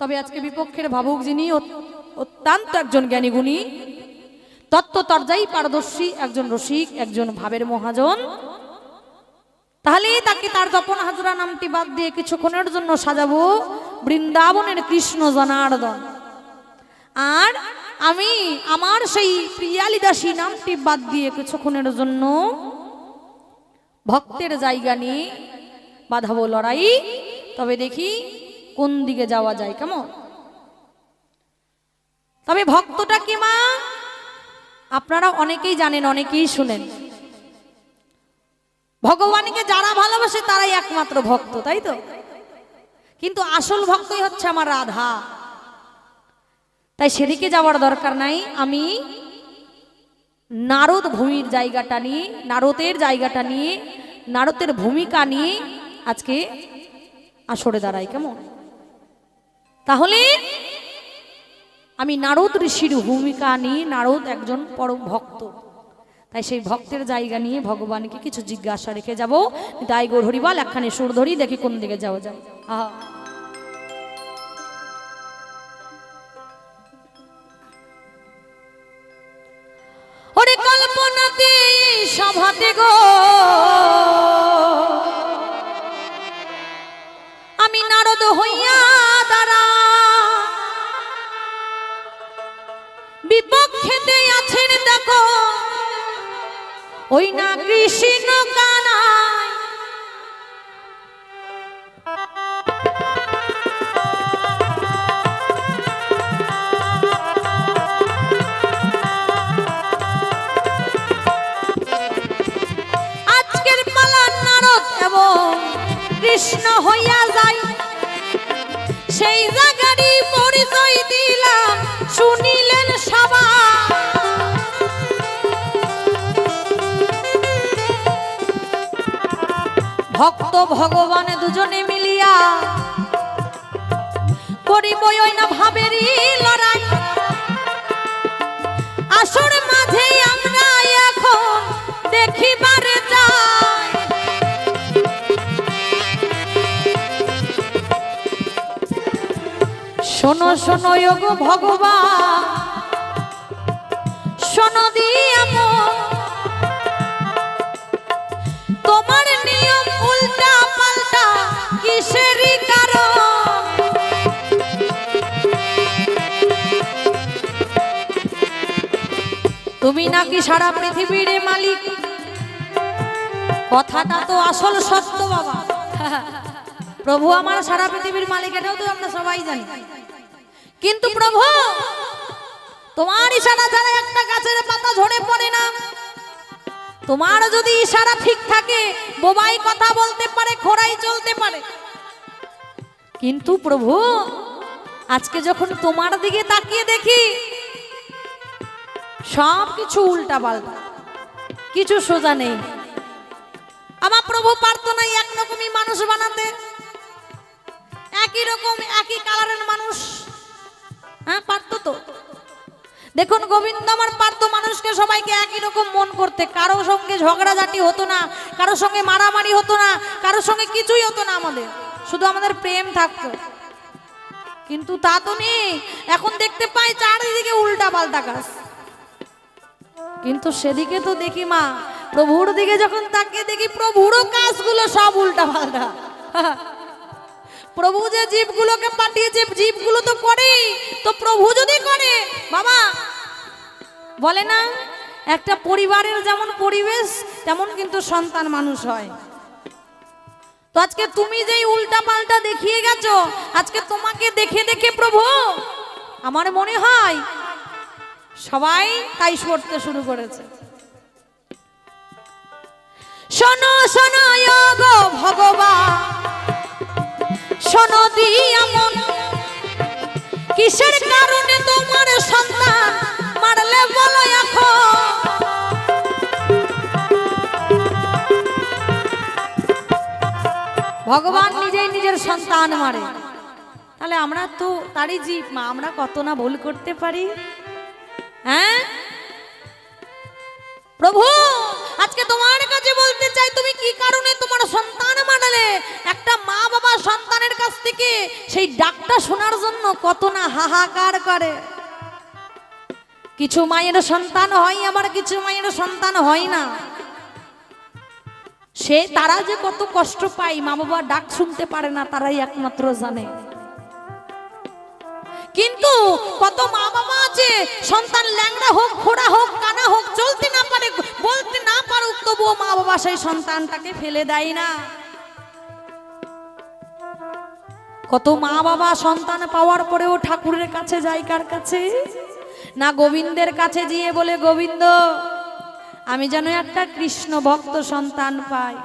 তবে আজকে বিপক্ষের ভাবুক যিনি অত্যন্ত একজন জ্ঞানী গুণী, তত্ত্বতর্যায়ী পারদর্শী, একজন রসিক, একজন ভাবের মহাজন, তাহলে তাকে তার তপন হাজরা নামটি বাদ দিয়ে কিছুক্ষণের জন্য সাজাবো বৃন্দাবনের কৃষ্ণ জনার্দন। আর আমি আমার সেই প্রিয়ালি দাসী নামটি বাদ দিয়ে কিছুক্ষণের জন্য ভক্তের জায়গা নিয়ে বাঁধাবো লড়াই। তবে দেখি কোন দিকে যাওয়া যায়, কেমন? তবে ভক্তটা কি মা আপনারা অনেকেই জানেন, অনেকেই শুনেন। ভগবানকে যারা ভালোবাসে তারাই একমাত্র ভক্ত, তাই তো? কিন্তু আসল ভক্তই হচ্ছে আমার রাধা। তাই সেদিকে যাওয়ার দরকার নাই। আমি নারদ ভূমির জায়গাটা নিয়ে, নারদের জায়গাটা নিয়ে, নারদের ভূমিকা নিয়ে আজকে আসরে দাঁড়াই, কেমন? তাহলে আমি নারদ ঋষির ভূমিকা নিয়ে, নারদ একজন পরম ভক্ত, তাই সেই ভক্তের জায়গা নিয়ে ভগবানকে কিছু জিজ্ঞাসা রেখে যাব। তাই গৌর হরিবল একখানে সুর ধরি, দেখি কোন দিকে যাওয়া যায়। ওরে কল্পনাতে সভাতে গো আমি নারদ হইয়া দাঁড়া, বিপক্ষেতে আছেন দেখো ওই না কৃষ্ণ কানাই। আজকের পালা নারদ এবং কৃষ্ণ হইয়া যায়, সেই জায়গারই পরিচয় দিলাম শুনিলেন সবাই। ভক্ত ভগবান দুজনে মিলিয়া করিব ওই না ভাবেরই লড়াই। আসর মাঝে আমরা এখন দেখিবারে যাই, শোনো শোনো গো ভগবান, শোনো দিয়া মন, তোমার নিয়ম উল্টা পাল্টা কিসেরই কারণ? তুমি নাকি সারা পৃথিবীর মালিক, কথাটা তো আসল সত্য বাবা। প্রভু আমার সারা পৃথিবীর মালিক, এটাও তো আমরা সবাই জানি। কিন্তু প্রভু তোমার ইশারা ছাড়া একটা গাছের পাতা ঝরে পড়ে না। তোমার যদি ইশারা ঠিক থাকে, বোবাই কথা বলতে পারে, খোড়াই চলতে পারে। কিন্তু প্রভু আজকে যখন তোমার দিকে তাকিয়ে দেখি সব কিছু উল্টা পাল্টা, কিছু সোজা নেই। আমার প্রভু পারতো না একরকমই মানুষ বানাতে, একই রকম একই কালারের মানুষ? হ্যাঁ পারতো তো। দেখুন গোবিন্দ আমার পারতো মানুষকে সবাইকে একই রকম মন করতে, কারো সঙ্গে ঝগড়াঝাটি হতো না, কারো সঙ্গে মারামারি হতো না, কারো সঙ্গে কিছুই হতো না, আমাদের শুধু আমাদের প্রেম থাকতো। কিন্তু তা তো নেই, এখন দেখতে পাই চারিদিকে উল্টা পাল্টা কাজ। কিন্তু সেদিকে তো দেখি মা, প্রভুর দিকে যখন তাকিয়ে দেখি প্রভুরও কাজগুলো সব উল্টা পাল্টা। প্রভু যে জীবগুলোকে পাঠিয়েছে, জীবগুলো তো করে, তো প্রভু যদি করে বাবা, বলে না একটা পরিবারের যেমন পরিবেশ তেমন কিন্তু সন্তান মানুষ হয়। তো আজকে তুমি যেই উল্টা পাল্টা দেখিয়ে গেছো, আজকে তোমাকে দেখে দেখে প্রভু আমার মনে হয় সবাই তাই করতে শুরু করেছে। শোনো শোনো গো ভগবান, শোনো দিয়া মন, কিসের কারণে তোমার সন্তান মারলে বলো এখন? ভগবান নিজেই নিজের সন্তান মারে, তাহলে আমরা তো তারই জীব মা, আমরা কত না ভুল করতে পারি। হ্যাঁ প্রভু আজকে তোমার কাছে বলতে চাই, তুমি কি কারণে তোমার সন্তান মারলে? একটা মা বাবা মা সন্তানের কাছ থেকে সেই ডাকটা শোনার জন্য কত না হাহাকার করে। কিছু মায়ের সন্তান হয়, আবার কিছু মায়ের সন্তান হয় না। সে তারা যে কত কষ্ট পায়, মা বাবা ডাক শুনতে পারে না, তারাই একমাত্র জানে। কিন্তু কত মা বাবা আছে, সন্তান ল্যাংড়া হোক, খোড়া হোক, কানা হোক, চলতে না পারে, বলতে না পারুক, তবুও মা বাবা সেই সন্তানটাকে ফেলে দেয় না। কত মা বাবা সন্তান পাওয়ার পরেও ঠাকুরের কাছে যায়, কার কাছে না, গোবিন্দের কাছে গিয়ে বলে, গোবিন্দ আমি যেন একটা কৃষ্ণ ভক্ত সন্তান পাই,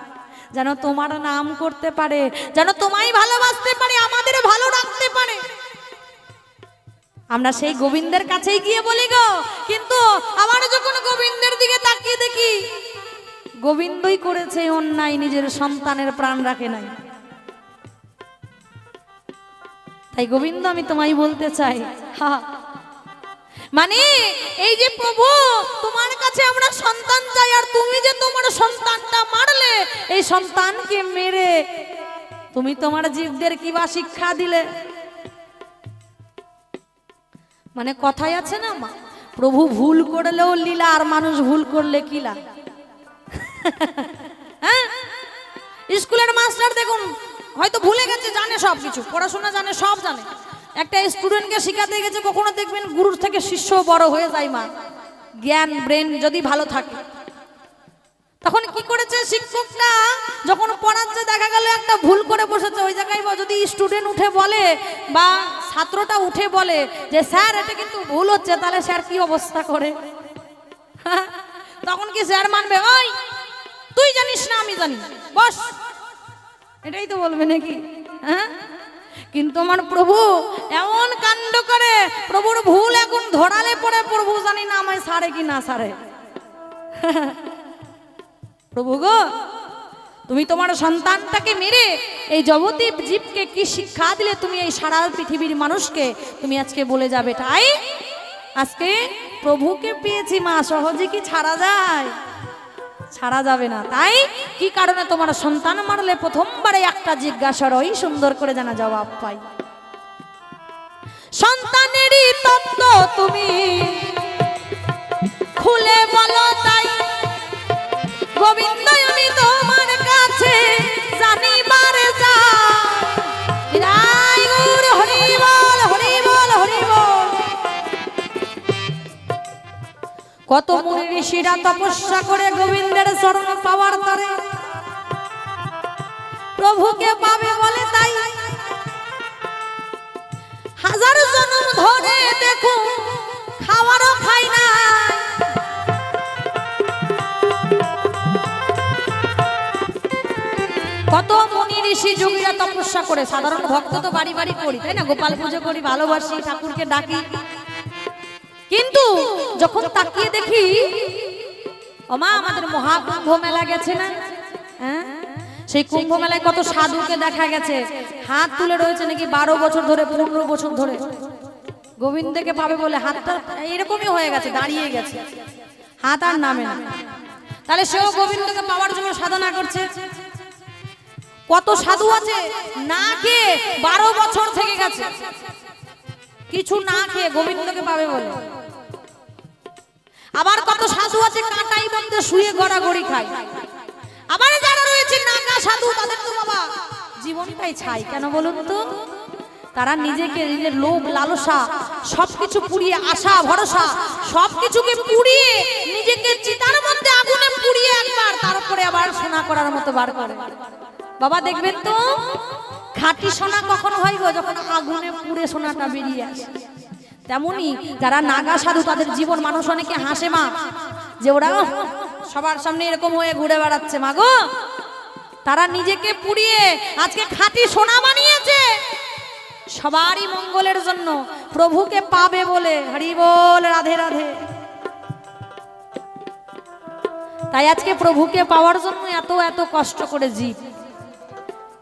যেন তোমার নাম করতে পারে, যেন তোমায় ভালোবাসতে পারে, আমাদের ভালো রাখতে পারে। আমরা সেই গোবিন্দের কাছেই গিয়ে বলি গো, কিন্তু আমার যখন গোবিন্দের দিকে তাকিয়ে দেখি গোবিন্দই করেছে অন্যায়, নিজের সন্তানের প্রাণ রাখে নাই। তাই গোবিন্দ আমি তোমায় বলতে চাই, মানে এই যে প্রভু তোমার কাছে আমরা সন্তান চাই, আর তুমি যে তোমার সন্তানটা মারলে, এই সন্তানকে মেরে তুমি তোমার জীবদের কি বা শিক্ষা দিলে? মানে কথাই আছে না, মা প্রভু ভুল করলেও লীলা, আর মানুষ ভুল করলে কিলা। হ্যাঁ, স্কুলের মাস্টার দেখুন হয়তো ভুলে গেছে, জানে সব কিছু, পড়াশোনা জানে, সব জানে, একটা স্টুডেন্টকে শিখাতে গেছে, কখনো দেখবেন গুরুর থেকে শিষ্য বড় হয়ে যায়। মা জ্ঞান ব্রেন যদি ভালো থাকে, তখন কি করেছে শিক্ষকটা যখন পড়াচ্ছে, দেখা গেল একটা ভুল করে বসেছে, ওই জায়গায় যদি স্টুডেন্ট উঠে বলে বা ছাত্রটা উঠে বলে যে স্যার এটা কিন্তু ভুল হচ্ছে, তাহলে স্যার কি অবস্থা করে? তখন কি স্যার মানবে? ওই তুই জানিস না আমি জানি, বস, এটাই তো বলবে নাকি? হ্যাঁ, কিন্তু আমার প্রভু এমন কাণ্ড করে, প্রভুর ভুল এখন ধরালে পরে প্রভু জানি না আমায় সারে কি না সারে। প্রভু গো, তুমি তোমার সন্তানটাকে মেরে এই জগতী জীবকে কি শিক্ষা দিলে, তুমি এই সারা পৃথিবীর মানুষকে তুমি আজকে বলে যাবে, তাই আজকে প্রভুকে পেয়েছি মা, সহজে কি ছাড়া যায়? ছাড়া যাবে না। তাই কি কারণে তোমার সন্তান মারলে, প্রথমবারে একটা জিজ্ঞাসার ওই সুন্দর করে জানা জবাব পাই। সন্তানেরই তত্ত্ব তুমি খুলে বলো, তাই গোবিন্দ আমি তোমার কাছে জানিবার যাই, হরি বল, হরি বল, হরি বল। কত মুনি ঋষিরা তপস্যা করে গোবিন্দের চরণ পাওয়ার তরে প্রভুকে পাবে বলে, তাই হাজার জন্ম ধরে দেখুন খাওয়ারও খাই না। কত মুনি ঋষি যোগীরা তপস্যা করে, সাধারণ ভক্ত তো বাড়ি বাড়ি করি, তাই না, গোপাল পুজো করি, ভালোবাসি, ঠাকুরকে ডাকি, কিন্তু যখন তাকিয়ে দেখি ওমা আমাদের মহাকুম্ভ মেলা গেছে না, হ্যাঁ, সেই কুম্ভ মেলায় কত সাধুকে দেখা গেছে, হাত তুলে রয়েছে নাকি 12 বছর ধরে, 15 বছর ধরে, গোবিন্দকে পাবে বলে হাতটা এরকমই হয়ে গেছে, দাঁড়িয়ে গেছে, হাত আর নামে না। তাহলে সেও গোবিন্দকে পাওয়ার জন্য সাধনা করছে। কত সাধু আছে না খেয়ে 12 বছর থেকে গেছে, কিছু না খেয়ে গোবিন্দকে পাবে বলে। আবার কত সাধু আছে কাঁটাই মধ্যে শুয়ে গড়াগড়ি খায়। আবার যারা রয়েছে নাগা সাধু, তাদের তো বাবা জীবনটাই ছাই। কেন বলুন তো? তারা নিজেকে, নিজের লোভ লালসা সবকিছু পুড়িয়ে, আশা ভরসা সবকিছুকে পুড়িয়ে, নিজেকে চিতার মধ্যে আগুনে পুড়িয়ে একবার, তারপরে আবার সোনা করার মতো বার করে। বাবা দেখবেন তো খাঁটি সোনা কখন হয় গো? যখন আগুনে পুড়ে সোনাটা বেরিয়ে আসে। তেমনি যারা নাগা সাধু, তাদের জীবন, মানুষ অনেকে হাসে মা, যে ওরা সবার সামনে এরকম হয়ে ঘুরে বেড়াচ্ছে, মা গো, তারা নিজেকে পুড়িয়ে আজকে খাঁটি সোনা বানিয়েছে সবারই মঙ্গলের জন্য, প্রভুকে পাবে বলে। হরি বল, রাধে রাধে। তাই আজকে প্রভুকে পাওয়ার জন্য এত এত কষ্ট করে জীব।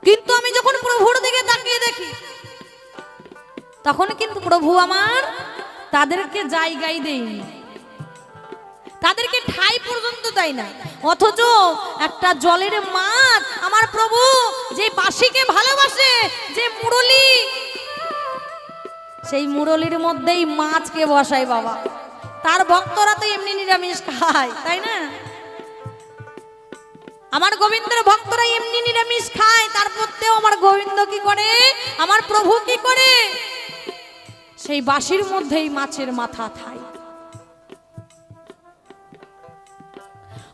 কিন্তু আমি যখন প্রভুর দিকে তাকিয়ে দেখি, তখন কিন্তু প্রভু আমার তাদেরকে জায়গায় দেয়নি, তাদেরকে ঠাই পর্যন্ত দেয় না। অথচ একটা জলের মাছ আমার প্রভু যে বাঁশিকে ভালোবাসে, যে মুরলি, সেই মুরলির মধ্যেই মাছকে বসায় বাবা। তার ভক্তরা তো এমনি নিরামিষ খায়, তাই না? আমার গোবিন্দের ভক্তরা এমনি নিরামিষ খায়, তারপরেও আমার গোবিন্দ কি করে, আমার প্রভু কি করে, সেই বাঁশির মধ্যেই মাছের মাথা খায়।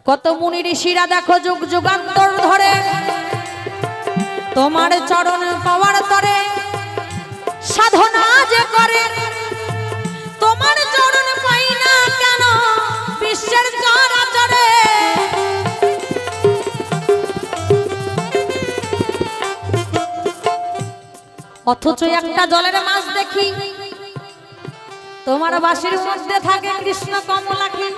কত মুনি ঋষিরা দেখো যুগ যুগান্তর ধরে তোমার চরণ পাওয়ার তরে সাধনা যে করে, তোমার চরণ পাই না কেন বিশ্বের চরাচরে। অথচ একটা জলের মাছ দেখি তোমার বাঁশির মধ্যে থাকে কৃষ্ণ কমলাক্ষী।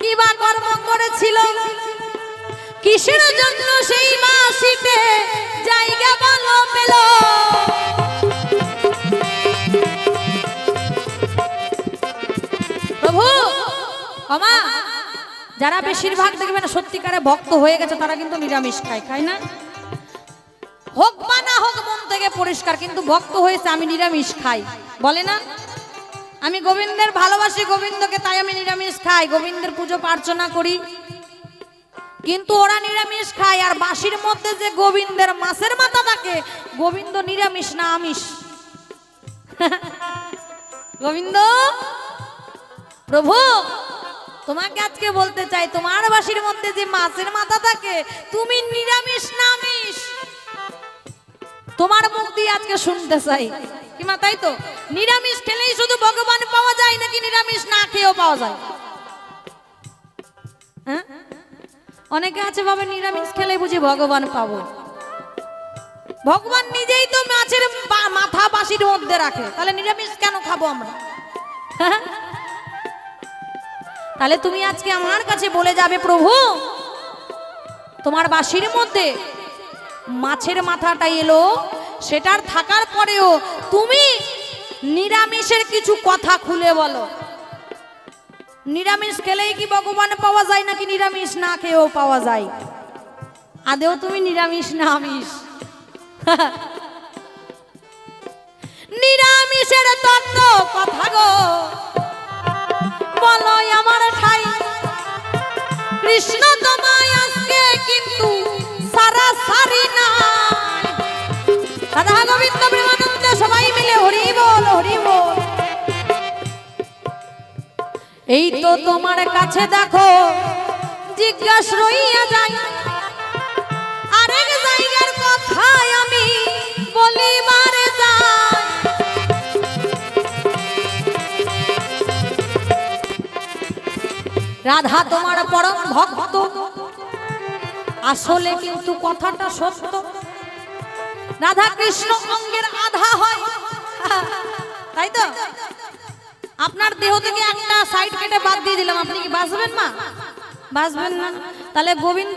কি বা কর্ম করেছিল, কিসের জন্য সেই বাঁশিতে জায়গা ভালো পেল। প্রভু আমা, যারা বেশিরভাগ দেখবেন সত্যিকারে ভক্ত হয়ে গেছে তারা কিন্তু নিরামিষ খায়, খায় না? হোক বা না হোক মন থেকে পরিষ্কার, কিন্তু ভক্ত হয়েছে আমি নিরামিষ খাই বলে না। আমি গোবিন্দের ভালোবাসি গোবিন্দকে, তাই আমি নিরামিষ খাই, গোবিন্দের পুজো প্রার্থনা করি, কিন্তু ওরা নিরামিষ খায়। আর বাঁশির মধ্যে যে গোবিন্দের মাছের মাথা থাকে, গোবিন্দ নিরামিষ না আমিষ। গোবিন্দ প্রভু তোমাকে আজকে বলতে চাই, তোমার বাঁশির মধ্যে যে মাছের মাথা থাকে তুমি নিরামিষ না আমিষ, তোমার মুখ দিয়ে আজকে শুনতে চাই। কি মা, তাই তো? নিরামিষ খেলেই শুধু ভগবান পাওয়া যায় নাকি নিরামিষ না খেয়েও পাওয়া যায়? হ্যাঁ, অনেকে আছে ভাবে নিরামিষ খেলে বুঝি ভগবান পাবো। ভগবান নিজেই তো মাছের মাথা বাঁশির মধ্যে রাখে, তাহলে নিরামিষ কেন খাবো আমরা? তাহলে তুমি আজকে আমার কাছে বলে যাবে প্রভু তোমার বাঁশির মধ্যে মাছের মাথাটা এলো, সেটার থাকার পরেও তুমি নিরামিষের কিছু কথা খুলে বলো। নিরামিষ খেলেই কি ভগবান পাওয়া যায় নাকি নিরামিষ না খেয়েও পাওয়া যায়? আদেও তুমি নিরামিষ না আমিষ? নিরামিষের তত্ত্ব কথা গো বলো আমার ঠাই, কৃষ্ণ তোমায় আজকে কিন্তু সারা সারি না। রাধা গোবিন্দ প্রেমানন্দ সবাই মিলে হরি বল হরি বল। এই তো তোমার কাছে দেখো জিজ্ঞাসা রইয়া যায়, আরেক জায়গার কথায় আমি বলিবারে যাই। রাধা তোমার পরম ভক্ত, আসলে কিন্তু কথাটা সত্য। রাধা কৃষ্ণ অঙ্গের আধা হয়, তাই তো? আপনার দেহ থেকে একটা সাইড কেটে বাদ দিয়ে দিলাম, আপনি কি বাঁচবেন মা? বাঁচবেন না। তাহলে গোবিন্দ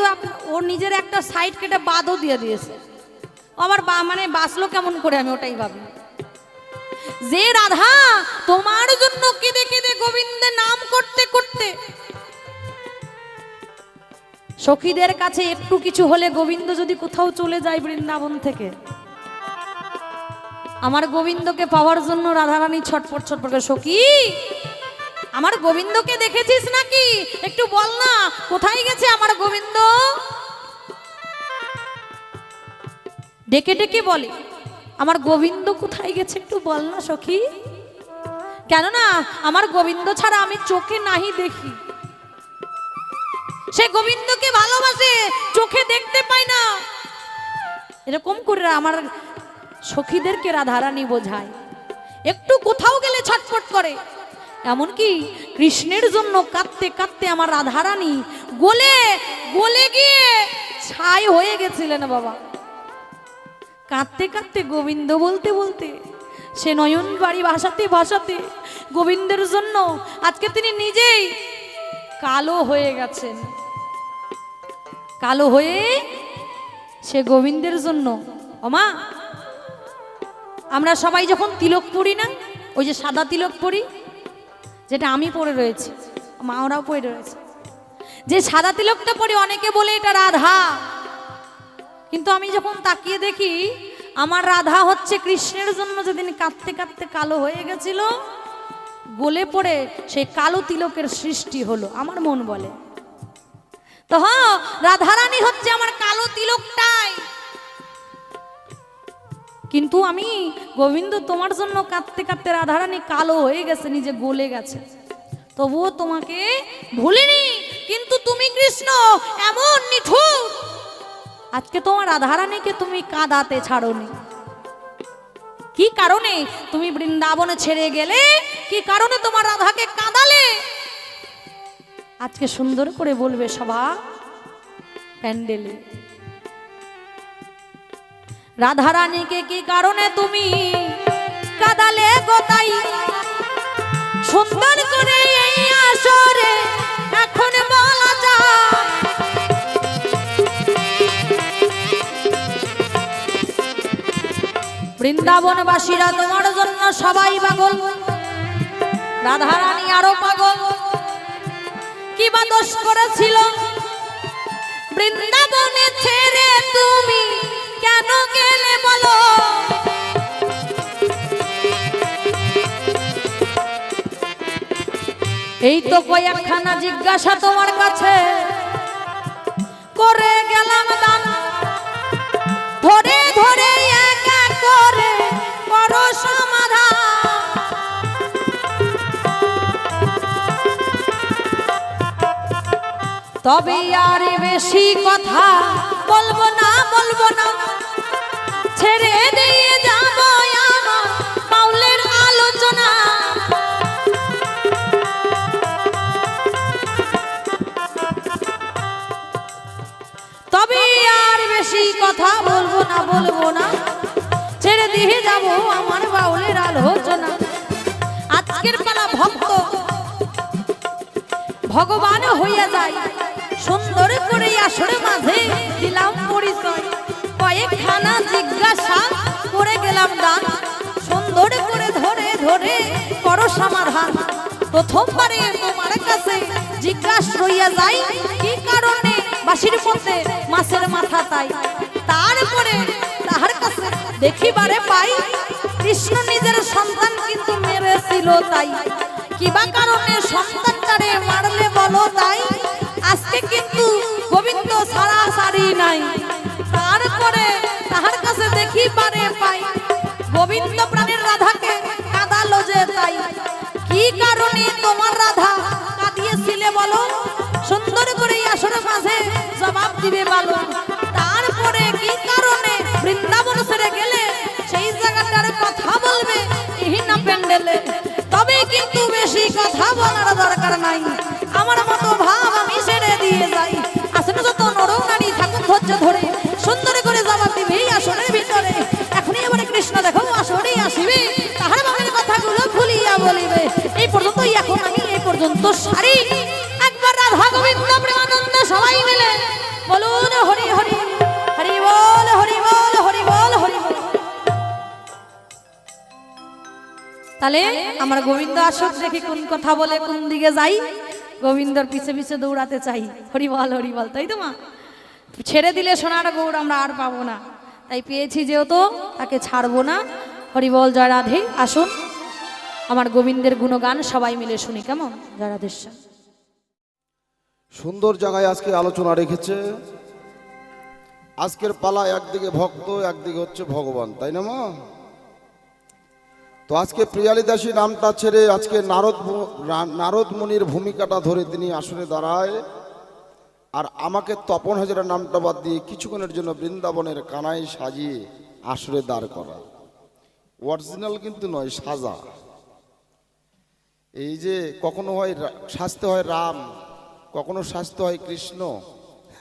ওর নিজের একটা সাইড কেটে বাদও দিয়ে দিয়েছে, আবার মানে বাঁচলো কেমন করে? আমি ওটাই ভাবি যে রাধা তোমার জন্য কেঁদে কেঁদে গোবিন্দের নাম করতে করতে সখীদের কাছে একটু কিছু হলে গোবিন্দ যদি কোথাও চলে যায় বৃন্দাবন থেকে, আমার গোবিন্দকে পাওয়ার জন্য রাধারানী ছটফট ছটফট করে, সখী আমার গোবিন্দকে দেখেছিস নাকি? একটু বল না কোথায় গেছে আমার গোবিন্দ। ডেকে ডেকে বলে আমার গোবিন্দ কোথায় গেছে একটু বল না সখী। কেননা আমার গোবিন্দ ছাড়া আমি চোখে নাহি দেখি। সে গোবিন্দকে ভালোবাসে, চোখে দেখতে পায় না। এরকম করে আমার সখীদেরকে রাধারানী বোঝায়, একটু কোথাও গেলে ছটফট করে। এমনকি কৃষ্ণের জন্য কাঁদতে কাঁদতে আমার রাধারানী গলে গলে গিয়ে ছাই হয়ে গেছিলেন বাবা। কাঁদতে কাঁদতে গোবিন্দ বলতে বলতে সে নয়ন বাড়ি ভাসাতে ভাসাতে গোবিন্দের জন্য আজকে তিনি নিজেই কালো হয়ে গেছেন। কালো হয়ে সে গোবিন্দের জন্য, ওমা আমরা সবাই যখন তিলক পরি না, ওই যে সাদা তিলক পরি, যেটা আমি পরে রয়েছি, মা ওরাও পরে রয়েছে, যে সাদা তিলকটা পরি অনেকে বলে এটা রাধা, কিন্তু আমি যখন তাকিয়ে দেখি আমার রাধা হচ্ছে কৃষ্ণের জন্য যেদিন কাঁদতে কাঁদতে কালো হয়ে গেছিল, গলে পড়ে সেই কালো তিলকের সৃষ্টি হলো, আমার মন বলে। তো হ্যাঁ, রাধারানী হচ্ছে আমার কালো তিলকটাই। কিন্তু আমি গোবিন্দ তোমার জন্য কাঁদতে কাঁদতে রাধারানী কালো হয়ে গেছে, নিজে গলে গেছে, তবুও তোমাকে ভুলিনি। কিন্তু তুমি কৃষ্ণ এমন নিঠুর, আজকে তোমার রাধারানীকে তুমি কাঁদাতে ছাড়োনি। কি কারণে তুমি বৃন্দাবনে ছেড়ে গেলে? কি কারণে তোমার রাধাকে কাঁদালে? আজকে সুন্দর করে বলবে সভা প্যান্ডেলে। রাধারানীকে কি কারণে তুমি কাঁদালে গোতাই? সুন্দর করে এই আসরে এখন বলা যায়। বৃন্দাবনবাসীরা তোমার জন্য সবাই পাগল, রাধারানী আরো পাগল। কি বা দোষ করেছিল বৃন্দাবনে ছেড়ে তুমি কেন গেলে বলো? এই তো কয়েকখানা জিজ্ঞাসা তোমার কাছে করে গেলাম দান, ধরে ধরে এক এক করে করো সমাধান। তবে আর বেশি কথা বলবো না, বলবো না, ছেড়ে দিয়ে যাবো আমার বাউলের আলোচনা। তবে আর বেশি কথা বলবো না, বলবো না, ছেড়ে দিয়ে যাবো আমার বাউলের আলোচনা। আজকের পালা ভক্ত ভগবান হইয়া যায়, সুন্দর করে আসরে মাঝে দিলাম পরিচয়। কয়েকখানা জিজ্ঞাসা করে গেলাম দান, সুন্দর করে ধরে ধরে করো সমাধান। প্রথমবারে তোমার কাছে জিজ্ঞাসা রইয়া যায়, কি কারণে বাঁশির মধ্যে মাছের মাথা তাই? তারপরে তাহার কাছে দেখিবারে পাই কৃষ্ণ নিজের সন্তান কিন্তু মেরেছিল তাই। কিবা কারণে সন্তানটারে মারলে বলো তাই? আজকে কিন্তু গোবিন্দ সারাসারি নাই। তারপরে তাহার কাছে দেখিবারে পাই গোবিন্দ প্রাণের রাধাকে কাঁদালো যে তাই। কি কারণে তোমার রাধা কাঁদিয়েছিলে বলো? সুন্দর করে আসরে মাঝে জবাব দিবে বলো। তারপরে কি কারণে বৃন্দাবন ছেড়ে গেলে সেই জায়গাটার কথা বলবে এই না প্যান্ডেলে। তবে কিন্তু বেশি কথা বলার দরকার নাই, আমার মতো ভাব আমি ছেড়ে দিয়ে যাই। আসলে যত নর নারী থাকুন ধৈর্য ধরে সুন্দর করে জবাব দিবে এই আসনের ভিতরে। এখনই এবারে কৃষ্ণ দেখো আসরেই আসিবে, তাহার বামের কথাগুলো ভুলিয়া বলিবে। এই পর্যন্তই, এখন আমি এই পর্যন্ত সারি। একবার রাধা গোবিন্দ প্রেমানন্দ সবাই মিলে বলুন হরি হরি, হরি বল, হরি বল, হরি বল, হরি বল। তাহলে আমার গোবিন্দ আসুক, দেখি কোন কথা বলে কোন দিকে যাই। গোবিন্দর পিছে পিছে দৌড়াতে চাই। হরি বল, হরি বল, তাই তো মা? ছেড়ে দিলে সোনার গৌড় আমরা আর পাবো না, তাই পেয়েছি যেহেতু তাকে ছাড়বো না। হরি বল, জয় রাধে। আসুন আমার গোবিন্দের গুণগান সবাই মিলে শুনি, কেমন? জয় রাধেশ্বর। সুন্দর জায়গায় আজকে আলোচনা রেখেছে। আজকের পালা একদিকে ভক্ত, একদিকে হচ্ছে ভগবান, তাই না মা? তো আজকে প্রিয়ালি দাসী নামটা ছেড়ে আজকে নারদ মুনির ভূমিকাটা ধরে তিনি আসনে দাঁড়ায়, আর আমাকে তপন হাজারা নামটা বাদ দিয়ে কিছুক্ষণের জন্য বৃন্দাবনের কানায় সাজিয়ে আসরে দাঁড় করা। অরিজিনাল কিন্তু নয়, সাজা। এই যে কখনো হয় সাজতে হয় রাম, কখনো সাজতে হয় কৃষ্ণ,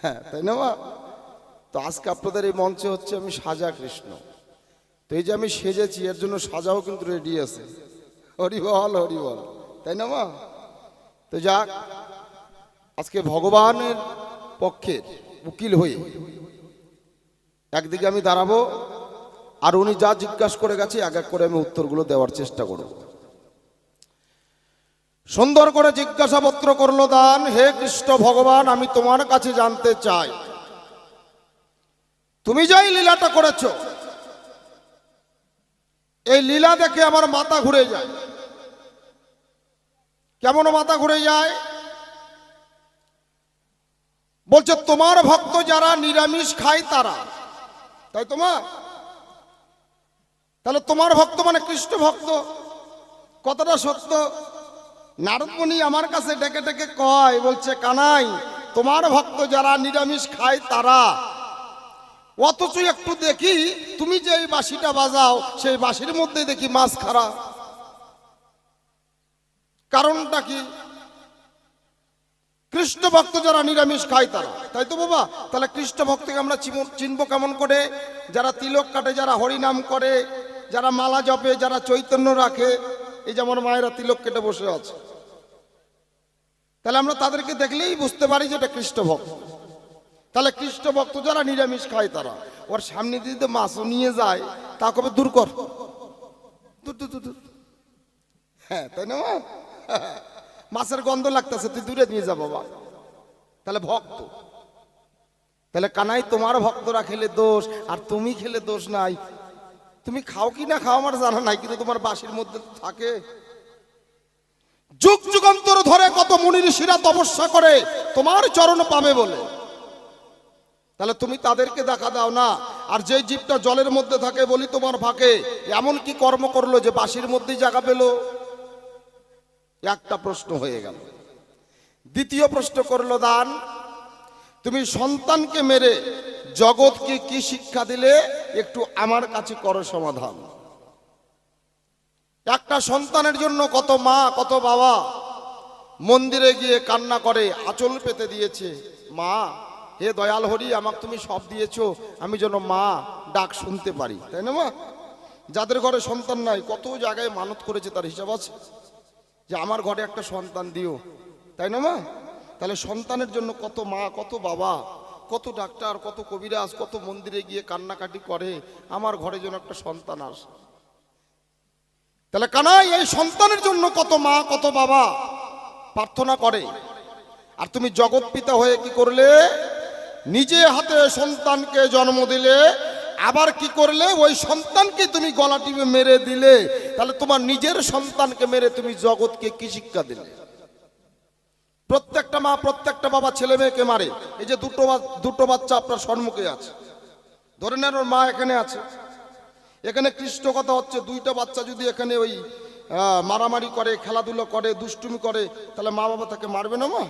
হ্যাঁ তাই না মা? তো আজকে আপনাদের এই মঞ্চে হচ্ছে আমি সাজা কৃষ্ণ। তো এই যে আমি সেজেছি এর জন্য সাজাও কিন্তু রেডি আছে। হরি বল, হরি বল, তাই না মা? তো যাক, আজকে ভগবানের পক্ষের উকিল হয়ে একদিকে আমি দাঁড়াবো, আর উনি যা জিজ্ঞাসা করে গেছে এক এক করে আমি উত্তরগুলো দেওয়ার চেষ্টা করব। সুন্দর করে জিজ্ঞাসাপত্র করলো দান, হে কৃষ্ণ ভগবান, আমি তোমার কাছে জানতে চাই তুমি যে এই লীলাটা করেছো, এই লীলা দেখে আমার মাথা ঘুরে যায়। কেমন মাথা ঘুরে যায়? বলছে তোমার ভক্ত যারা নিরামিষ খায় তারা, তাই তো মা? তাহলে তোমার ভক্ত মানে কৃষ্ণ ভক্ত, কতটা সত্য? নারদ মুনি আমার কাছে ডেকে ডেকে কয়, বলছে কানাই তোমার ভক্ত যারা নিরামিষ খায় তারা, অথচ একটু দেখি তুমি যে এই বাঁশিটা বাজাও সেই বাঁশির মধ্যে দেখি মাছ খারা। কারণটা কি? কৃষ্ণ ভক্ত যারা নিরামিষ খায় তারা, তাই তো বাবা? তাহলে কৃষ্ণ ভক্তকে আমরা চিনবো কেমন করে? যারা তিলক কাটে, যারা হরিনাম করে, যারা মালা জপে, যারা চৈতন্য রাখে। এই যে আমার মায়েরা তিলক কেটে বসে আছে, তাহলে আমরা তাদেরকে দেখলেই বুঝতে পারি যে এটা কৃষ্ণ ভক্ত। তাহলে কৃষ্ণ ভক্ত যারা নিরামিষ খায় তারা, ওর সামনে যদি মাছও নিয়ে যায় তা কবে দূর কর, দূর দূর দূর দূর। হ্যাঁ তাই না মা? মাছের গন্ধ লাগতেছে, তুই দূরে নিয়ে যা বাবা। তাহলে ভক্ত। তাহলে কানাই তোমার ভক্তরা খেলে দোষ আর তুমি খেলে দোষ নাই। তুমি খাও কি না খাও আমার জানা নাই, কিন্তু তোমার বাঁশির মধ্যে থাকে। যুগ যুগান্তর ধরে কত মুনি ঋষিরা তপস্যা করে তোমার চরণ পাবে বলে, তাহলে তুমি তাদেরকে দেখা দাও না। আর যে জীবটা জলের মধ্যে থাকে বলি তোমার ফাঁকে, এমন কি কর্ম করলো যে বাঁশির মধ্যেই জায়গা পেল? একটা প্রশ্ন হয়ে গেল। দ্বিতীয় প্রশ্ন করলো দান, তুমি সন্তানকে মেরে জগৎকে কি শিক্ষা দিলে একটু আমার কাছে করো সমাধান। একটা সন্তানের জন্য কত মা কত বাবা মন্দিরে গিয়ে কান্না করে, আঁচল পেতে দিয়েছে, মা হে দয়াল হরি আমাকে তুমি সব দিয়েছো, আমি যেন মা ডাক শুনতে পারি, তাই না মা? যাদের ঘরে সন্তান নাই কত জায়গায় মানত করেছে, তার হিসাব আছে যে আমার ঘরে একটা সন্তান দিও, তাই না মা? তাহলে সন্তানের জন্য কত মা কত বাবা, কত ডাক্তার, কত কবিরাজ, কত মন্দিরে গিয়ে কান্নাকাটি করে আমার ঘরে যেন একটা সন্তান আসে। তাহলে কানাই এই সন্তানের জন্য কত মা কত বাবা প্রার্থনা করে, আর তুমি জগৎ পিতা হয়ে কি করলে? নিজে হাতে সন্তানকে জন্ম দিলে, আবার কি করলে? ওই সন্তানকে তুমি গলা টিপে মেরে দিলে। তাহলে তোমার নিজের সন্তানকে মেরে তুমি জগৎকে কি শিক্ষা দিলে? প্রত্যেকটা মা প্রত্যেকটা বাবা ছেলে মেয়েকে মারে। এই যে দুটো বাচ্চা আপনার সম্মুখে আছে, ধরে নেন ওর মা এখানে আছে, এখানে কৃষ্ণ কথা হচ্ছে, দুইটা বাচ্চা যদি এখানে ওই মারামারি করে, খেলাধুলো করে, দুষ্টুমি করে, তাহলে মা বাবা তাকে মারবে না মা?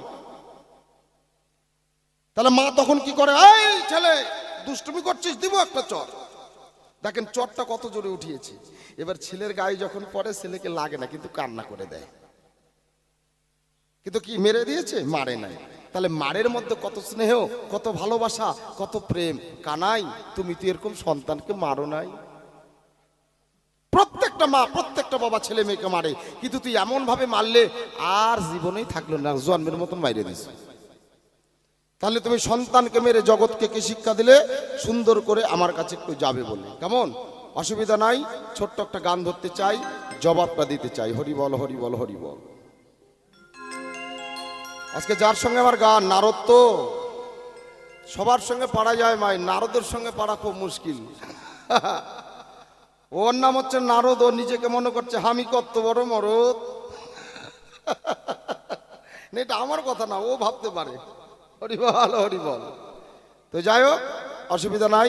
তাহলে মা তখন কি করে? এই ছেলে দুষ্টুমি করছিস, দিব একটা চর। দেখেন চরটা কত জোরে উঠিয়েছে। এবার ছেলের গায়ে যখন পড়ে ছেলেকে লাগে না, কিন্তু কান্না করে দেয়। কিন্তু কি মেরে দিয়েছে? মারে নাই। তাহলে মারের মধ্যে কত স্নেহ, কত ভালোবাসা, কত প্রেম। কানাই তুমি তো এরকম সন্তানকে মারো নাই। প্রত্যেকটা মা প্রত্যেকটা বাবা ছেলে মেয়েকে মারে, কিন্তু তুই এমন ভাবে মারলে আর জীবনেই থাকলো না, জন্মের মতন মাইরে দিস। তাহলে তুমি সন্তানকে মেরে জগৎকে কি শিক্ষা দিলে? সুন্দর করে আমার কাছে একটু যাবে বলে। কেমন? অসুবিধা নাই, ছোট্ট একটা গান ধরতে চাই, জবাবটা দিতে চাই। হরি বল হরি বল হরি বল। আজকে যার সঙ্গে আমার গান, নারদ তো সবার সঙ্গে পারা যায়, মাই নারদের সঙ্গে পারা খুব মুশকিল। ওর নাম হচ্ছে নারদ, ও নিজেকে মনে করছে আমি কত বড় মরদ। এটা আমার কথা না, ও ভাবতে পারে। হরি বল হরি বল। তো যাই হোক, অসুবিধা নাই,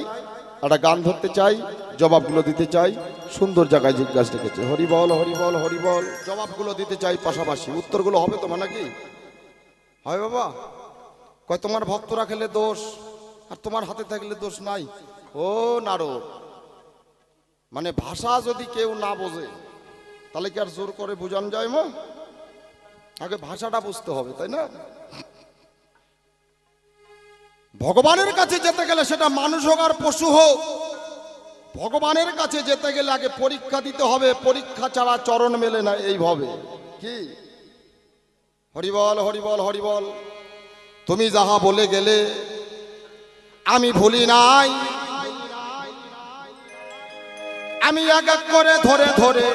একটা গান ধরতে চাই, জবাবগুলো দিতে চাই। সুন্দর জায়গায় জিজ্ঞাসা রেখেছে, হরি বল হরি বল হরি বল। জবাবগুলো দিতে চাই পাশাপাশি, উত্তরগুলো হবে তোমার নাকি? হয় বাবা? কয় তোমার ভক্তরা খেলে দোষ আর তোমার হাতে থাকলে দোষ নাই। ও নারদ, মানে ভাষা যদি কেউ না বোঝে তাহলে কি আর জোর করে বোঝানো যায় মা? আগে ভাষাটা বুঝতে হবে, তাই না? ভগবানের কাছে যেতে গেলে, সেটা মানুষ হোক আর পশু হোক, ভগবানের কাছে যেতে গেলে আগে পরীক্ষা দিতে হবে। পরীক্ষা ছাড়া চরণ মেলে না। এইভাবে কি হরি বল হরি বল হরি বল। তুমি যাহা বলে গেলে আমি ভুলি নাই, আমি এক এক করে ধরে ধরে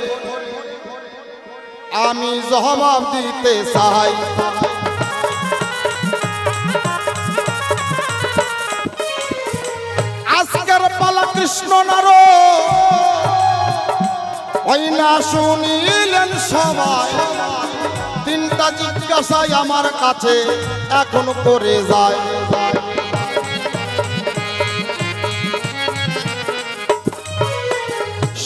আমি জবাব দিতে চাই। আজকে কৃষ্ণ নার ওই না শুনিলেন সবাই, তিনটা জিজ্ঞাসাই আমার কাছে এখন করে যায়।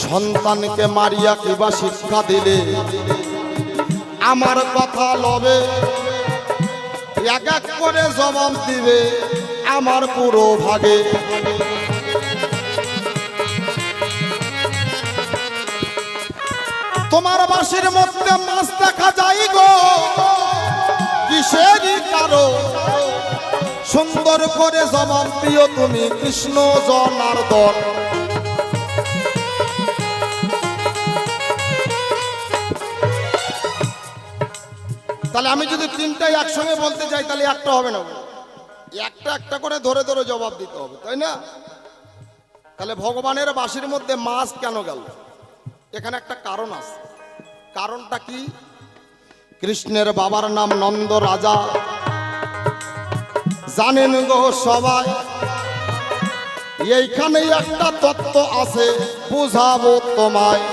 সন্তানকে মারিয়া কিবা শিক্ষা দিলে আমার কথা লবে, এক এক করে জবাব দিবে আমার পুরো ভাগে। তোমার বাঁশির মধ্যে মাছ দেখা যায় গো, কিসেরই কারো সুন্দর করে জবাব দিও তুমি কৃষ্ণ জনার্দন। তাহলে আমি যদি তিনটাই একসঙ্গে বলতে চাই তাহলে একটা হবে না, একটা একটা করে ধরে ধরে জবাব দিতে হবে, তাই না? তাহলে ভগবানের বাঁশির মধ্যে মাছ কেন গেল? এখানে একটা কারণ আছে। কারণটা কি? কৃষ্ণের বাবার নাম নন্দ রাজা, জানেন গো সবাই। এইখানে একটা তত্ত্ব আছে, বুঝাবো তোমায়।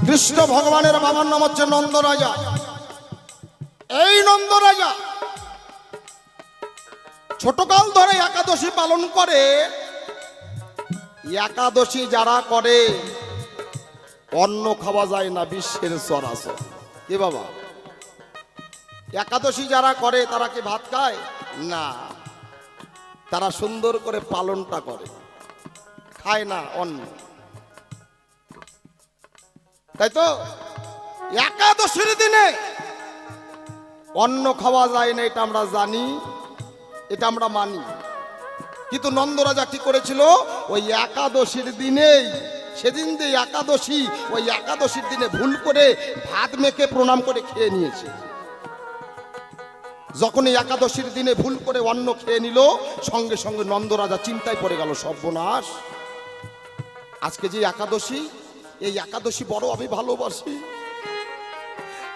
কৃষ্ণ ভগবানের বাবার নাম হচ্ছে নন্দ রাজা। এই নন্দ রাজা ছোটকাল ধরে একাদশী পালন করে। একাদশী যারা করে অন্ন খাওয়া যায় না বিশ্বের চরাচর। কি বাবা, একাদশী যারা করে তারা কি ভাত খায় না? তারা সুন্দর করে পালনটা করে, খায় না অন্ন, তাই তো? একাদশীর দিনে অন্ন খাওয়া যায় না, এটা আমরা জানি, এটা আমরা মানি। কিন্তু নন্দরাজা কি করেছিল? ওই একাদশীর দিনেই, সেদিন যে একাদশী, ওই একাদশীর দিনে ভুল করে ভাত মেখে প্রণাম করে খেয়ে নিয়েছে। যখন এই একাদশীর দিনে ভুল করে অন্ন খেয়ে নিল, সঙ্গে সঙ্গে নন্দরাজা চিন্তায় পড়ে গেল, সর্বনাশ, আজকে যে একাদশী, এই একাদশী বড় আমি ভালোবাসি,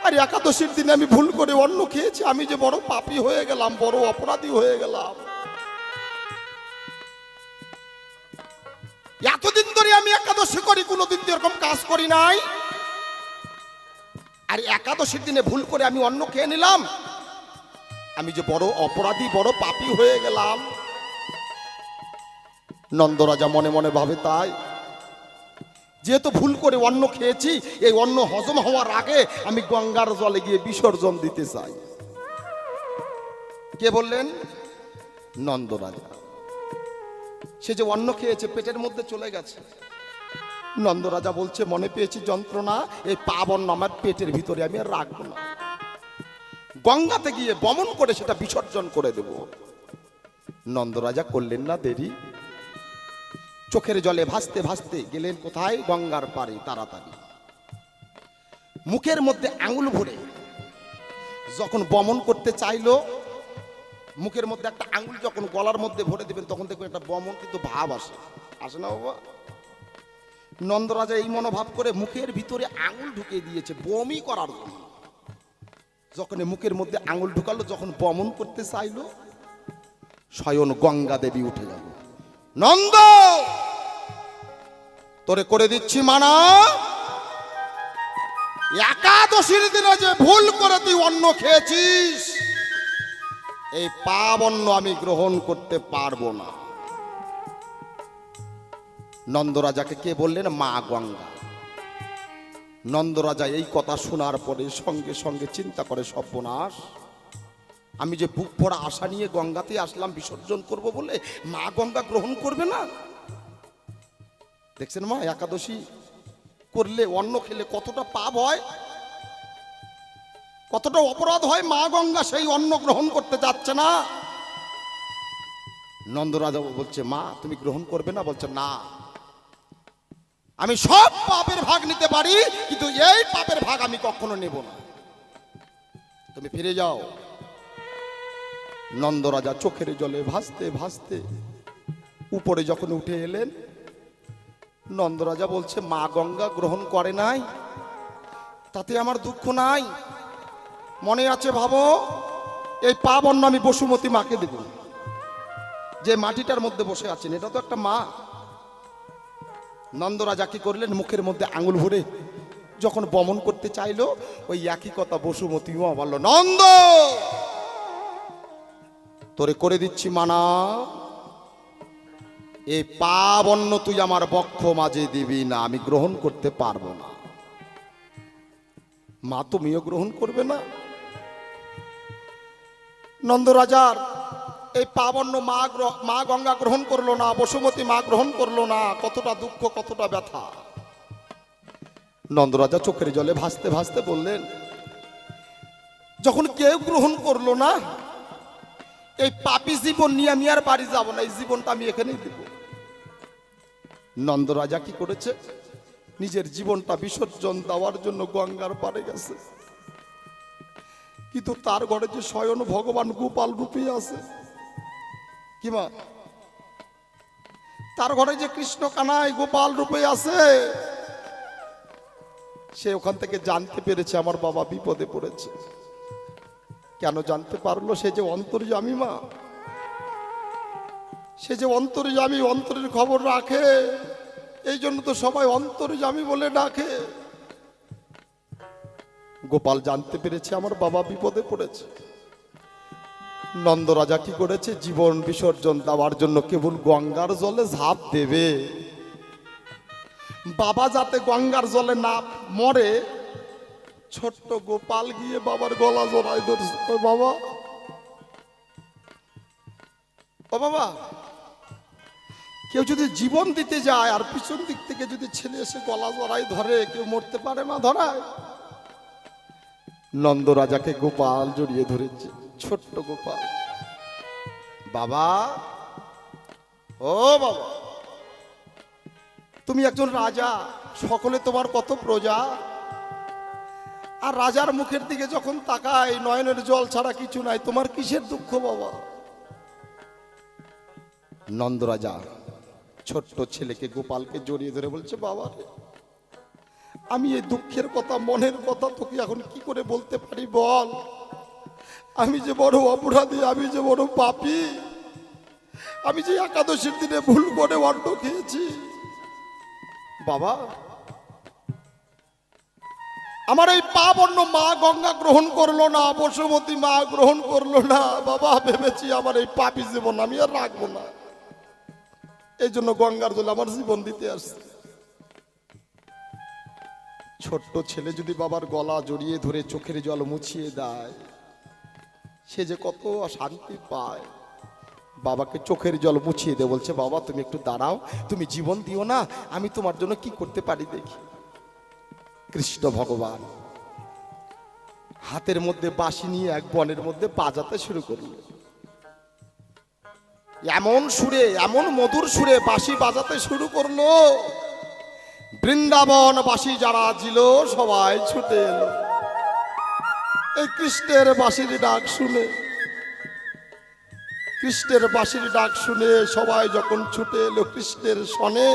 আর একাদশীর দিনে আমি ভুল করে অন্ন খেয়েছি, আমি যে বড় পাপী হয়ে গেলাম, বড় অপরাধী হয়ে গেলাম। এতদিন ধরে আমি একাদশী করি, কোনোদিন তো এরকম কাজ করি নাই, আর একাদশীর দিনে ভুল করে আমি অন্ন খেয়ে নিলাম, আমি যে বড় অপরাধী, বড় পাপী হয়ে গেলাম। নন্দরাজা মনে মনে ভাবে, তাই যেহেতু ভুল করে অন্ন খেয়েছি, এই অন্ন হজম হওয়ার আগে আমি গঙ্গার জলে গিয়ে বিসর্জন দিতে চাই। কে বললেন? নন্দরাজা। সে যে অন্ন খেয়েছে পেটের মধ্যে চলে গেছে। নন্দরাজা বলছে, মনে পেয়েছি যন্ত্রণা, এই পাবন আমার পেটের ভিতরে আমি আর রাখবো না, গঙ্গাতে গিয়ে বমন করে সেটা বিসর্জন করে দেব। নন্দরাজা করলেন না দেরি, চোখের জলে ভাসতে ভাসতে গেলেন কোথায়? গঙ্গার পারে। তাড়াতাড়ি মুখের মধ্যে আঙুল ভরে যখন বমন করতে চাইলো, মুখের মধ্যে একটা আঙুল যখন গলার মধ্যে ভরে দেবেন, তখন দেখবেন একটা বমন কিন্তু ভাব আসে, আসে না বাবা? নন্দরাজা এই মনোভাব করে মুখের ভিতরে আঙুল ঢুকিয়ে দিয়েছে বমি করার জন্য। যখন মুখের মধ্যে আঙুল ঢুকালো, যখন বমন করতে চাইলো, স্বয়ং গঙ্গা দেবী উঠে গেল। নন্দ, তোরে করে দিচ্ছি মানা, একাদশীর দিনে যে ভুল করে তুই অন্ন খেয়েছিস, এই পাপ অন্ন আমি গ্রহণ করতে পারবো না। নন্দরাজাকে কে বললেন? মা গঙ্গা। নন্দরাজা এই কথা শোনার পরে সঙ্গে সঙ্গে চিন্তা করে, সর্বনাশ, আমি যে বুক ভরা আশা নিয়ে গঙ্গাতে আসলাম বিসর্জন করব বলে, মা গঙ্গা গ্রহণ করবে না। দেখছেন মা, একাদশী করলে, অন্ন খেলে কতটা পাপ হয়, কতটা অপরাধ হয়। মা গঙ্গা সেই অন্ন গ্রহণ করতে যাচ্ছে না। নন্দরাজা বলছে, মা তুমি গ্রহণ করবে না? বলছে, না, আমি সব পাপের ভাগ নিতে পারি, কিন্তু এই পাপের ভাগ আমি কখনো নেব না, তুমি ফিরে যাও। নন্দরাজা চোখের জলে ভাসতে ভাসতে উপরে যখন উঠে এলেন, নন্দরাজা বলছে, মা গঙ্গা গ্রহণ করে নাই, তাতে আমার দুঃখ নাই। মনে আছে ভাবো, এই পা বর্ণ আমি বসুমতী মাকে দেব। যে মাটিটার মধ্যে বসে আছেন এটা তো একটা মা। নন্দরাজা কি করলেন, মুখের মধ্যে আঙুল ভরে যখন বমন করতে চাইলো, ওই একই কথা বসুমতী মা বলল, নন্দ তোরে করে দিচ্ছি মানা, এই পা বর্ণ তুই আমার বক্ষ মাঝে দিবি না, আমি গ্রহণ করতে পারবো না। মা তুমিও গ্রহণ করবে না? নন্দরাজার এই পাবন্য মা গঙ্গা গ্রহণ করলো না, বসুমতী মা গ্রহণ করলো না, কতটা দুঃখ, কতটা ব্যথা। নন্দরাজা চোখের জলে ভাসতে ভাসতে বললেন, যখন কেউ গ্রহণ করলো না, এই পাপী জীবন নিয়ে আমি আর বাড়ি যাব না, এই জীবনটা আমি এখানেই দেব। নন্দরাজা কি করেছে, নিজের জীবনটা বিসর্জন দেওয়ার জন্য গঙ্গার পাড়ে গেছে। কিন্তু তার ঘরে যে স্বয়ং ভগবান গোপাল রূপে আছে, কি মা, তার ঘরে যে কৃষ্ণ কানাই গোপাল রূপে আছে, সে ওখান থেকে জানতে পেরেছে আমার বাবা বিপদে পড়েছে। কেন জানতে পারলো? সে যে অন্তর্যামী মা, সে যে অন্তর্যামী, অন্তরের খবর রাখে, এই জন্য তো সবাই অন্তর্যামী বলে ডাকে। গোপাল জানতে পেরেছে আমার বাবা বিপদে পড়েছে। নন্দরাজা কি করেছে, জীবন বিসর্জন দেওয়ার জন্য কেবল গঙ্গার জলে ঝাঁপ দেবে। বাবা যাতে গঙ্গার জলে না মরে, ছোট্ট গোপাল গিয়ে বাবার গলা জড়ায় ধরছে। ও বাবা, ও বাবা, কেউ যদি জীবন দিতে যায় আর পিছন দিক থেকে যদি ছেলে এসে গলা জড়াই ধরে, কেউ মরতে পারে না ধরায়? নন্দরাজাকে গোপাল জড়িয়ে ধরেছে, ছোট্ট গোপাল। বাবা, ও বাবা, তুমি একজন রাজা, সকলে তোমার কত প্রজা, আর রাজার মুখের দিকে যখন তাকাই নয়নের জল ছাড়া কিছু নাই, তোমার কিসের দুঃখ বাবা? নন্দরাজা ছোট্ট ছেলেকে গোপালকে জড়িয়ে ধরে বলছে, বাবা রে, আমি এই দুঃখের কথা, মনের কথা তোকে এখন কি করে বলতে পারি বল? আমি যে বড় অপরাধী, আমি যে বড় পাপী, আমি যে একাদশীর দিনে ভুল করে অন্ন খেয়েছি। বাবা, আমার এই পাবন্য মা গঙ্গা গ্রহণ করলো না, বসুমতী মা গ্রহণ করলো না। বাবা, ভেবেছি আমার এই পাপী জীবন আমি আর রাখবো না, এই জন্য গঙ্গার জলে আমার জীবন দিতে আসছে। ছোট্ট ছেলে যদি বাবার গলা জড়িয়ে ধরে চোখের জল মুছিয়ে দেয়, সে যে কত শান্তি পায়। বাবাকে চোখের জল মুছিয়ে দে বলছে, বাবা তুমি একটু দাঁড়াও, তুমি জীবন দিও না, আমি তোমার জন্য কি করতে পারি দেখি। কৃষ্ণ ভগবান হাতের মধ্যে বাঁশি নিয়ে এক বনের মধ্যে বাজাতে শুরু করল। এমন সুরে, এমন মধুর সুরে বাঁশি বাজাতে শুরু করলো, বৃন্দাবন বাসী যারা ছিল সবাই ছুটে এলো এই কৃষ্ণের বাঁশির ডাক শুনে। কৃষ্ণের বাঁশির ডাক শুনে সবাই যখন ছুটে এলো কৃষ্ণের সনে,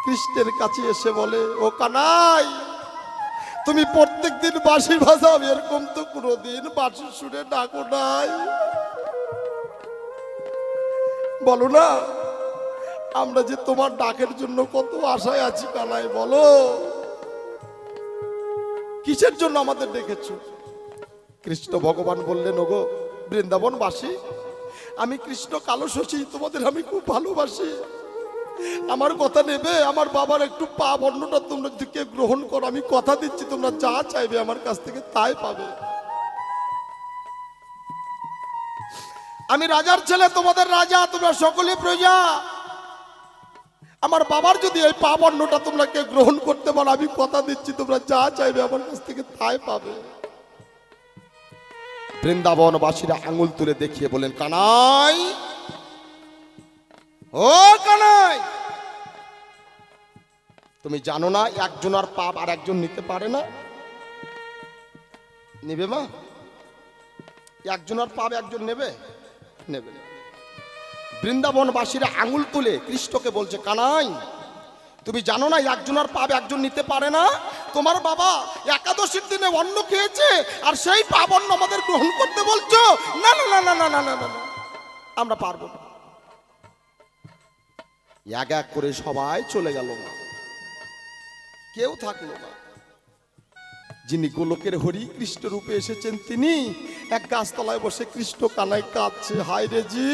কৃষ্ণের কাছে এসে বলে, ও কানাই, তুমি প্রত্যেক দিন বাঁশি বাজাও, এরকম তো কোনোদিন বাঁশির সুরে ডাকো নাই। বলো না, আমরা যে তোমার ডাকের জন্য কত আশায় আছি কানাই, বলো কিসের জন্য আমাদের ডেকেছো? কৃষ্ণ ভগবান বললেন, ওগো বৃন্দাবনবাসী, আমি কৃষ্ণ কালো শশী, তোমাদের আমি খুব ভালোবাসি। আমার কথা নেবে? আমার বাবার একটু পা বর্ণটা তোমরা যদি কেউ গ্রহণ করো, আমি কথা দিচ্ছি তোমরা যা চাইবে আমার কাছ থেকে তাই পাবে। আমি রাজার ছেলে, তোমাদের রাজা, তোমরা সকলে প্রজা। আমার বাবার যদি এই পা বর্ণটা তোমরা কেউ গ্রহণ করতে পারো, আমি কথা দিচ্ছি তোমরা যা চাইবে আমার কাছ থেকে তাই পাবে। বৃন্দাবনবাসীরা আঙুল তুলে দেখিয়ে বলেন, কানাই, ও কানাই, তুমি জানো না একজনের পাপ আর একজন নিতে পারে না? নেবে মা? একজনের পাপ একজন নেবে? নেবে না। বৃন্দাবনবাসীরা আঙুল তুলে কৃষ্ণকে বলছে, কানাই তুমি জানো না একজনের পাপ একজন নিতে পারে না? তোমার বাবা একাদশীর দিনে অন্ন খেয়েছে আর সেই পাপ অন্ন আমাদের গ্রহণ করতে বলছো? না না না না না না না না, আমরা পারবো না। এক এক করে সবাই চলে গেল, মা কেউ থাকলো না। যিনি গোলকের হরি কৃষ্ণ রূপে এসেছেন তিনি এক গাছতলায় বসে কৃষ্ণ কানায় কাঁদছে। হায় রে জি,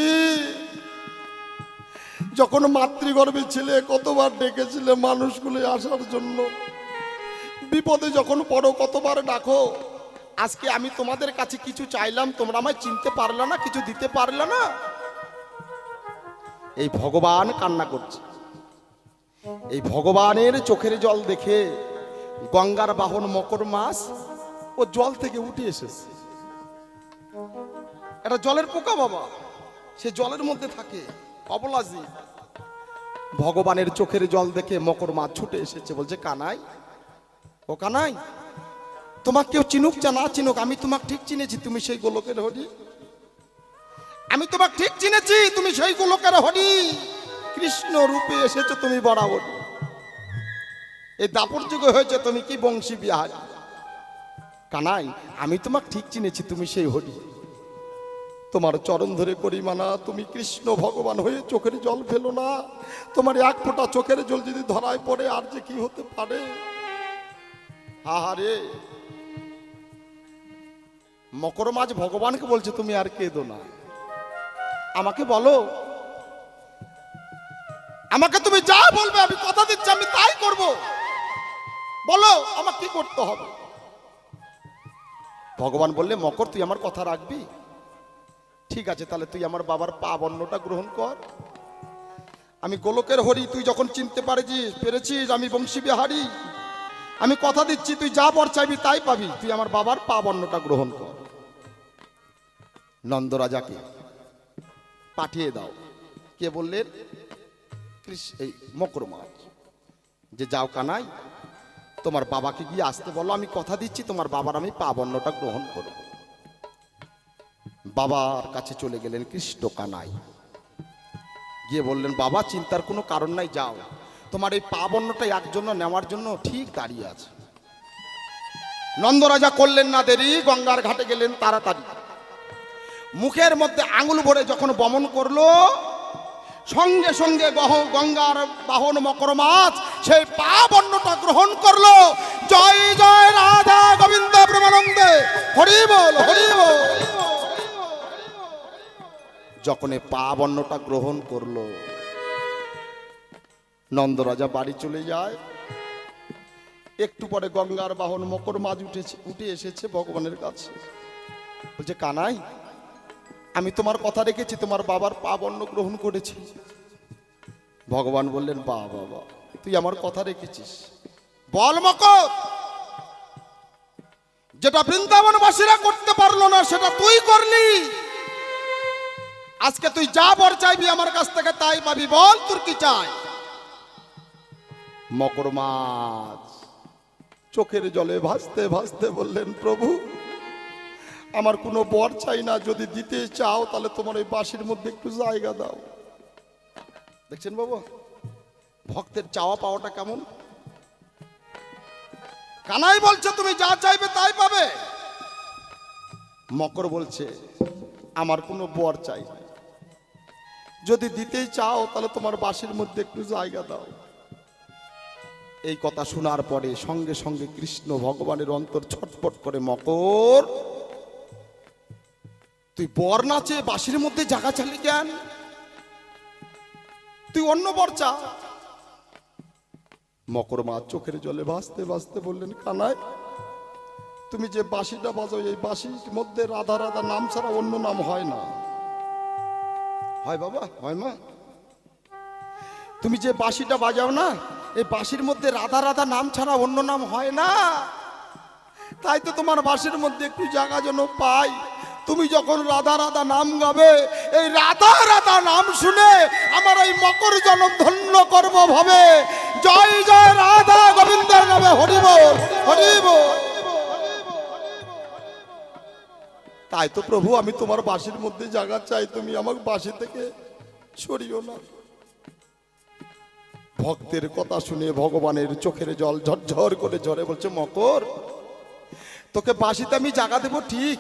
যখন মাতৃগর্ভে ছিলে কতবার ডেকেছিলে মানুষগুলো আসার জন্য, বিপদে যখন পড়ো কতবার ডাকো। আজকে আমি তোমাদের কাছে কিছু চাইলাম, তোমরা আমায় চিনতে পারলে না, কিছু দিতে পারলে না। এই ভগবান কান্না করছে। এই ভগবানের চোখের জল দেখে গঙ্গার বাহন মকর মাছ ও জল থেকে উঠে এসেছে। এটা জলের পোকা বাবা, সে জলের মধ্যে থাকে, অবলাজি। ভগবানের চোখের জল দেখে মকর মাছ ছুটে এসেছে, বলছে কানাই, ও কানাই, তোমাকে কেউ চিনুক চা না চিনুক, আমি তোমাকে ঠিক চিনেছি, তুমি সেই গোলকের হরি। আমি তোমাকে ঠিক চিনেছি, তুমি সেই গোলকের হরি, কৃষ্ণ রূপে এসেছো তুমি বরাবর। এই দাপর যুগে হয়েছে তুমি কি বংশী বিহারী। কানাই, আমি তোমাকে ঠিক চিনেছি, তুমি সেই হরি। তোমার চরণ ধরে করি মানা, তুমি কৃষ্ণ ভগবান হয়ে চোখের জল ফেলো না। তোমার এক ফোঁটা চোখের জল যদি ধরায় পড়ে আর যে কি হতে পারে। আহারে, মকর মাছ ভগবানকে বলছে তুমি আর কেঁদো না, আমাকে বলো, আমাকে তুমি যা বলবে আমি কথা দিচ্ছি আমি তাই করব, বলো আমাকে কি করতে হবে। ভগবান বললে মকর তুই আমার কথা রাখবি? ঠিক আছে, তাহলে তুই আমার বাবার পাপ অন্নটা গ্রহণ কর। আমি গোলকের হরি, তুই যখন চিনতে পেরেছিস আমি বংশী বিহারী, আমি কথা দিচ্ছি তুই যা বর চাইবি তাই পাবি, তুই আমার বাবার পাপ অন্নটা গ্রহণ কর। নন্দরাজাকে পাঠিয়ে দাও। কে বললেন? এই মকর মাছ, যে যাও কানাই, তোমার বাবাকে গিয়ে আসতে বলো, আমি কথা দিচ্ছি তোমার বাবার আমি পাপ অন্নটা গ্রহণ করব। বাবার কাছে চলে গেলেন কৃষ্ণ কানাই, গিয়ে বললেন বাবা চিন্তার কোনো কারণ নাই, যাও, তোমার এই পাপ অন্নটা একজন্য নেওয়ার জন্য ঠিক দাঁড়িয়ে আছে। নন্দরাজা করলেন না দেরি, গঙ্গার ঘাটে গেলেন তাড়াতাড়ি। মুখের মধ্যে আঙুল ভরে যখন বমন করলো, সঙ্গে সঙ্গে গঙ্গার বাহন মকর মাছ সেই পাপ অন্নটা গ্রহণ করলো। জয় জয় রাধা গোবিন্দ প্রেমানন্দে, হরি বল হরি বল। যখন এই পাপ অন্নটা গ্রহণ করলো, নন্দরাজা বাড়ি চলে যায়। একটু পরে গঙ্গার বাহন মকর মাছ উঠে এসেছে ভগবানের কাছে, বলছে কানাই, আমি তোমার কথা রেখেছি, তোমার বাবার পাপ অন্ন গ্রহণ করেছি। ভগবান বললেন বাবা তুই আমার কথা রেখেছিস, বল মকর, যেটা বৃন্দাবনবাসীরা করতে পারলো না সেটা তুই করলি। আজকে তুই যা বর চাইবি আমার কাছ থেকে তাই পাবি, বল তোর কি চাই। মকর মাছ চোখের জলে ভাসতে ভাসতে বললেন প্রভু, আমার কোনো বর চাই না, যদি দিতে চাও তাহলে তোমার ওই বাঁশির মধ্যে একটু জায়গা দাও। দেখছেন বাবা ভক্তের চাওয়া পাওয়াটা কেমন। কানাই বলছে তুমি যা চাইবে তাই পাবে। মকর বলছে আমার কোনো বর চাই না, যদি দিতেই চাও তাহলে তোমার বাঁশির মধ্যে একটু জায়গা দাও। এই কথা শোনার পরে সঙ্গে সঙ্গে কৃষ্ণ ভগবানের অন্তর ছটফট করে, মকর তুই বর না চেয়ে বাঁশির মধ্যে জায়গা চালি কেন, তুই অন্য বর চা। মকর মাছ চোখের জলে ভাসতে ভাসতে বললেন কানাই, তুমি যে বাঁশিটা বাজাও এই বাঁশির মধ্যে রাধা রাধা নাম ছাড়া অন্য নাম হয় না। হয় বাবা, হয় মা, তুমি যে বাঁশিটা বাজাও না এই বাঁশির মধ্যে রাধা রাধা নাম ছাড়া অন্য নাম হয় না। তাই তো তোমার বাঁশির মধ্যে একটু জায়গা যেন পাই। তুমি যখন রাধা রাধা নাম গাবে, এই রাধা রাধা নাম শুনে আমার এই মকর জনম ধন্য করব ভাবে। জয় জয় রাধা গোবিন্দের নামে হরি বল হরি বল। তাই তো প্রভু আমি তোমার বাঁশির মধ্যে জায়গা চাই, তুমি আমাকে বাঁশি থেকে সরিও না। ভক্তের কথা শুনে ভগবানের চোখের জল ঝরঝর করে ঝরে, বলছে মকর, তোকে বাঁশিতে আমি জাগা দেবো ঠিক,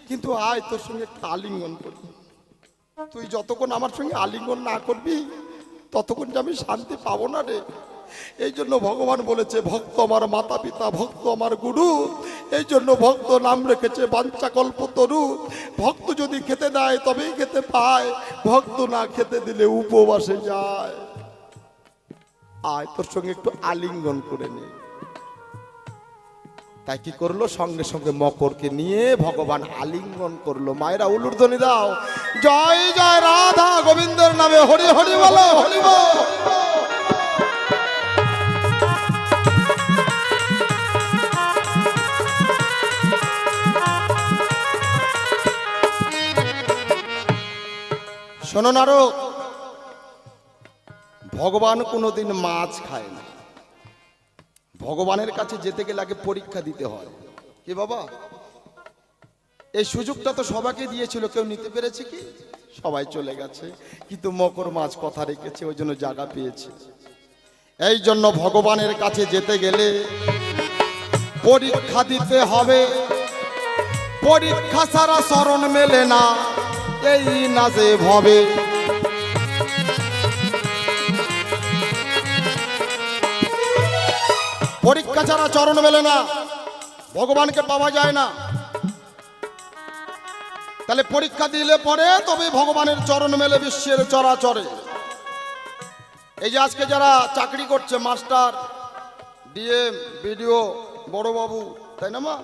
কিন্তু আয় তোর সঙ্গে একটু আলিঙ্গন করবি। তুই যতক্ষণ আমার সঙ্গে আলিঙ্গন না করবি ততক্ষণ যে আমি শান্তি পাবো না রে। এই জন্য ভগবান বলেছে ভক্ত আমার মাতা পিতা, ভক্ত আমার গুরু। এই জন্য ভক্ত নাম রেখেছে বাঞ্ছা কল্পতরু। ভক্ত যদি খেতে দেয় তবেই খেতে পায়, ভক্ত না খেতে দিলে উপবাসে যায়। আয় তোর সঙ্গে একটু আলিঙ্গন করে নে। তাই কি করলো, সঙ্গে সঙ্গে মকরকে নিয়ে ভগবান আলিঙ্গন করলো। মায়েরা উলুর ধ্বনি দাও, জয় জয় রাধা গোবিন্দের নামে হরি হরি বলো, হরি বল। শোনো নারদ, ভগবান কোনোদিন মাছ খায় না। ভগবানের কাছে যেতে গেলে আগে পরীক্ষা দিতে হয়। কি বাবা, এই সুযোগটা তো সবাইকে দিয়েছিল, কেউ নিতে পেরেছে কি? সবাই চলে গেছে, কিন্তু মকর মাছ কথা রেখেছে, ওই জন্য জায়গা পেয়েছে। এই জন্য ভগবানের কাছে যেতে গেলে পরীক্ষা দিতে হবে। পরীক্ষা ছাড়া শরণ মেলে না, এই না যে ভবে। পরীক্ষা ছাড়া চরণ মেলে না, ভগবানকে পাওয়া যায় না। তাহলে পরীক্ষা দিলে পরে তবে ভগবানের চরণ মেলে বিশ্বের চরাচরে। এই যে আজকে যারা চাকরি করছে, মাস্টার, ডিএম, বিডিও, বড়বাবু, তাই না মা?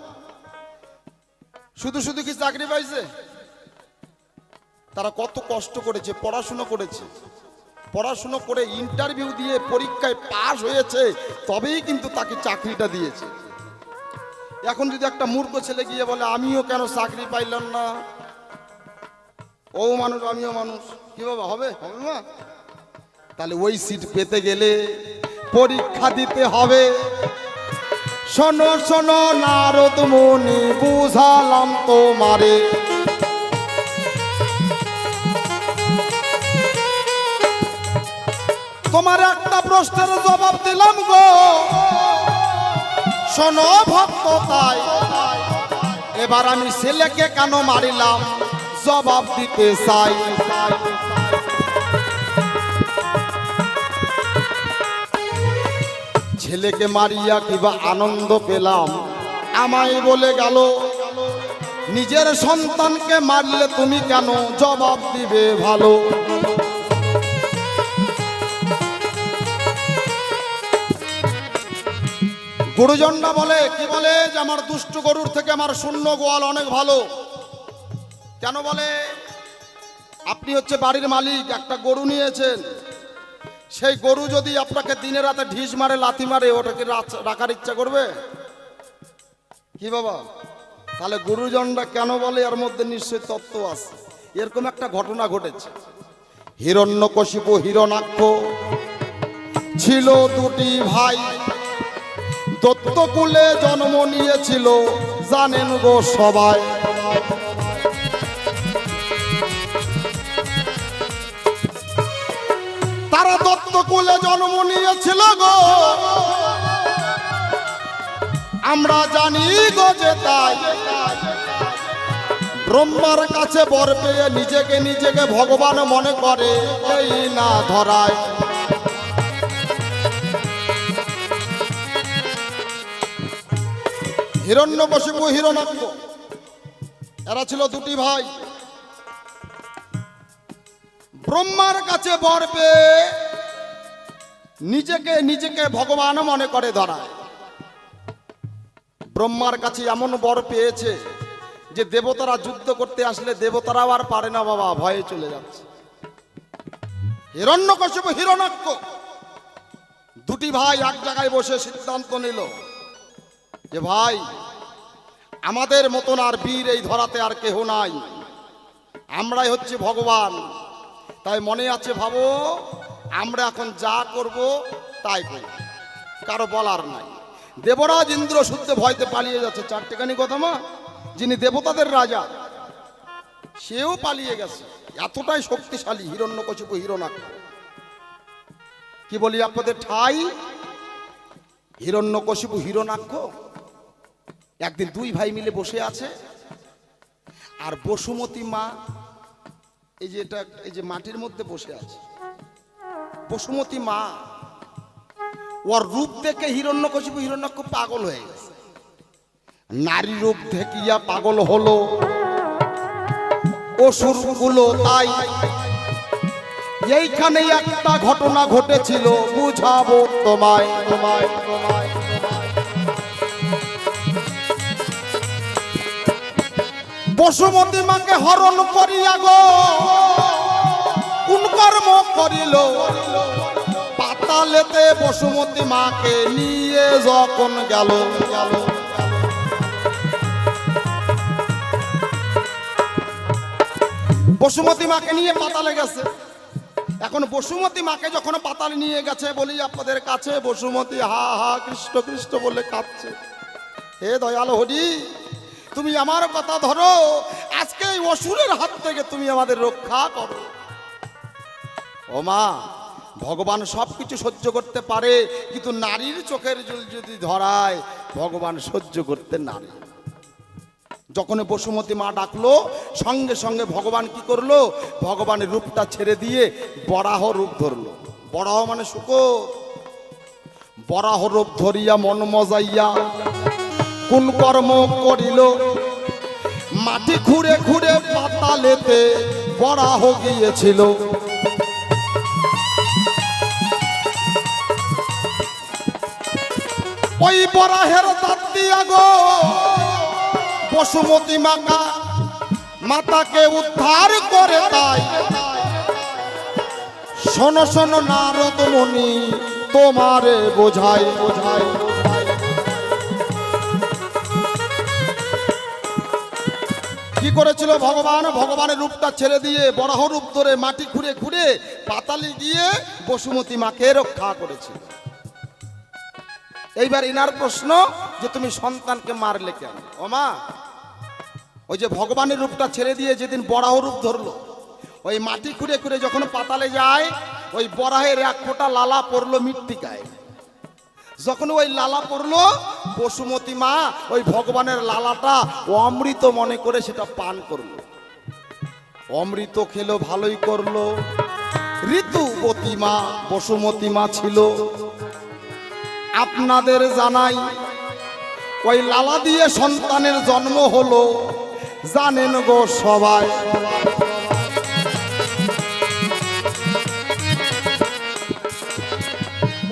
শুধু শুধু কি চাকরি পাইছে? তারা কত কষ্ট করেছে, পড়াশুনো করেছে। পড়াশুনো করে ইন্টারভিউ দিয়ে পরীক্ষায় পাশ হয়েছে, তবেই কিন্তু তাকে চাকরিটা দিয়েছে। এখন যদি একটা মূর্খ ছেলে গিয়ে বলে আমিও কেন চাকরি পাইলাম না, ও মানুষ আমিও মানুষ, কি বাবা হবে? হবে মা? তাহলে ওই সিট পেতে গেলে পরীক্ষা দিতে হবে। শোনো শোনো নারদ মুনি, বুঝালাম তোমারে। তোমার একটা প্রশ্নের জবাব দিলাম গো, শোনো ভক্ত তাই। এবার আমি ছেলেকে কেন মারিলাম জবাব দিতে চাই। ছেলেকে মারিয়া কিবা আনন্দ পেলাম, আমায় বলে গেল নিজের সন্তানকে মারলে তুমি কেন জবাব দিবে ভালো। গুরুজনরা বলে, কি বলে, যে আমার দুষ্ট গরুর থেকে আমার শূন্য গোয়াল অনেক ভালো। কেন বলে? আপনি হচ্ছে বাড়ির মালিক, একটা গরু নিয়েছেন, সেই গরু যদি আপনাকে দিনে রাতে ঢিস মারে, লাথি মারে, ওটাকে রাখার ইচ্ছা করবে কি বাবা? তাহলে গুরুজনরা কেন বলে, এর মধ্যে নিশ্চয় তত্ত্ব আছে। এরকম একটা ঘটনা ঘটেছে। হিরণ্যকশিপু হিরণাক্ষ ছিল দুটি ভাই, দত্তকুলে জন্ম নিয়েছিল, জানেন গো সবাই। তারা দত্তকুলে জন্ম নিয়েছিল গো, আমরা জানি গো যে তাই। ব্রহ্মার কাছে বর পেয়ে নিজেকে নিজেকে ভগবান মনে করে, এই না ধরায়। হিরণ্যকশিপু হিরণাক্ষ এরা ছিল দুটি ভাই। ব্রহ্মার কাছে বর পেয়ে নিজেকে নিজেকে ভগবান মনে করে ধরায়। ব্রহ্মার কাছে এমন বর পেয়েছে যে দেবতারা যুদ্ধ করতে আসলে দেবতারাও আর পারে না বাবা, ভয়ে চলে যাচ্ছে। হিরণ্যকশিপু হিরণাক্ষ দুটি ভাই এক জায়গায় বসে সিদ্ধান্ত নিল যে ভাই, আমাদের মতন আর বীর এই ধরাতে আর কেহ নাই, আমরাই হচ্ছে ভগবান। তাই মনে আছে ভাবো, আমরা এখন যা করব তাই করব, কারো বলার নাই। দেবরাজ ইন্দ্র শুদ্ধে ভয়তে পালিয়ে যাচ্ছে। চারটেখানি কথা মা, যিনি দেবতাদের রাজা সেও পালিয়ে গেছে, এতটাই শক্তিশালী হিরণ্যকশিপু হিরণাক্ষ। কি বলি আপনাদের ঠাই, হিরণ্যকশিপু হিরণাক্ষ একদিন দুই ভাই মিলে বসে আছে, আর বসুমতী মা এই যে মাটির মধ্যে বসে আছে, বসুমতী মা ওর রূপ দেখে হিরণ্যকশিপু হিরণ্যাক্ষ পাগল হয়ে গেছে। নারী রূপ দেখিয়া পাগল হলো অসুরগুলো। তাই এইখানে একটা ঘটনা ঘটেছিল, বুঝাবো তোমায়। বসুমতী মাকে হরণ করিয়া গো কোন কর্ম করিল, পাতালেতে বসুমতী মাকে নিয়ে যখন গেল, বসুমতী মাকে নিয়ে পাতালে গেছে। এখন বসুমতী মাকে যখন পাতালে নিয়ে গেছে, বলি আপনাদের কাছে, বসুমতী হা হা কৃষ্ণ কৃষ্ণ বলে কাঁদছে। হে দয়াল হরি, তুমি আমার কথা ধরো, আজকে এই অসুরের হাত থেকে তুমি আমাদের রক্ষা করো। ও মা, ভগবান সবকিছু সহ্য করতে পারে, কিন্তু নারীর চোখের জল যদি ধরায় ভগবান সহ্য করতে নারী। যখন বসুমতী মা ডাকলো, সঙ্গে সঙ্গে ভগবান কি করলো, ভগবানের রূপটা ছেড়ে দিয়ে বরাহ রূপ ধরলো। বরাহ মানে শুকর। বরাহ রূপ ধরিয়া মন মজাইয়া কোন কর্ম করিল, মাটি খুঁড়ে খুঁড়ে পাতালেতে বরাহ গিয়েছিল। ওই বরাহের দাঁত দিয়া গো বসুমতী মাতাকে উদ্ধার করে। তাই শোনো শোনো নারদ মুনি, তোমারে বোঝাই। কি করেছিল ভগবান, ভগবানের রূপটা ছেড়ে দিয়ে বরাহ রূপ ধরে মাটি খুঁড়ে খুঁড়ে পাতালে গিয়ে বসুমতী মাকে রক্ষা করেছিল। এইবার ইনার প্রশ্ন যে তুমি সন্তানকে মারলে কেন? ও মা, ওই যে ভগবানের রূপটা ছেড়ে দিয়ে যেদিন বরাহ রূপ ধরলো, ওই মাটি খুঁড়ে খুঁড়ে যখন পাতালে যায়, ওই বরাহের এক ফোঁটা লালা পড়লো মৃত্তিকায়। যখন ওই লালা পড়লো, বসুমতী মা ওই ভগবানের লালাটা অমৃত মনে করে সেটা পান করলো। অমৃত খেলো, ভালোই করলো। ঋতুবতী মা বসুমতী মা ছিল। আপনাদের জানাই, ওই লালা দিয়ে সন্তানের জন্ম হলো, জানেন গো সবাই।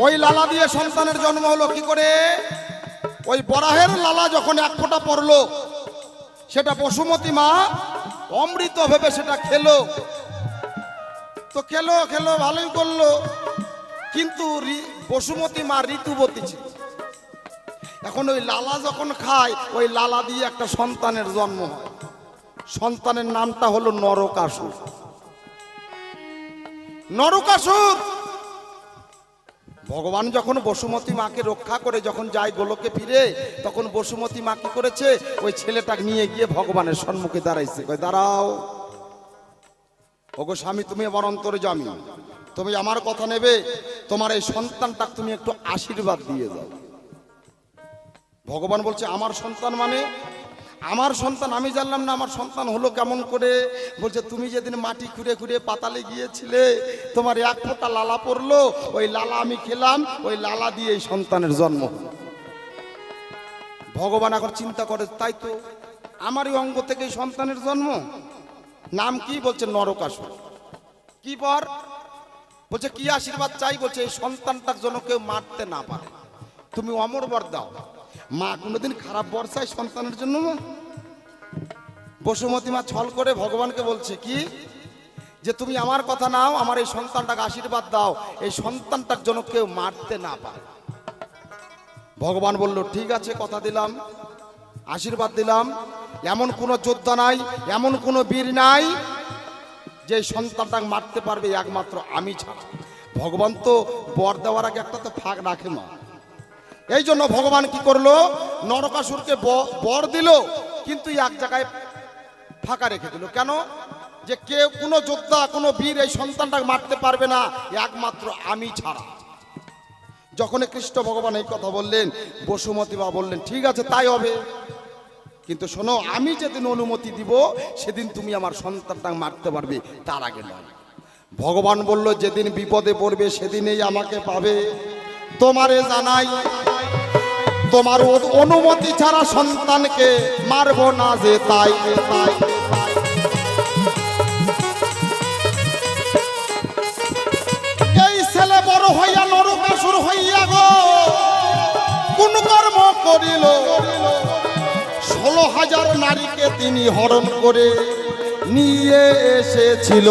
ওই লালা দিয়ে সন্তানের জন্ম হলো কি করে? ওই বরাহের লালা যখন এক ফোঁটা পড়লো, সেটা বসুমতী মা অমৃত ভেবে সেটা খেলো। তো খেলো খেলো, ভালোই করলো, কিন্তু বসুমতী মা ঋতুবতী ছিল। এখন ওই লালা যখন খায়, ওই লালা দিয়ে একটা সন্তানের জন্ম হয়। সন্তানের নামটা হলো নরকাসুর। নরকাসুর ভগবান যখন বসুমতী মাকে রক্ষা করে যখন যায় গোলকে ফিরে, তখন বসুমতী মা কি করেছে, ওই ছেলেটাকে নিয়ে গিয়ে ভগবানের সম্মুখে দাঁড়াইছে। কই, দাঁড়াও, ওগো স্বামী, তুমি আমার অন্তরে জামি, তুমি আমার কথা নেবে, তোমার এই সন্তানটা তুমি একটু আশীর্বাদ দিয়ে যাও। ভগবান বলছে, আমার সন্তান মানে? আমার সন্তান আমি জানলাম না, আমার সন্তান হলো কেমন করে? বলছে, তুমি যেদিন মাটি খুঁড়ে খুঁড়ে পাতালে গিয়েছিলে, তোমার এক ফোঁটা লালা পড়লো, ওই লালা আমি খেলাম, ওই লালা দিয়ে এই সন্তানের জন্ম। ভগবান এখন চিন্তা করে, তাই তো, আমারই অঙ্গ থেকে এই সন্তানের জন্ম। নাম কি? বলছে নরকাসুর। কি পর? বলছে কি আশীর্বাদ চাই? বলছে এই সন্তানটার জন্য কেউ মারতে না পারে, তুমি অমর বর দাও। মা কোনোদিন খারাপ বর চাই সন্তানের জন্য? বসুমতী মা ছল করে ভগবানকে বলছে কি, যে তুমি আমার কথা নাও, আমার এই সন্তানটাকে আশীর্বাদ দাও, এই সন্তানটার জন্য কেউ মারতে না পারে। ভগবান বলল, ঠিক আছে, কথা দিলাম, আশীর্বাদ দিলাম। এমন কোন যোদ্ধা নাই, এমন কোন বীর নাই যে সন্তানটাকে মারতে পারবে, একমাত্র আমি ছাড়া। ভগবান তো বর দেওয়ার আগে একটা তো ফাঁক রাখে মা। এই জন্য ভগবান কি করলো, নরকাসুরকে বর দিল, কিন্তু এক জায়গায় ফাঁকা রেখে দিল। কেন? যে কেউ, কোনো যোদ্ধা, কোনো বীর এই সন্তানটাকে মারতে পারবে না, একমাত্র আমি ছাড়া। যখন কৃষ্ণ ভগবান এই কথা বললেন, বসুমতী মা বললেন ঠিক আছে তাই হবে, কিন্তু শোনো আমি যেদিন অনুমতি দিব সেদিন তুমি আমার সন্তানটা মারতে পারবে, তার আগে নয়। ভগবান বলল যেদিন বিপদে পড়বে সেদিনেই আমাকে পাবে। তোমারে জানাই তোমার অনুমতি ছাড়া সন্তানকে মারবো না যে তাই। এই ছেলে বড় হইয়া নরকাসুর হইয়া গো কোন কর্ম করিল, 16,000 নারীকে তিনি হরণ করে নিয়ে এসেছিল।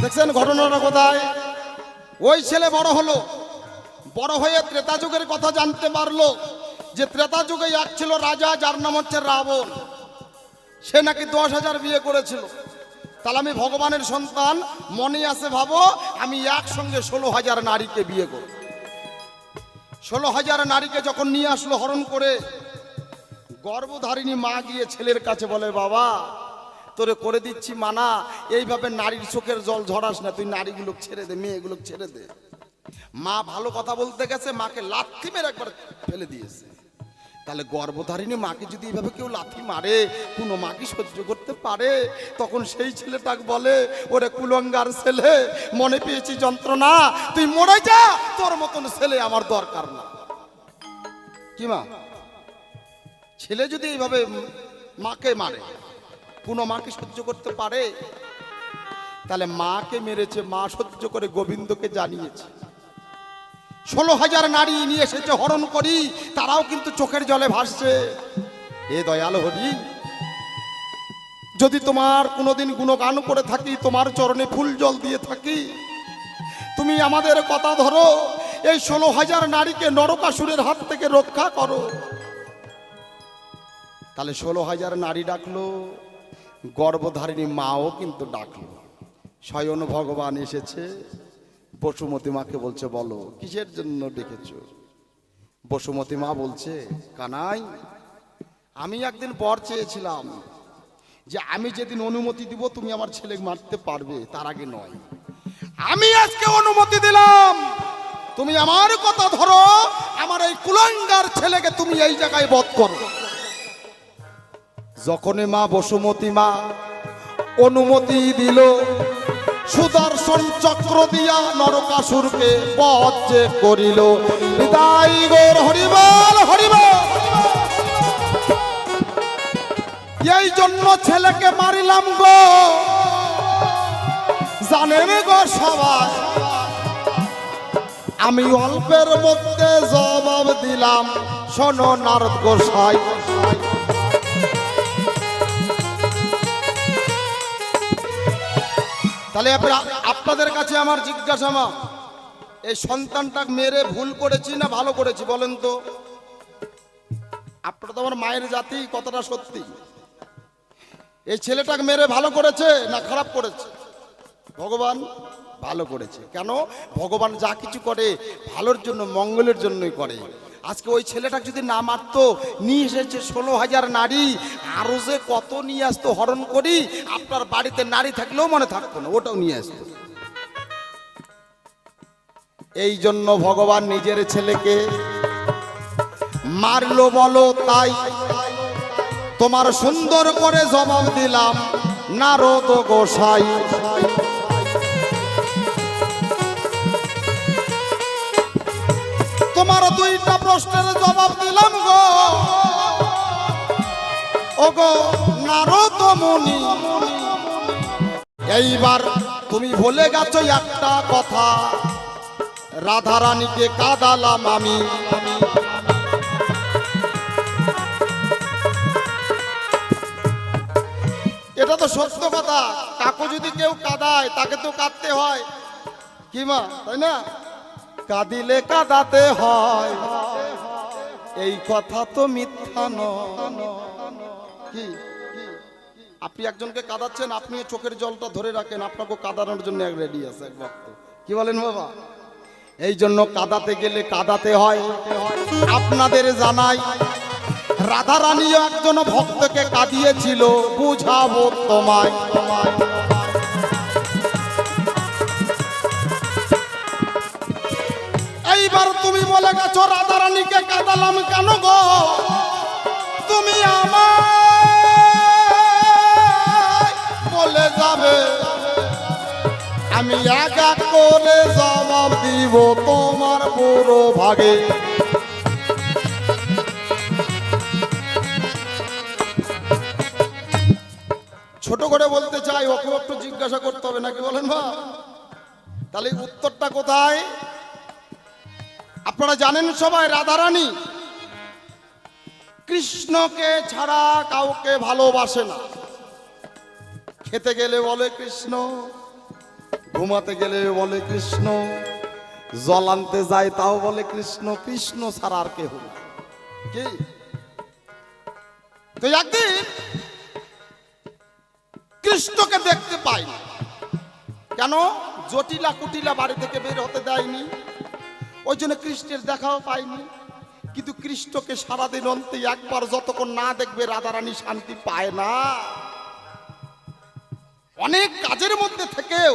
দেখছেন ঘটনাটা কোথায়? ওই ছেলে বড় হলো, বড় হয়ে ত্রেতা যুগের কথা জানতে পারলো যে ত্রেতা যুগে এক ছিল রাজা, যার নাম হচ্ছে রাবণ। সে নাকি 10,000 বিয়ে করেছিল। তাহলে আমি ভগবানের সন্তান, মনে আছে ভাবো আমি একসঙ্গে 16,000 নারীকে বিয়ে করব। 16,000 নারীকে যখন নিয়ে আসলো হরণ করে, গর্ভধারিণী মা গিয়ে ছেলের কাছে বলে বাবা তোরে করে দিচ্ছি মানা, এইভাবে নারীর চোখের জল ঝরাস না, তুই নারীগুলো ছেড়ে দে, মেয়েগুলো ছেড়ে দে। মা ভালো কথা বলতে গেছে, মাকে লাথি মেরে একবার ফেলে দিয়েছে। তাহলে গর্ভধারিণী মাকে যদি এইভাবে কেউ লাথি মারে, কোনো মা কি সহ্য করতে পারে? তখন সেই ছেলেটাকে বলে ওরে কুলঙ্গার ছেলে, মনে পেয়েছি যন্ত্রণা, তুই মরে যা, তোর মতন ছেলে আমার দরকার না। কি মা, ছেলে যদি এইভাবে মাকে মারে, কোনো মা কি সহ্য করতে পারে? তাহলে মাকে মেরেছে, মা সহ্য করে গোবিন্দকে জানিয়েছে। 16,000 নারী নিয়ে এসেছে হরণ করি, তারাও কিন্তু চোখের জলে ভাসছে। এ দয়াল হরি, যদি তোমার কোনোদিন গুণগান করে থাকি, তোমার চরণে ফুল জল দিয়ে থাকি, তুমি আমাদের কথা ধরো, এই 16,000 নারীকে নরকাসুরের হাত থেকে রক্ষা করো। তাহলে 16,000 নারী ডাকলো, গর্ভধারিণী মাও কিন্তু ডাকলো। স্বয়ং ভগবান এসেছে, বসুমতী মাকে বলছে বলো কিসের জন্য ডেকেছো? বসুমতী মা বলছে কানাই, আমি একদিন বর চেয়েছিলাম যে আমি যেদিন অনুমতি দিব তুমি আমার ছেলেকে মারতে পারবে, তার আগে নয়। আমি আজকে অনুমতি দিলাম, তুমি আমার কথা ধরো, আমার এই কুলাঙ্গার ছেলেকে তুমি এই জায়গায় বধ করো। যখনই মা বসুমতী মা অনুমতি দিল, সুদর্শন চক্র দিয়া নরকাসুরকে বধ যে করিল। হৃদয় গোর হরিবল হরিবল, এই জন্য ছেলেকে মারিলাম গো, জানেন গো সবাই, আমি অল্পের মধ্যে জবাব দিলাম, শোনো নারদ গোসাই। তাহলে আপনাদের কাছে আমার জিজ্ঞাসা, মা এই সন্তানটা মেরে ভুল করেছি না ভালো করেছি বলেন তো? আপনারা তো আমার মায়ের জাতি, কথাটা সত্যি। এই ছেলেটাকে মেরে ভালো করেছে না খারাপ করেছে? ভগবান ভালো করেছে। কেন? ভগবান যা কিছু করে ভালোর জন্য, মঙ্গলের জন্যই করে। আজকে ওই ছেলেটাকে যদি না মারতো, নিয়ে এসেছে 16,000 নারী, আরো যে কত নিয়ে আসতো হরণ করি, আপনার বাড়িতে নারী থাকলেও মনে থাকতো না, ওটাও নিয়ে আসতো। এই জন্য ভগবান নিজের ছেলেকে মারলো বলো তাই, তোমার সুন্দর করে জবাব দিলাম নারদ গোসাই। তোমার 2টা প্রশ্নের জবাব দিলাম গো, ও গো নারদ মুনি। এইবার তুমি ভুলে গেছো একটা কথা, রাধা রানীকে কাঁদালাম আমি। এটা তো সত্য কথা, কাকু যদি কেউ কাঁদায় তাকে তো কাঁদতে হয়, কি মা, তাই না? কাঁদিলে কাঁদাতে হয়, এই কথা তো মিথ্যা নয়। কি আপনি একজনকে কাঁদাচ্ছেন, আপনি চোখের জলটা ধরে রাখেন, আপনাকে কাঁদানোর জন্য এক রেডি আছে এক ভক্ত। কি বলেন বাবা? এই জন্য কাঁদাতে গেলে কাঁদাতে হয়। আপনাদের জানাই, রাধা রানীও একজন ভক্তকে কাঁদিয়েছিল, বুঝাবো তোমায়। তুমি বলে গেছো রাধারানীকে কাঁদালাম কেন গো, তুমি আমায় বলে যাবে, আমি এক এক করে জবাব দিব তোমার পুরো ভাগে। ছোট করে বলতে চাই, ওকে একটু জিজ্ঞাসা করতে হবে নাকি বলেন মা? তাহলে উত্তরটা কোথায়? আপনারা জানেন সবাই রাধারানী কৃষ্ণকে ছাড়া কাউকে ভালোবাসে না। খেতে গেলে বলে কৃষ্ণ, ঘুমাতে গেলে বলে কৃষ্ণ, জল আনতে যায় তাও বলে কৃষ্ণ, কৃষ্ণ ছাড়া আর কেউ না। কি তো একদিন কৃষ্ণকে দেখতে পাই না কেন? জটিলা কুটিলা বাড়ি থেকে বের হতে দেয়নি, ওই জন্য কৃষ্ণের দেখাও পাইনি। কিন্তু কৃষ্ণকে সারাদিন অন্তে একবার যতক্ষণ না দেখবে রাধারানী শান্তি পায় না। অনেক কাজের মধ্যে থেকেও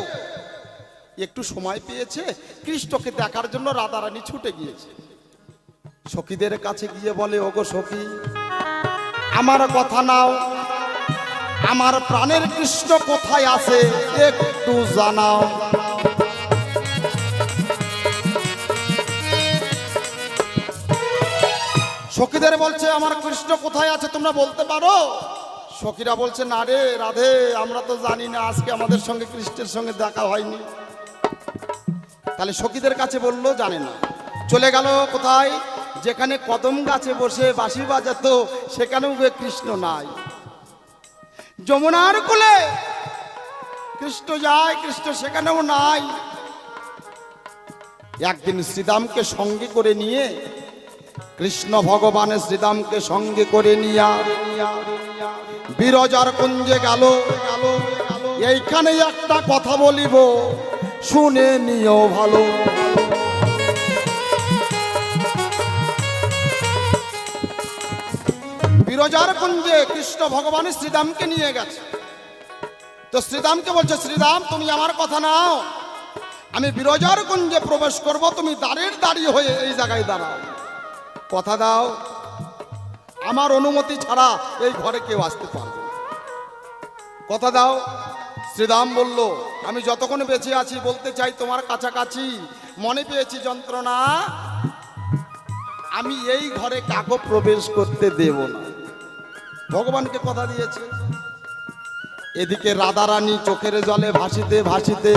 একটু সময় পেয়েছে, কৃষ্ণকে দেখার জন্য রাধারানী ছুটে গিয়েছে। সখীদের কাছে গিয়ে বলে, ওগো সখী, আমার কথা নাও, আমার প্রাণের কৃষ্ণ কোথায় আছে একটু জানাও। সখীদের বলছে, আমার কৃষ্ণ কোথায় আছে তোমরা বলতে পারো? সখীরা বলছে, না রে রাধে, আমরা তো জানি না, আজকে আমাদের সঙ্গে কৃষ্ণের সঙ্গে দেখা হয়নি। তাহলে সখীদের কাছে বললো জানে না। চলে গেল কোথায়? যেখানে কদম গাছে বসে বাঁশি বাজাতো সেখানেও কৃষ্ণ নাই। যমুনার কোলে কৃষ্ণ যায়, কৃষ্ণ সেখানেও নাই। একদিন শ্রীদামকে সঙ্গে করে নিয়ে, কৃষ্ণ ভগবানের শ্রীদামকে সঙ্গে করে নিয়ে বিরজার কুঞ্জে গেল। এইখানে একটা কথা বলিব, শুনে নিও ভালো। বিরজার কুঞ্জে কৃষ্ণ ভগবানের শ্রীদামকে নিয়ে গেছে। তো শ্রীদামকে বলছে, শ্রীদাম তুমি আমার কথা নাও, আমি বিরজার কুঞ্জে প্রবেশ করব, তুমি দ্বারের দাঁড়িয়ে হয়ে এই জায়গায় দাঁড়াও। কথা দাও, আমার অনুমতি ছাড়া এই ঘরে কেউ আসতে পারবে না। কথা দাও। শ্রীদাম বলল, আমি যতক্ষণ বেঁচে আছি বলতে চাই তোমার কাছাকাছি মনে পেয়েছি যন্ত্রণা, আমি এই ঘরে কাকো প্রবেশ করতে দেব না। ভগবানকে কথা দিয়েছে। এদিকে রাধারানী চোখের জলে ভাসিতে ভাসিতে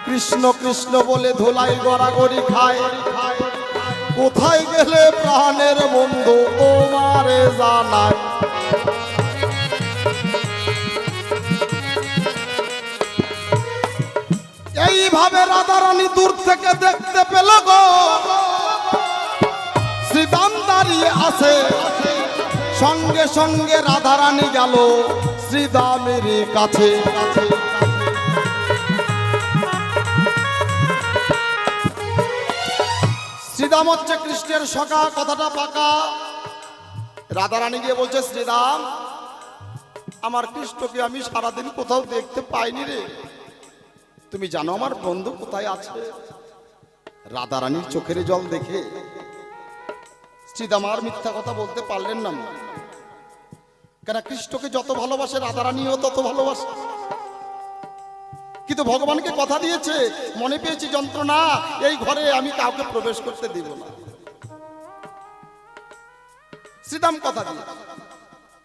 কৃষ্ণ কৃষ্ণ বলে ধোলাই গড়াগড়ি খায়। কোথায় গেলে প্রাণের বন্ধু তোমারে জানায়। এইভাবে রাধারানী দূর থেকে দেখতে পেল গো, শ্রীদাম দাঁড়িয়ে আছে। সঙ্গে সঙ্গে রাধারানী গেল শ্রীদামের কাছে। শ্রীদাম হচ্ছে কৃষ্ণের সখা, কথাটা পাকা। রাধারানী গিয়ে বলছে, শ্রীদাম, আমার কৃষ্ণকে আমি সারাদিন কোথাও দেখতে পাইনি রে, তুমি জানো আমার বন্ধু কোথায় আছে? রাধারানীর চোখের জল দেখে শ্রীদাম আর মিথ্যা কথা বলতে পারলেন না। কেন? কৃষ্ণকে যত ভালোবাসে রাধারানীও তত ভালোবাসে। কিন্তু ভগবানকে কথা দিয়েছে, মনে পেয়েছি যন্ত্রণা, এই ঘরে আমি কাউকে প্রবেশ করতে দিব না। শ্রীদাম কথা দিয়ে,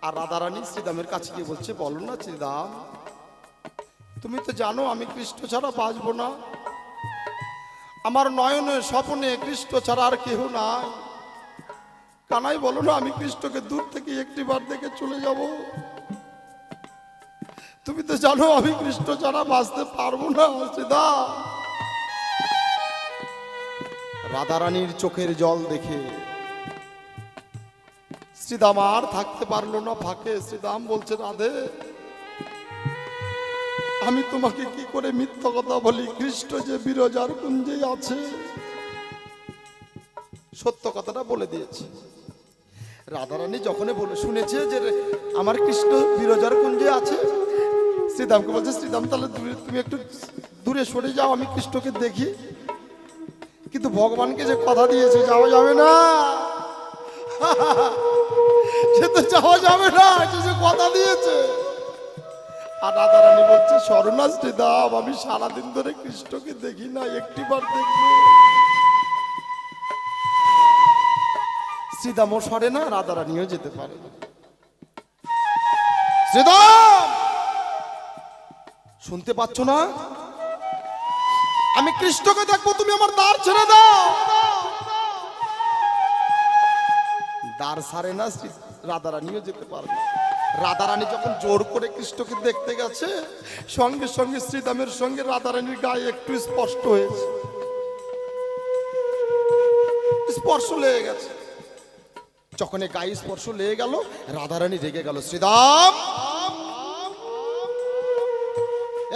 আর রাধারানী শ্রীদামের কাছে গিয়ে বলছে, বলো না শ্রীদাম, তুমি তো জানো আমি কৃষ্ণ ছাড়া বাঁচবো না, আমার নয়নে স্বপ্নে কৃষ্ণ ছাড়া আর কেউ নাই। কানাই বলো না, আমি কৃষ্ণকে দূর থেকে একটি বার দেখে চলে যাব। তুমি তো জানো আমি কৃষ্ণ ছাড়া বাঁচতে পারবো না শ্রীদাম। রাধারানীর চোখের জল দেখে শ্রীদাম আর থাকতে পারলো না ফাঁকে। শ্রীদাম বলছে, রাধে, আমি তোমাকে কি করে মিথ্যা কথা বলি? কৃষ্ণ যে বিরজার কুঞ্জে আছে, সত্য কথাটা বলে দিয়েছে। রাধারানী যখন বলে শুনেছে যে আমার কৃষ্ণ বিরজার কুঞ্জে আছে, শ্রীদামকে বলছে, শ্রীদাম তাহলে তুমি একটু দূরে সরে যাও, আমি কৃষ্ণকে দেখি। কিন্তু ভগবানকে যে কথা দিয়েছে যাওয়া যাবে না, সে তো যাওয়া যাবে না, সে যে কথা দিয়েছে। আর রাধারানী বলছে শরণাশ্রী দাম, আমি সারাদিন ধরে কৃষ্ণকে দেখি না, একটিবার দেখবো। শ্রীদামও সরে না, রাধারানীও যেতে পারে না। শ্রীদাম, শুনতে পাচ্ছ না? আমি কৃষ্ণকে দেখবো, তুমি আমার দ্বার ছেড়ে দাও। দ্বার ছাড়ে না, রাধারানীও যেতে পারবে না। রাধারানী যখন জোর করে কৃষ্ণকে দেখতে গেছে, সঙ্গে সঙ্গে শ্রীদামের সঙ্গে রাধারানীর গায়ে একটু স্পষ্ট হয়েছে, স্পর্শ লেগে গেছে। যখন এই গায়ে স্পর্শ লেগে গেল, রাধারানী রেগে গেল। শ্রীদাম,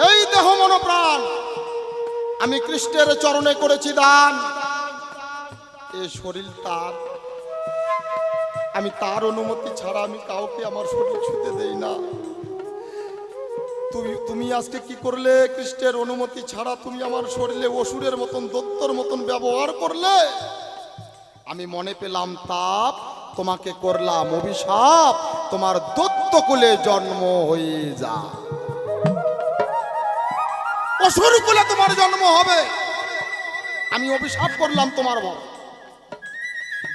এই দেহ মন প্রাণ আমি কৃষ্ণের চরণে করেছি দান, এ শরীর তার, আমি তার অনুমতি ছাড়া আমি কাউকে আমার শরীর ছুঁতে দেই না। তুমি আজকে কি করলে? কৃষ্ণের অনুমতি ছাড়া তুমি আমার শরীরে অসুরের মতন, দত্তর মতন ব্যবহার করলে। আমি মনে পেলাম তাপ, তোমাকে করলাম অভিশাপ, তোমার দত্তকুলে জন্ম হয়ে যা। অসুর কুলে তোমার জন্ম হবে, আমি অভিশাপ করলাম তোমার বাবা।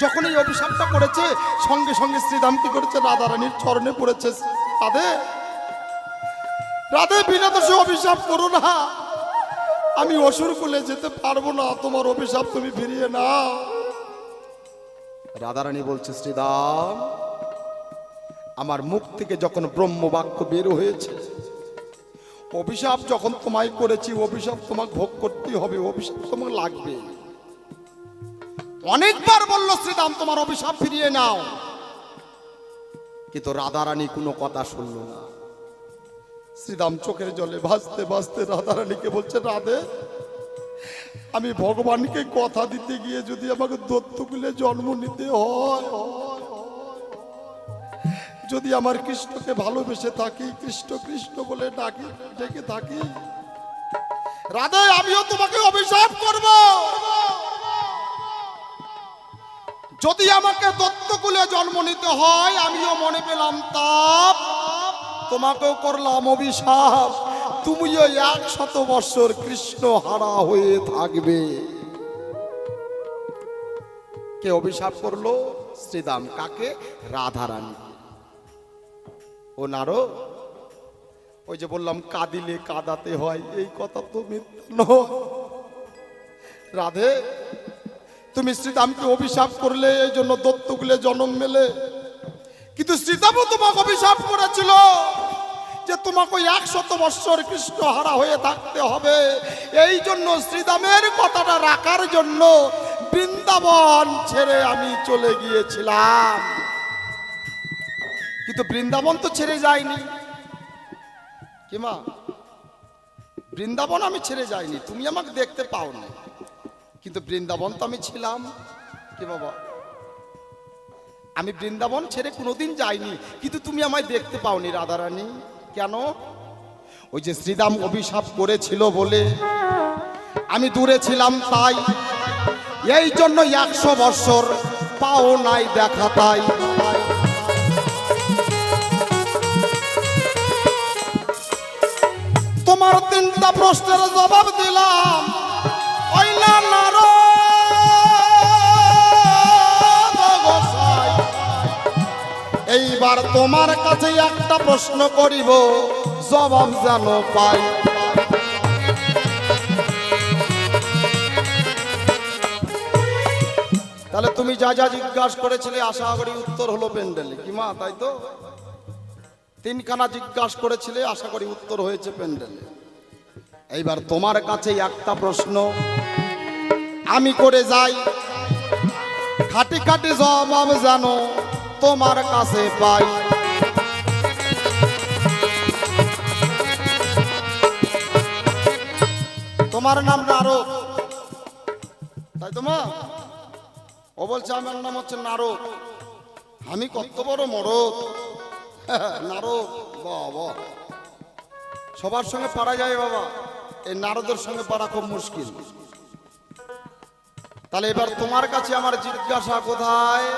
যখন এই অভিশাপটা করেছে, সঙ্গে সঙ্গে শ্রীদাম কি করেছে? রাধারানীর চরণে পড়েছে। রাধে, রাধে, বিনা দোষে অভিশাপ করো না, আমি অসুর কুলে যেতে পারবো না, তোমার অভিশাপ তুমি ফিরিয়ে নাও। রাধারানী বলছে শ্রীদাম, আমার মুখ থেকে যখন ব্রহ্মবাক্য বের হয়েছে, অভিশাপ যখন তোমায় করেছি, অভিশাপ তোমাকে ভোগ করতে হবে, অভিশাপ তোমাকে লাগবে। অনেকবার বললো শ্রীদাম তোমার অভিশাপ ফিরিয়ে নাও, কিন্তু রাধারানী কোনো কথা শুনলো না। শ্রীদাম চোখের জলে ভাসতে ভাসতে রাধারানীকে বলছে, রাধে, আমি ভগবানকে কথা দিতে গিয়ে যদি আমাকে দত্তকুলে জন্ম নিতে হয়, যদি আমার কৃষ্ণকে ভালোবেসে থাকি, কৃষ্ণ কৃষ্ণ বলে ডাকি, ডেকে থাকি, রাধে, আমিও তোমাকে অভিশাপ করব। যদি আমাকে দত্তকুলে জন্ম নিতে হয়, আমিও মনে পেলাম তাপ, তোমাকেও করলাম অভিশাপ, তুমিও 100 বছর কৃষ্ণ হারা হয়ে থাকবে। কে অভিশাপ করলো? শ্রীদাম। কাকে? রাধারানী। ও নারো, ওই যে বললাম কাঁদিলে কাঁদাতে হয়, এই কথা তো মিথ্যা নয়। রাধে, তুমি শ্রীদামকে অভিশাপ করলে, এই জন্য দত্তকুলে জন্ম মেলে, কিন্তু শ্রীদামও তোমাকে অভিশাপ করেছিল যে তোমাকে 100 বছর কৃষ্ণ হারা হয়ে থাকতে হবে। এই জন্য শ্রীদামের কথাটা রাখার জন্য বৃন্দাবন ছেড়ে আমি চলে গিয়েছিলাম, কিন্তু বৃন্দাবন তো ছেড়ে যায়নি। কি মা, বৃন্দাবন আমি ছেড়ে যাইনি, তুমি আমাকে দেখতে পাওনি, কিন্তু বৃন্দাবন তো আমি ছিলাম। কি বাবা, আমি বৃন্দাবন ছেড়ে কোনোদিন যাইনি, কিন্তু তুমি আমায় দেখতে পাওনি রাধারানী। কেন? ওই যে শ্রীদাম অভিশাপ করেছিল বলে আমি দূরে ছিলাম, তাই এই জন্য 100 বছর পাও নাই দেখা। তাই তোমার 3টা প্রশ্নের জবাব দিলাম, ওই না এইবার তোমার কাছে একটা প্রশ্ন করিব, জবাব যেন পাই। তাহলে তুমি যা যা জিজ্ঞাসা করেছিলে, আশা করি উত্তর হলো প্যান্ডেলে। কি মা, তাই তো? 3খানা জিজ্ঞাসা করেছিলে, আশা করি উত্তর হয়েছে প্যান্ডেলে। এইবার তোমার কাছে একটা প্রশ্ন আমি করে যাই, খাটি খাটি জবাব যেন তোমার কাছে পাই। তোমার নাম নারদ, তাই তো মা? ও বলছে আমার নাম হচ্ছে নারদ। আমি কত বড় মরদ, নারদ। বাবা, সবার সঙ্গে পারা যায় বাবা, এই নারদের সঙ্গে পারা খুব মুশকিল। তাহলে এবার তোমার কাছে আমার জিজ্ঞাসা কোথায়?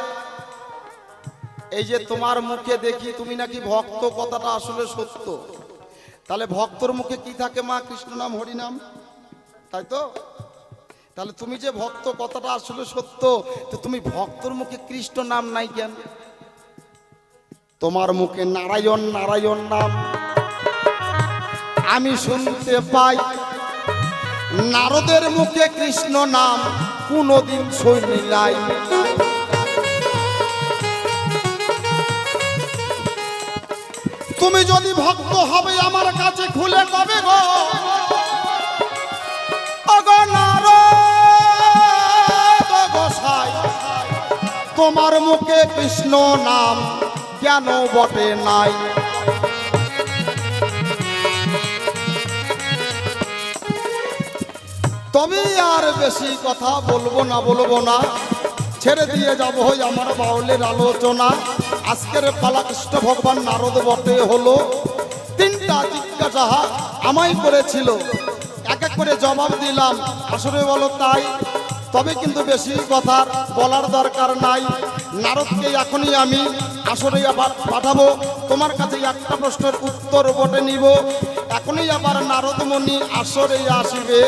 এই যে তোমার মুখে দেখি তুমি নাকি ভক্ত, কথাটা আসলে সত্য। তাহলে ভক্তর মুখে কি থাকে মা? কৃষ্ণ নাম, হরি নাম, তাই তো? তাহলে তুমি যে ভক্ত, কথাটা আসলে সত্য, তো তুমি ভক্তর মুখে কৃষ্ণ নাম নাই কেন? তোমার মুখে নারায়ণ নারায়ণ নাম আমি শুনতে পাই, নারদের মুখে কৃষ্ণ নাম কোনদিন শুনি নাই। তুমি যদি ভক্ত হবে আমার কাছে খুলে কবে গো? ওগো নারদ গোসাই, তোমার মুখে কৃষ্ণ নাম কেন বটে নাই? তবে আর বেশি কথা বলবো না, ছেড়ে দিয়ে যাব আমার বাউলের আলোচনা। আজকের পালা কৃষ্ণ ভগবান নারদ বটে হলো। তিনটা জিজ্ঞাসা আমায় করেছিল, এক এক করে জবাব দিলাম, আসলে বলো তাই। তবে কিন্তু বেশি কথা বলার দরকার নাই। নারদকে এখনই আমি আসরে আবার পাঠাবো, তোমার কাছে একটা প্রশ্নের উত্তর বটে নিব। এখনই আবার নারদমণি আসরে আসিবে,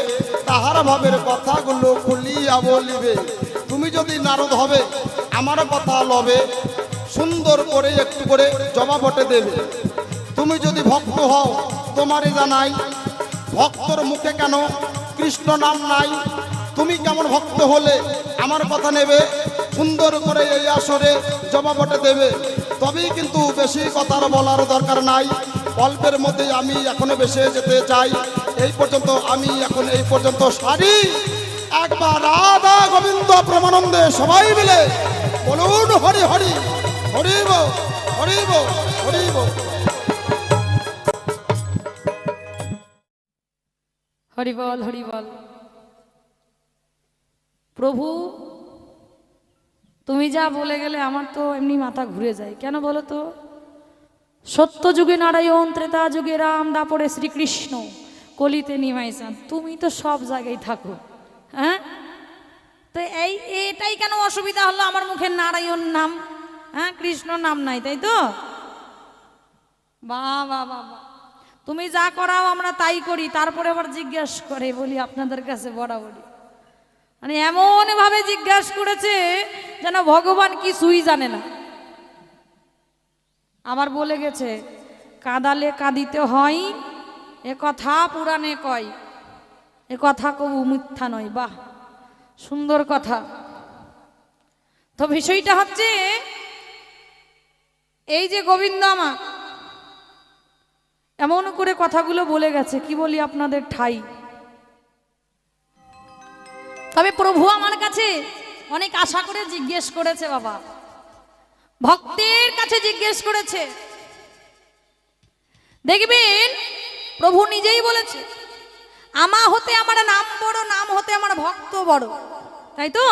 তাহার ভাবের কথাগুলো খুলিয়া বলিবে। তুমি যদি নারদ হবে আমার কথা লবে, সুন্দর করে একটু করে জবাব বটে দেবে। তুমি যদি ভক্ত হও তোমারই জানাই, ভক্তর মুখে কেন কৃষ্ণ নাম নাই? তুমি কেমন ভক্ত হলে আমার কথা নেবে, সুন্দর করে এই আসরে জবাব বটে দেবে। তবেই কিন্তু বেশি কথার বলার দরকার নাই। অল্পের মধ্যে আমি এখনো বেশি যেতে চাই। এই পর্যন্ত আমি এখন এই পর্যন্ত সারি। একবার রাধা গোবিন্দ প্রেমানন্দে সবাই মিলে বলুন হরি হরি, হরিব হরিব হরিব। হরি বল হরি বল। প্রভু তুমি যা বলে গেলে আমার তো এমনি মাথা ঘুরে যায়। কেন বলো তো? সত্য যুগে নারায়ণ, ত্রেতা যুগে রাম, দাপরে শ্রীকৃষ্ণ, কলিতে নিমাইছান। তুমি তো সব জায়গায় থাকো, হ্যাঁ? তো এটাই কেন অসুবিধা হলো আমার মুখে নারায়ণ নাম, হ্যাঁ, কৃষ্ণ নাম নাই, তাই তো? বাহ বাহ বাহ বাহ, তুমি যা করাও আমরা তাই করি। তারপরে আবার জিজ্ঞাসা করে বলি আপনাদের কাছে বরাবরই, মানে এমন ভাবে জিজ্ঞাসা করেছে যেন ভগবান কিছুই জানে না। আবার বলে গেছে কাঁদালে কাঁদিতে হয়, এ কথা পুরাণে কয়, এ কথা কবু মিথ্যা নয়। বাহ, সুন্দর কথা। তো বিষয়টা হচ্ছে এই যে গোবিন্দ আমার এমন করে কথাগুলো বলে গেছে, কি বলি আপনাদের ঠাই। তবে প্রভু আমার কাছে অনেক আশা করে জিজ্ঞেস করেছে বাবা, ভক্তের কাছে জিজ্ঞেস করেছে। দেখবেন প্রভু নিজেই বলেছে, আমা হতে আমার নাম বড়, নাম হতে আমার ভক্ত বড়, তাই তো?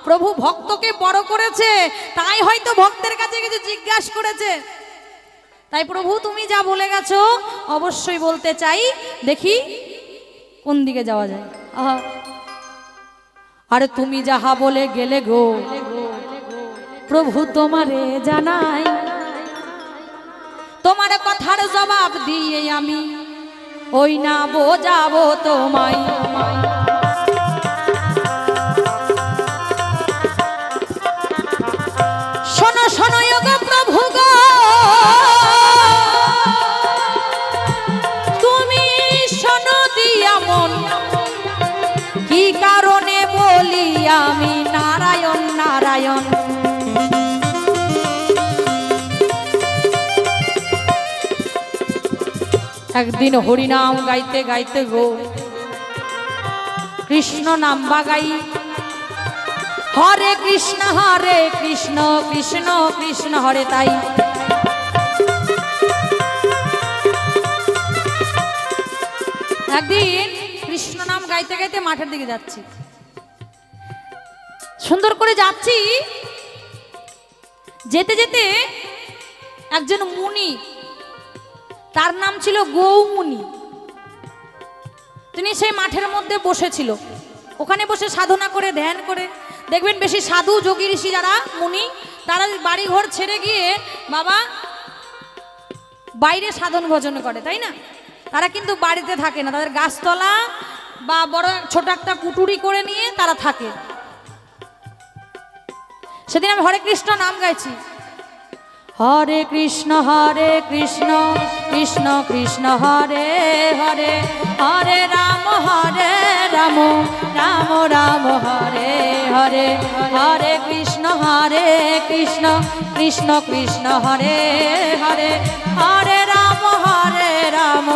প্রভু ভক্তকে বড় করেছে, তাই হয়তো ভক্তের কাছে কিছু জিজ্ঞাসা করেছে। তাই প্রভু তুমি যা বলে গেছো অবশ্যই বলতে চাই, দেখি কোন দিকে যাওয়া যায়। আরে তুমি যাহা বলে গেলে গো প্রভু তোমারে জানাই, তোমার কথার জবাব দিয়ে আমি ওই না বোঝাবো তোমায়। শোনো শোনো গো প্রভু গো, তুমি শোনো দিয়া মন, কি কারণে বলি আমি নারায়ণ নারায়ণ। একদিন হরিনাম গাইতে গাইতে গো কৃষ্ণ নাম বাগাই, হরে কৃষ্ণ কৃষ্ণ কৃষ্ণ হরে তাই। একদিন কৃষ্ণ নাম গাইতে গাইতে মাঠের দিকে যাচ্ছি, সুন্দর করে যাচ্ছি, যেতে যেতে একজন মুনি, তার নাম ছিল গৌমুনি, তিনি সেই মাঠের মধ্যে বসেছিল। ওখানে বসে সাধনা করে ধ্যান করে দেখবেন বেশি সাধু যোগী ঋষি যারা মুনি তারা বাড়ি ঘর ছেড়ে গিয়ে বাবা বাইরে সাধন ভজন করে, তাই না? তারা কিন্তু বাড়িতে থাকে না, তাদের গাছতলা বা বড় ছোট একটা কুটুরি করে নিয়ে তারা থাকে। সেদিন আমি হরে কৃষ্ণ নাম গাইছি, হরে কৃষ্ণ কৃষ্ণ কৃষ্ণ হরে হরে, হরে রাম রাম রাম হরে হরে, হরে কৃষ্ণ কৃষ্ণ কৃষ্ণ হরে হরে, হরে রাম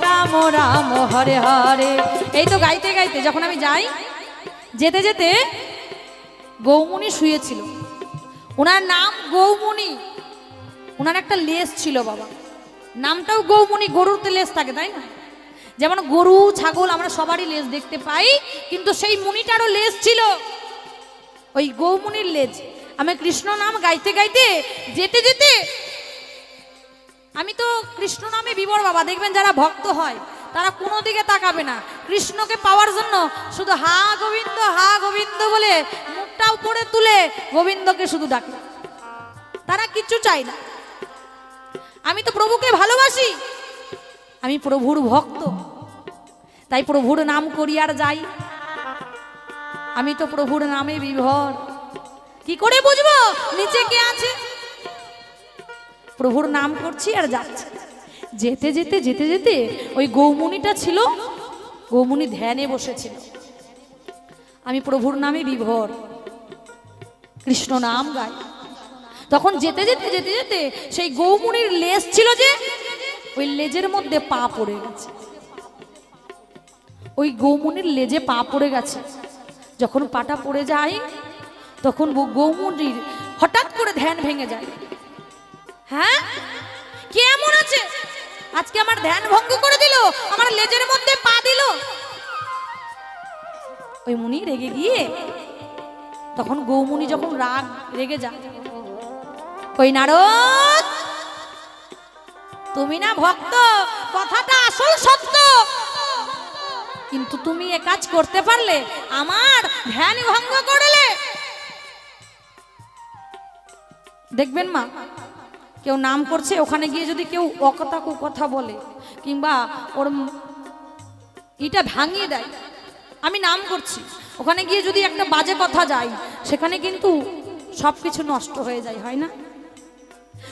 রাম রাম হরে হরে। এই তো গাইতে গাইতে যখন আমি যাই, যেতে যেতে গৌমুনি শুয়েছিল, ওনার নাম গৌমুনি, ওনার একটা লেজ ছিল বাবা, নামটাও গৌমুনি, গরুতে লেজ থাকে তাই না? যেমন গরু ছাগল আমরা সবারই লেজ দেখতে পাই, কিন্তু সেই মুনিটারও লেজ ছিল, ওই গৌমুনির লেজ। আমি কৃষ্ণ নাম গাইতে গাইতে যেতে যেতে, আমি তো কৃষ্ণ নামে বিবর বাবা, দেখবেন যারা ভক্ত হয় তারা কোনো দিকে তাকাবে না, কৃষ্ণকে পাওয়ার জন্য শুধু হা গোবিন্দ বলে মুখটা উপরে তুলে গোবিন্দকে শুধু ডাকে, তারা কিচ্ছু চায় না। আমি তো প্রভুকে ভালোবাসি, আমি প্রভুর ভক্ত, তাই প্রভুর নাম করি আর যাই। আমি তো প্রভুর নামে বিভোর, কি করে বুঝবো নিচে কে আছে? প্রভুর নাম করছি আর যাচ্ছি। যেতে যেতে যেতে যেতে ওই গৌমুনিটা ছিল, গৌমুনি ধ্যানে বসেছিল, আমি প্রভুর নামে বিভোর, কৃষ্ণ নাম গাই। তখন যেতে যেতে যেতে যেতে সেই গৌমুনির লেজ ছিল যে, ওই লেজের মধ্যে পা পড়ে গেছে, ওই গৌমুনির লেজে পা পড়ে গেছে। যখন পাটা পড়ে যায় তখন গৌমুনির হঠাৎ করে ধ্যান ভেঙে যায়। হ্যাঁ, কে এমন আছে আজকে আমার ধ্যান ভঙ্গ করে দিল, আমার লেজের মধ্যে পা দিল? ওই মুনি রেগে গিয়ে, তখন গৌমুনি যখন রাগ রেগে যায়, কই নারদ, তুমি না ভক্ত, কথাটা আসল সত্য, কিন্তু তুমি এ কাজ করতে পারলে, আমার ধ্যান ভঙ্গ করলে। দেখবেন মা, কেউ নাম করছে, ওখানে গিয়ে যদি কেউ অকথা কুকথা বলে কিংবা ওর এটা ভাঙিয়ে দেয়, আমি নাম করছি, ওখানে গিয়ে যদি একটা বাজে কথা যায়, সেখানে কিন্তু সবকিছু নষ্ট হয়ে যায়, হয় না?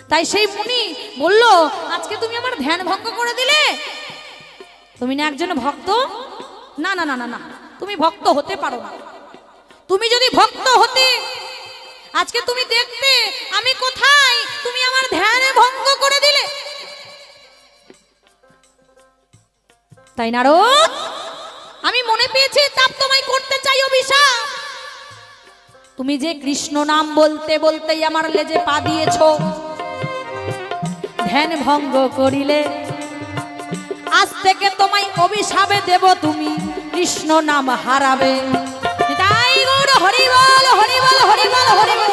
তাই সেই মুনি বলল, আজকে তুমি আমার ধ্যান ভঙ্গ করে দিলে, তুমি না একজন ভক্ত? না না না না না, তুমি ভক্ত হতে পারো না। তুমি যদি ভক্ত হতে, আজকে তুমি দেখতে আমি কোথায়, তুমি আমার ধ্যান ভঙ্গ করে দিলে। তাই নারদ, আমি মনে পেয়েছি তাপ তোমায় করতে চাই অভিশাপ। তুমি যে কৃষ্ণ নাম বলতে বলতেই আমার লেজে পা দিয়েছো, ধ্যান ভঙ্গ করিলে, আজ থেকে তোমায় অভিশাপে দেব, তুমি কৃষ্ণ নাম হারাবে। তাই গৌর হরি বল হরি বল হরি বল হরি বল।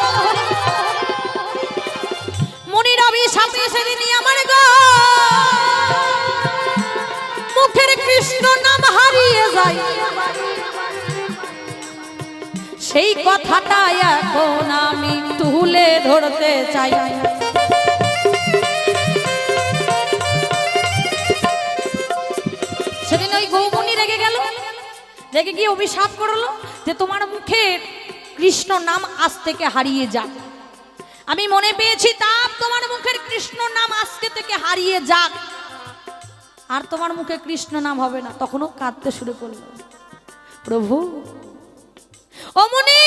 মুনির অভিশাপে সেদিনই আমার গো মুখের কৃষ্ণ নাম হারিয়ে যায়, সেই কথাটা এখন আমি তুলে ধরতে চাই। সেদিন ওই গৌমুনি রেগে গেল, রেগে গিয়ে অভিশাপ করলো যে তোমার মুখে কৃষ্ণ নাম আজ থেকে হারিয়ে যাক। আমি মনে পেয়েছি তাপ তোমার মুখের কৃষ্ণ নাম আজকে থেকে হারিয়ে যাক, আর তোমার মুখে কৃষ্ণ নাম হবে না। তখনও কাঁদতে শুরু করলো, প্রভু ও মুনি,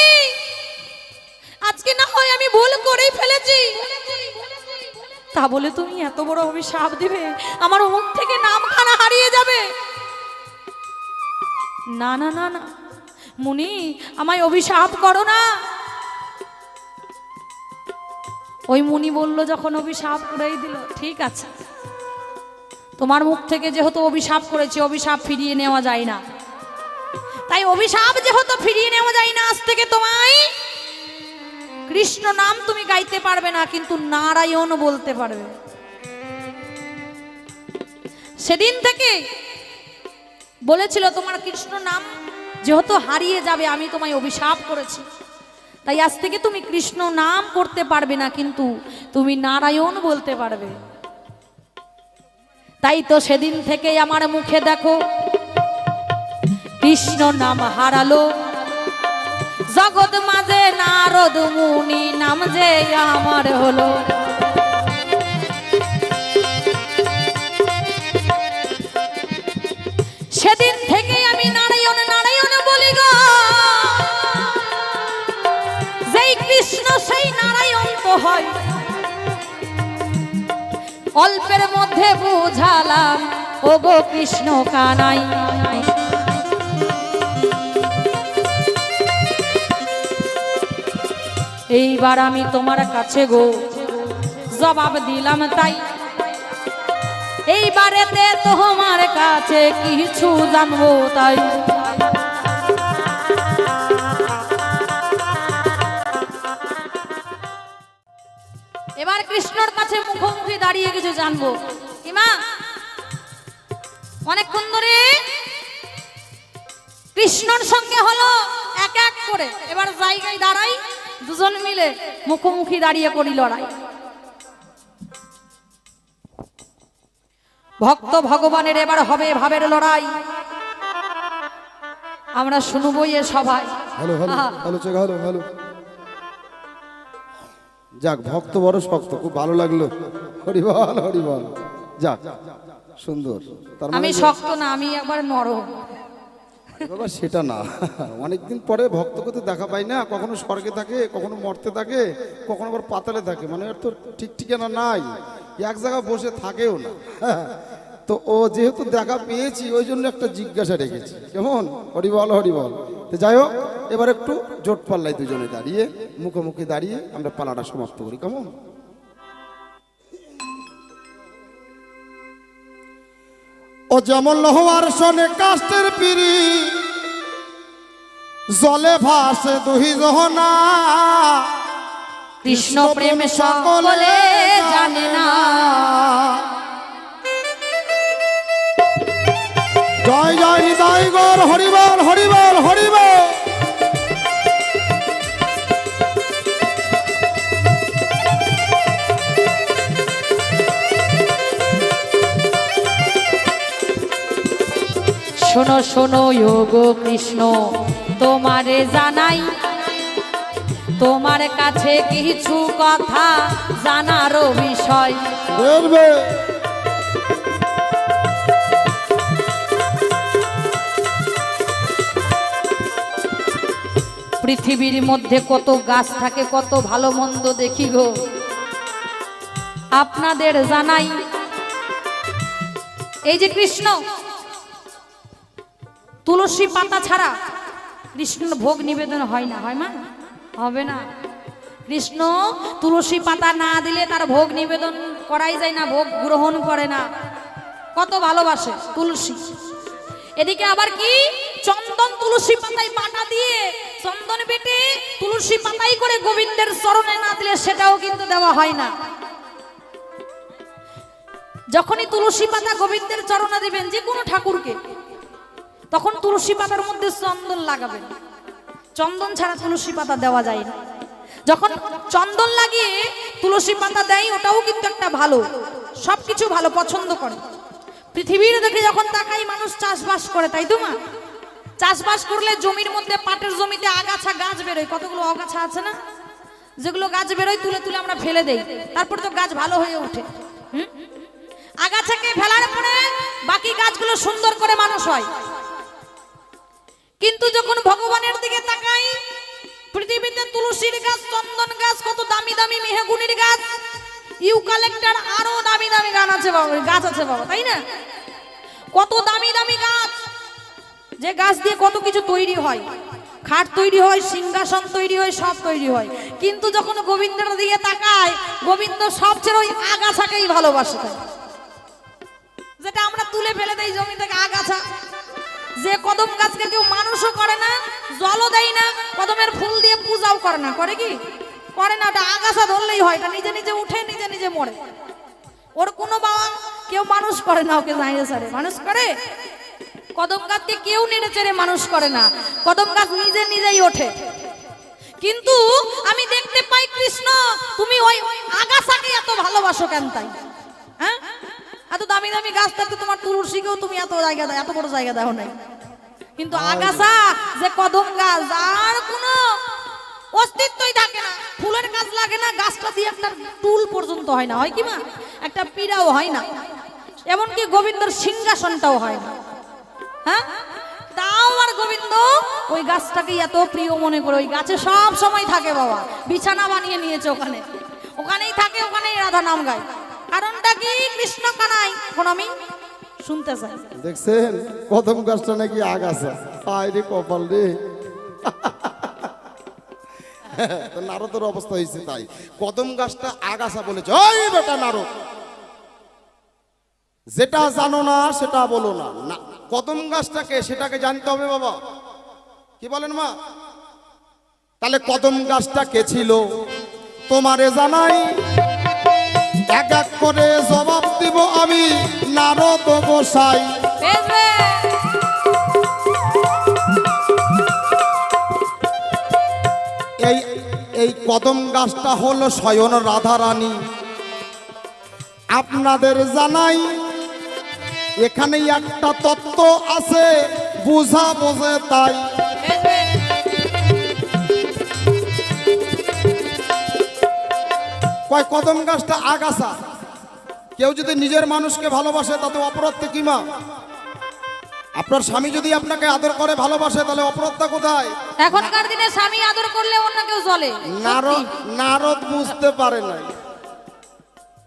আজকে না হয় আমি ভুল করেই ফেলেছি, তা বলে তুমি এত বড় অভিশাপ দিবে, আমার মুখ থেকে নামখানা হারিয়ে যাবে? না না না না মুনি, আমায় অভিশাপ করো না। ওই মুনি বলল, যখন অভিশাপ করেই দিল, ঠিক আছে, তোমার মুখ থেকে যেহেতু অভিশাপ করেছি, অভিশাপ ফিরিয়ে নেওয়া যায় না, তাই অভিশাপ যেহেতু ফিরিয়ে নেওয়া যায় না, আজ থেকে তোমায় কৃষ্ণ নাম তুমি গাইতে পারবে না, কিন্তু নারায়ণ বলতে পারবে। সেদিন থেকে বলেছিল তোমার কৃষ্ণ নাম যেহেতু হারিয়ে যাবে, আমি তোমায় অভিশাপ করেছি, তাই আজ থেকে তুমি কৃষ্ণ নাম করতে পারবে না, কিন্তু তুমি নারায়ণ বলতে পারবে। তাই তো সেদিন থেকে আমার মুখে দেখো কৃষ্ণ নাম হারালো, জগৎ মাঝে নারদ মুনি নাম যে আমার হলো। সেদিন থেকে আমি নারায়ণ নারায়ণ বলি গো, যেই কৃষ্ণ সেই নারায়ণ তো হয়। অল্পের মধ্যে বুঝালাম ও গো কৃষ্ণ কানাই। এইবার আমি তোমার কাছে গো জবাব দিলাম তাই, এইবারেতে তোমার কাছে কিছু জানবো তাই। এবার কৃষ্ণর কাছে মুখোমুখি দাঁড়িয়ে কিছু জানবো। কিমা অনেকক্ষণ ধরে কৃষ্ণর সঙ্গে হলো এক এক করে, এবার জায়গায় দাঁড়াই, দুজন মিলে মুখোমুখি দাঁড়িয়ে করি লড়াই। ভক্ত ভগবানের এবার হবে ভাবের লড়াই, আমরা শুনবো এ সবাই। Hello hello hello check hello hello. যাক, ভক্ত বড় শক্ত, খুব ভালো লাগলো। হরিবল হরিবল। যাক সুন্দর। তার আমি শক্ত না, আমি একবার নরম। বাবা সেটা না, অনেকদিন পরে ভক্তকে তো দেখা পাই না, কখনো স্বর্গে থাকে, কখনো মর্তে থাকে, কখনো আবার পাতালে থাকে, মানে এর তো ঠিক ঠিকানা নাই, এক জায়গায় বসে থাকেও না। তো ও যেহেতু দেখা পেয়েছি ওই জন্য একটা জিজ্ঞাসা রেখেছি, কেমন? হরিবল হরিবল। তো যাই হোক, এবার একটু জোট পাল্লাই দুজনে দাঁড়িয়ে মুখোমুখি দাঁড়িয়ে আমরা পালাটা সমাপ্ত করি, কেমন? ও যেমন লোহার শোনে কাষ্টের পিড়ি, জলে ভাসে দুহি জহনা, কৃষ্ণ প্রেম সকলে জানে না। জয় জয় হৃদয় গৌর হরিবল হরিবল হরিবল। শোনো শোনো গো কৃষ্ণ তোমারে জানাই, তোমার কাছে কিছু কথা জানারও বিষয়। পৃথিবীর মধ্যে কত গাছ থাকে, কত ভালো মন্দ দেখি গো, আপনাদের জানাই। এই যে কৃষ্ণ, তুলসী পাতা ছাড়া কৃষ্ণ ভোগ নিবেদন হয় না, হয় মা? হবে না। কৃষ্ণ তুলসী পাতা না দিলে তার ভোগ নিবেদন করাই যায় না, ভোগ গ্রহণ করে না। কত ভালোবাসে তুলসী। এদিকে আবার কি চন্দন তুলসী পাতায় বাটা দিয়ে চন্দন বেটে তুলসী পাতাই করে গোবিন্দের চরণে না দিলে সেটাও কিন্তু দেওয়া হয় না। যখনই তুলসী পাতা গোবিন্দের চরণে দিবেন যে কোনো ঠাকুরকে, তখন তুলসী পাতার মধ্যে চন্দন লাগাবেন। চন্দন ছাড়া তুলসী পাতা দেওয়া যায় না। যখন চন্দন লাগিয়ে তুলসী পাতা দেয় ওটাও কিন্তু একটা ভালো, সবকিছু ভালো পছন্দ করে। পৃথিবীর দেখে যখন তাকাই মানুষ চাষবাস করে, তাই তো মা? চাষবাস করলে জমির মধ্যে পাটের জমিতে আগাছা গাছ বেরোয়, কতগুলো আগাছা আছে না, যেগুলো গাছ বেরোয় তুলে তুলে আমরা ফেলে দেই, তারপর তো গাছ ভালো হয়ে ওঠে। আগাছাকে ফেলার পরে বাকি গাছগুলো সুন্দর করে মানুষ হয়। কিন্তু যখন ভগবানের দিকে তাকাই, পৃথিবীতে তুলসীর গাছ, চন্দন গাছ, কত দামি দামি মেহগুনির গাছ, ইউক্যালিপটার আরো দামি দামি গাছ আছে বাবা, গাছ আছে বাবা, তাই না? কত দামি দামি গাছ, যে গাছ দিয়ে কত কিছু তৈরি হয়, খাট তৈরি হয়, সিংহাসন তৈরি হয়, সব তৈরি হয়। কিন্তু যখন গোবিন্দের দিকে তাকায়, গোবিন্দ সবচেয়ে ওই আগাছাকেই ভালোবাসে, যেটা আমরা তুলে ফেলে দেই জমি থেকে আগাছা। যে কদম গাছকে কেউ মানুষও করে না, জলও দেয় না, কদমের ফুল দিয়ে পূজাও করে না, করে কি? করে না। ওটা আগাছা ধরলেই হয়, এটা নিজে নিজে উঠে নিজে নিজে মরে। ওর কোনো বাবা কেউ মানুষ করে না, ওকে জানিয়ে সারে মানুষ করে, কদম গাছকে কেউ নেড়ে চেড়ে মানুষ করে না, কদম গাছ নিজে নিজেই ওঠে। কিন্তু আমি দেখতে পাই কৃষ্ণ তুমি ওই আগাছাকে এত ভালোবাসো কেন তাই? হ্যাঁ, এত দামি দামি গাছ থাকতে তোমার তুলসীকেও তুমি এত জায়গা দাও, এত বড় জায়গা দাও নাই। কিন্তু আগাছা যে কদম গাছ, যার কোনো অস্তিত্বই থাকে না, ফুলের গাছ লাগে না, গাছটা দিয়ে একটা টুল পর্যন্ত হয় না, হয় কি মা? একটা পীড়াও হয় না, এমনকি গোবিন্দর সিংহাসনটাও হয় না। হ্যাঁ, তাও আর গোবিন্দ ওই গাছটাকে এত প্রিয় মনে করে ওই গাছে সব সময় থাকে। বাবা বিছানা বানিয়ে নিয়েছে ওখানে, ওখানেই থাকে, ওখানেই রাধা নাম গায়। কারণটা কি? কৃষ্ণ কানাই। এখন আমি শুনতে চাই। দেখছেন কদম গাছটা নাকি আগাছা, আয় রে কপাল রে। তো নারদের অবস্থা হয়েছে তাই, কদম গাছটা আগাছা বলেছে। ওই বেটা নারদ, যেটা জানো না সেটা বলো না। না, কদম গাছটাকে সেটাকে জানতে হবে বাবা। কি বলেন মা? তাহলে কদম গাছটা কে ছিল তোমারে জানাই, এক এক করে জবাব দিব আমি নারদ গোসাই। এই এই কদম গাছটা হলো স্বয়ং রাধা রানী। আপনাদের জানাই এখানে একটা তত্ত্ব আছে, বুঝা বোঝে তাই। কয় কদম গাছটা আগাছা। কেউ যদি নিজের মানুষকে ভালোবাসে তাতে অপরাধটা কি মা? আপনার স্বামী যদি আপনাকে আদর করে ভালোবাসে তাহলে অপরাধটা কোথায়? এখনকার দিনে স্বামী আদর করলে অন্য কেউ চলে। নারদ বুঝতে পারে নাই।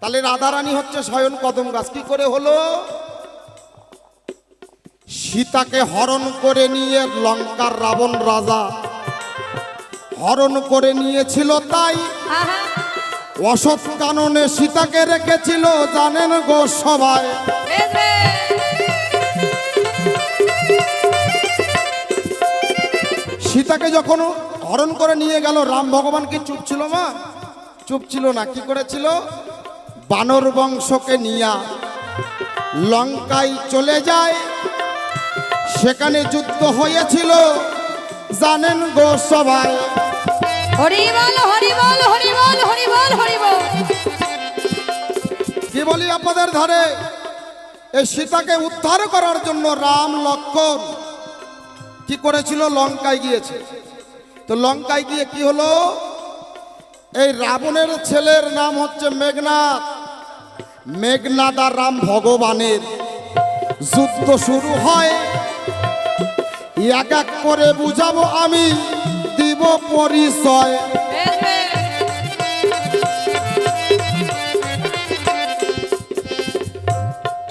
তাহলে রাধারানী হচ্ছে স্বয়ং কদম গাছ। কি করে হলো? সীতাকে হরণ করে নিয়ে লঙ্কার রাবণ রাজা হরণ করে নিয়েছিল, তাই অসৎ কাননে সীতাকে রেখেছিল, জানেন গো সবাই। সীতাকে যখন হরণ করে নিয়ে গেল, রাম ভগবান কি চুপ ছিল মা? চুপ ছিল না। কি করেছিল? বানর বংশকে নিয়ে লঙ্কায় চলে যায়, সেখানে যুদ্ধ হয়েছিল, জানেন গো সবাই। হরি বল হরি বল হরি বল হরি বল হরি বল। কি বলি আপনাদের ধারে, এই সীতাকে উদ্ধার করার জন্য রাম লক্ষ্মণ কি করেছিল? লঙ্কায় গিয়েছে। তো লঙ্কায় গিয়ে কি হলো? এই রাবণের ছেলের নাম হচ্ছে মেঘনাদ। মেঘনাদ আর রাম ভগবানের যুদ্ধ শুরু হয়। এক এক করে বুঝাবো আমি, দিব পরিচয়।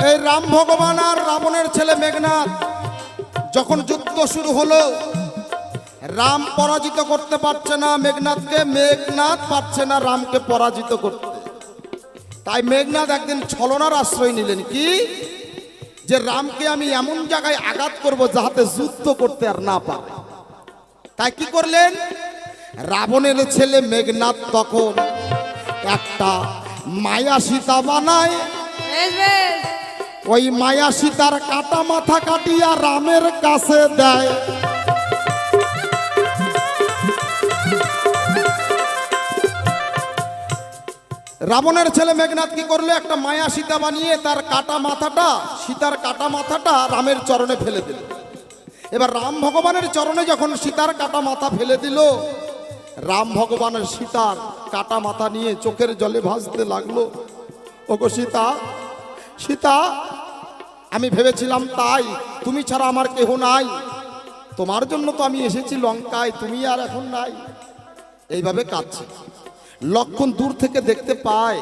এই রাম ভগবান আর রাবণের ছেলে মেঘনাদ যখন যুদ্ধ শুরু হলো, রাম পরাজিত করতে পারছে না মেঘনাদকে, মেঘনাদ পারছে না রামকে পরাজিত করতে। তাই মেঘনাদ একদিন ছলনার আশ্রয় নিলেন। কি? যে রামকে আমি এমন জায়গায় আঘাত করব যাতে যুদ্ধ করতে আর না পারে। তাই কি করলেন? রাবণের ছেলে মেঘনাদ তখন একটা মায়া সীতা বানায়। ওই মায়া সীতার কাটা মাথা কাটিয়া রামের কাছে দেয়। রাবণের ছেলে মেঘনাদ কি করলো? একটা মায়া সীতা বানিয়ে তার কাটা মাথাটা, সীতার কাটা মাথাটা রামের চরণে ফেলে দিল। এবার রাম ভগবানের চরণে যখন সীতার কাটা মাথা ফেলে দিল, রাম ভগবানের সীতার কাটা মাথা নিয়ে চোখের জলে ভাসতে লাগলো। ওগো সীতা, সীতা, আমি ভেবেছিলাম তাই, তুমি ছাড়া আমার কেহ নাই, তোমার জন্য তো আমি এসেছি লঙ্কায়, তুমি আর এখন নাই। এইভাবে কাঁদছে। লক্ষ্মণ দূর থেকে দেখতে পায়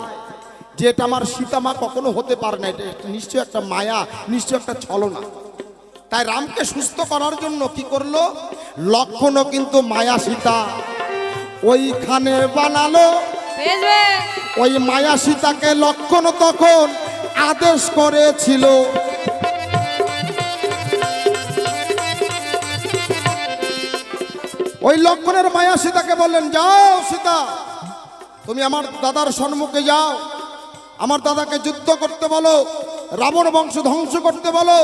যে এটা আমার সীতা মা কখনো হতে পারে না, এটা নিশ্চয় একটা মায়া, নিশ্চয় একটা ছলনা। তাই রামকে সুস্থ করার জন্য কি করলো? লক্ষ্মণও কিন্তু মায়া সীতা ওইখানে বানালো। ওই মায়া সীতাকে লক্ষ্মণ তখন আদেশ করেছিল, ওই লক্ষ্মণের মায়া সীতাকে বললেন, যাও সীতা, তুমি আমার দাদার সম্মুখে যাও, আমার দাদাকে যুদ্ধ করতে বলো, রাবণ বংশ ধ্বংস করতে বলো।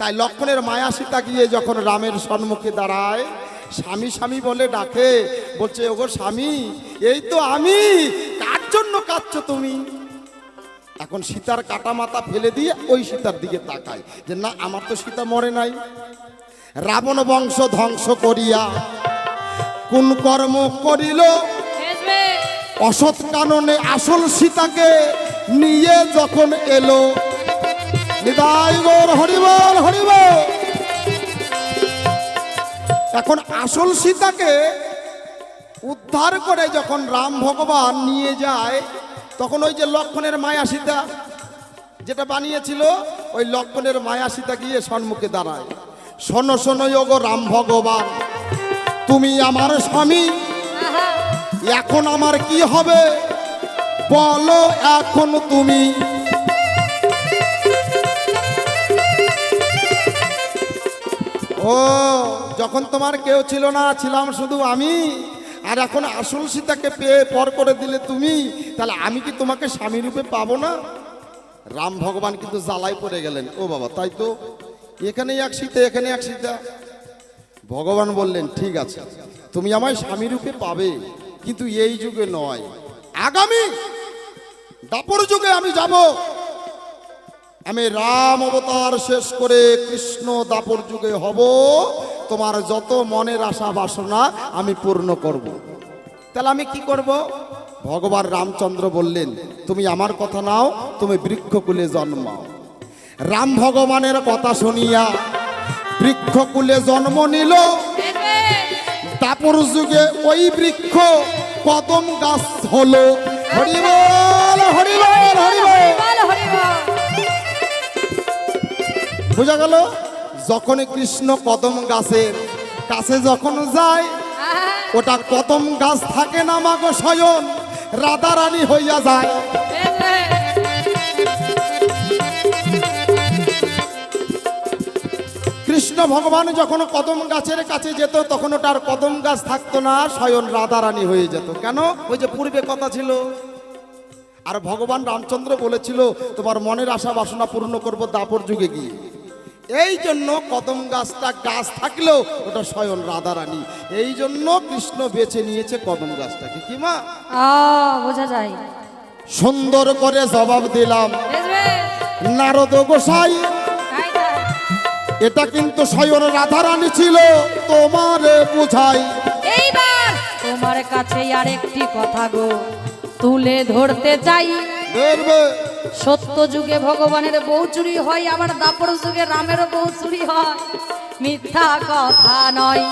তাই লক্ষণের মায়া সীতা গিয়ে যখন রামের সম্মুখে দাঁড়ায়, স্বামী স্বামী বলে ডাকে, বলছে ওগো স্বামী, এই তো আমি, কার জন্য কাঁদছো তুমি? এখন সীতার কাটা মাথা ফেলে দিয়ে ওই সীতার দিকে তাকায় যে না, আমার তো সীতা মরে নাই। রাবণ বংশ ধ্বংস করিয়া কোন কর্ম করিল, অসৎ কারণে আসল সীতাকে নিয়ে যখন এলো। নিতাই গৌর হরিবল হরিবল। এখন আসল সীতাকে উদ্ধার করে যখন রাম ভগবান নিয়ে যায়, তখন ওই যে লক্ষণের মায়া সীতা যেটা বানিয়েছিল, ওই লক্ষণের মায়া সীতা গিয়ে সম্মুখে দাঁড়ায়। শোনো শোনো ওগো রাম ভগবান, তুমি আমার স্বামী, এখন আমার কি হবে বলো এখন তুমি। ও যখন তোমার কেউ ছিল না, ছিলাম শুধু আমি, আর এখন আসল সীতাকে পেয়ে পর করে দিলে তুমি, তাহলে আমি কি তোমাকে স্বামী রূপে পাবো না? রাম ভগবান কিন্তু জ্বালায় পড়ে গেলেন। ও বাবা, তাই তো, এখানে এক সীতা, এখানে এক সীতা। ভগবান বললেন ঠিক আছে, তুমি আমায় স্বামী রূপে পাবে, কিন্তু এই যুগে নয়, আগামী দাপর যুগে আমি যাব। আমি রাম অবতার শেষ করে কৃষ্ণ দাপর যুগে হব, তোমার যত মনের আশা বাসনা আমি পূর্ণ করব। তাহলে আমি কি করব? ভগবান রামচন্দ্র বললেন তুমি আমার কথা নাও, তুমি বৃক্ষকুলে জন্মাও। রাম ভগবানের কথা শুনিয়া বৃক্ষকুলে জন্ম নিল। দাপর যুগে ওই বৃক্ষ কদম গাছ হলো। হরিবল হরিবল হরিবল। বোঝা গেল? যখন কৃষ্ণ কদম গাছের কাছে যখন যায়, ওটা কদম গাছ থাকে না মাগো, স্বয়ং রাধা রানী হইয়া যায়। কৃষ্ণ ভগবান যখন কদম গাছের কাছে যেত, তখন ওটার কদম গাছ থাকতো না, স্বয়ং রাধা রানী হয়ে যেত। কেন? ওই যে পূর্বে কথা ছিল। আর ভগবান রামচন্দ্র বলেছিল তোমার মনের আশা বাসনা পূর্ণ করব দাপর যুগে গিয়ে। এই জন্য কদম গাছটা গাছ থাকলেও ওটা স্বয়ং রাধা রানী। এই জন্য কৃষ্ণ বেছে নিয়েছে কদম গাছটাকে। কি মা? বোঝা যায়। সুন্দর করে জবাব দিলাম নারদ গোসাই, এটা কিন্তু স্বয়ং রাধা রানী ছিল, তোমারে বুঝাই। এইবার তোমার কাছে আর একটি কথা গো তুলে ধরতে চাই। সত্য যুগে ভগবানের বউ চুরি হয়, আবার দাপর যুগে রামের বউ চুরি হয়, মিথ্যা কথা নয়।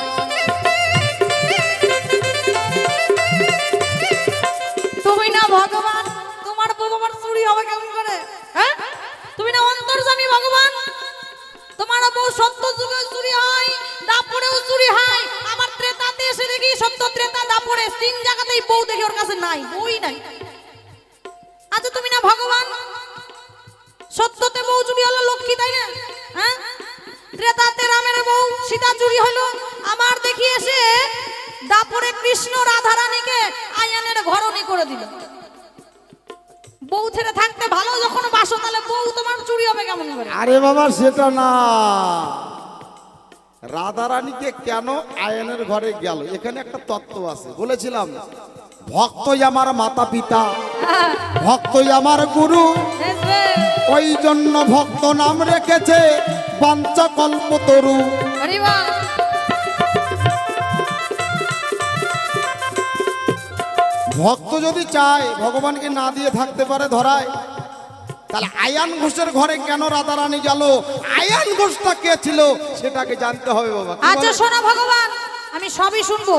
তুমি না ভগবান, তোমার বউ আমার চুরি হবে কেমন করে? হ্যাঁ, তুমি না অন্তর্যামী ভগবান, তোমার বউ সত্য যুগে চুরি হয়, দাপরেও চুরি হয়। আমার ত্রেতাতে এসে দেখি সত্য ত্রেতা দাপরে তিন জায়গাতেই বউ দেখি ওর কাছে নাই, বউই নাই। আচ্ছা তুমি না ভগবান, সত্যতে বউ চুরি হলো লক্ষ্মী, তাই না? হ্যাঁ, ত্রেতাতে রামের বউ সীতা চুরি হলো, আমার দেখি এসে দাপরে কৃষ্ণ রাধা রানীকে আয়ানের ঘরণী করে দিল। বউ ছেড়ে থাকতে ভালো যখন বাসো, তাহলে বউ তোমার চুরি হবে কেমন করে? আরে বাবা, সেটা না। রাধা রানীকে কেন আয়নের ঘরে গেল, এখানে একটা তত্ত্ব আছে। বলেছিলাম ভক্তই আমার মাতা পিতা, ভক্তই আমার গুরু, ওই জন্য ভক্ত নাম রেখেছে বাঞ্ছা কল্পতরু। ভক্ত যদি চায় ভগবানকে না দিয়ে থাকতে পারে ধরায়, তাহলে আয়ান ঘোষের ঘরে কেন রাধা রানী গেল, আয়ান ঘোষটা কে ছিল সেটাকে জানতে হবে বাবা। আচ্ছা শোনো ভগবান, আমি সবই শুনবো।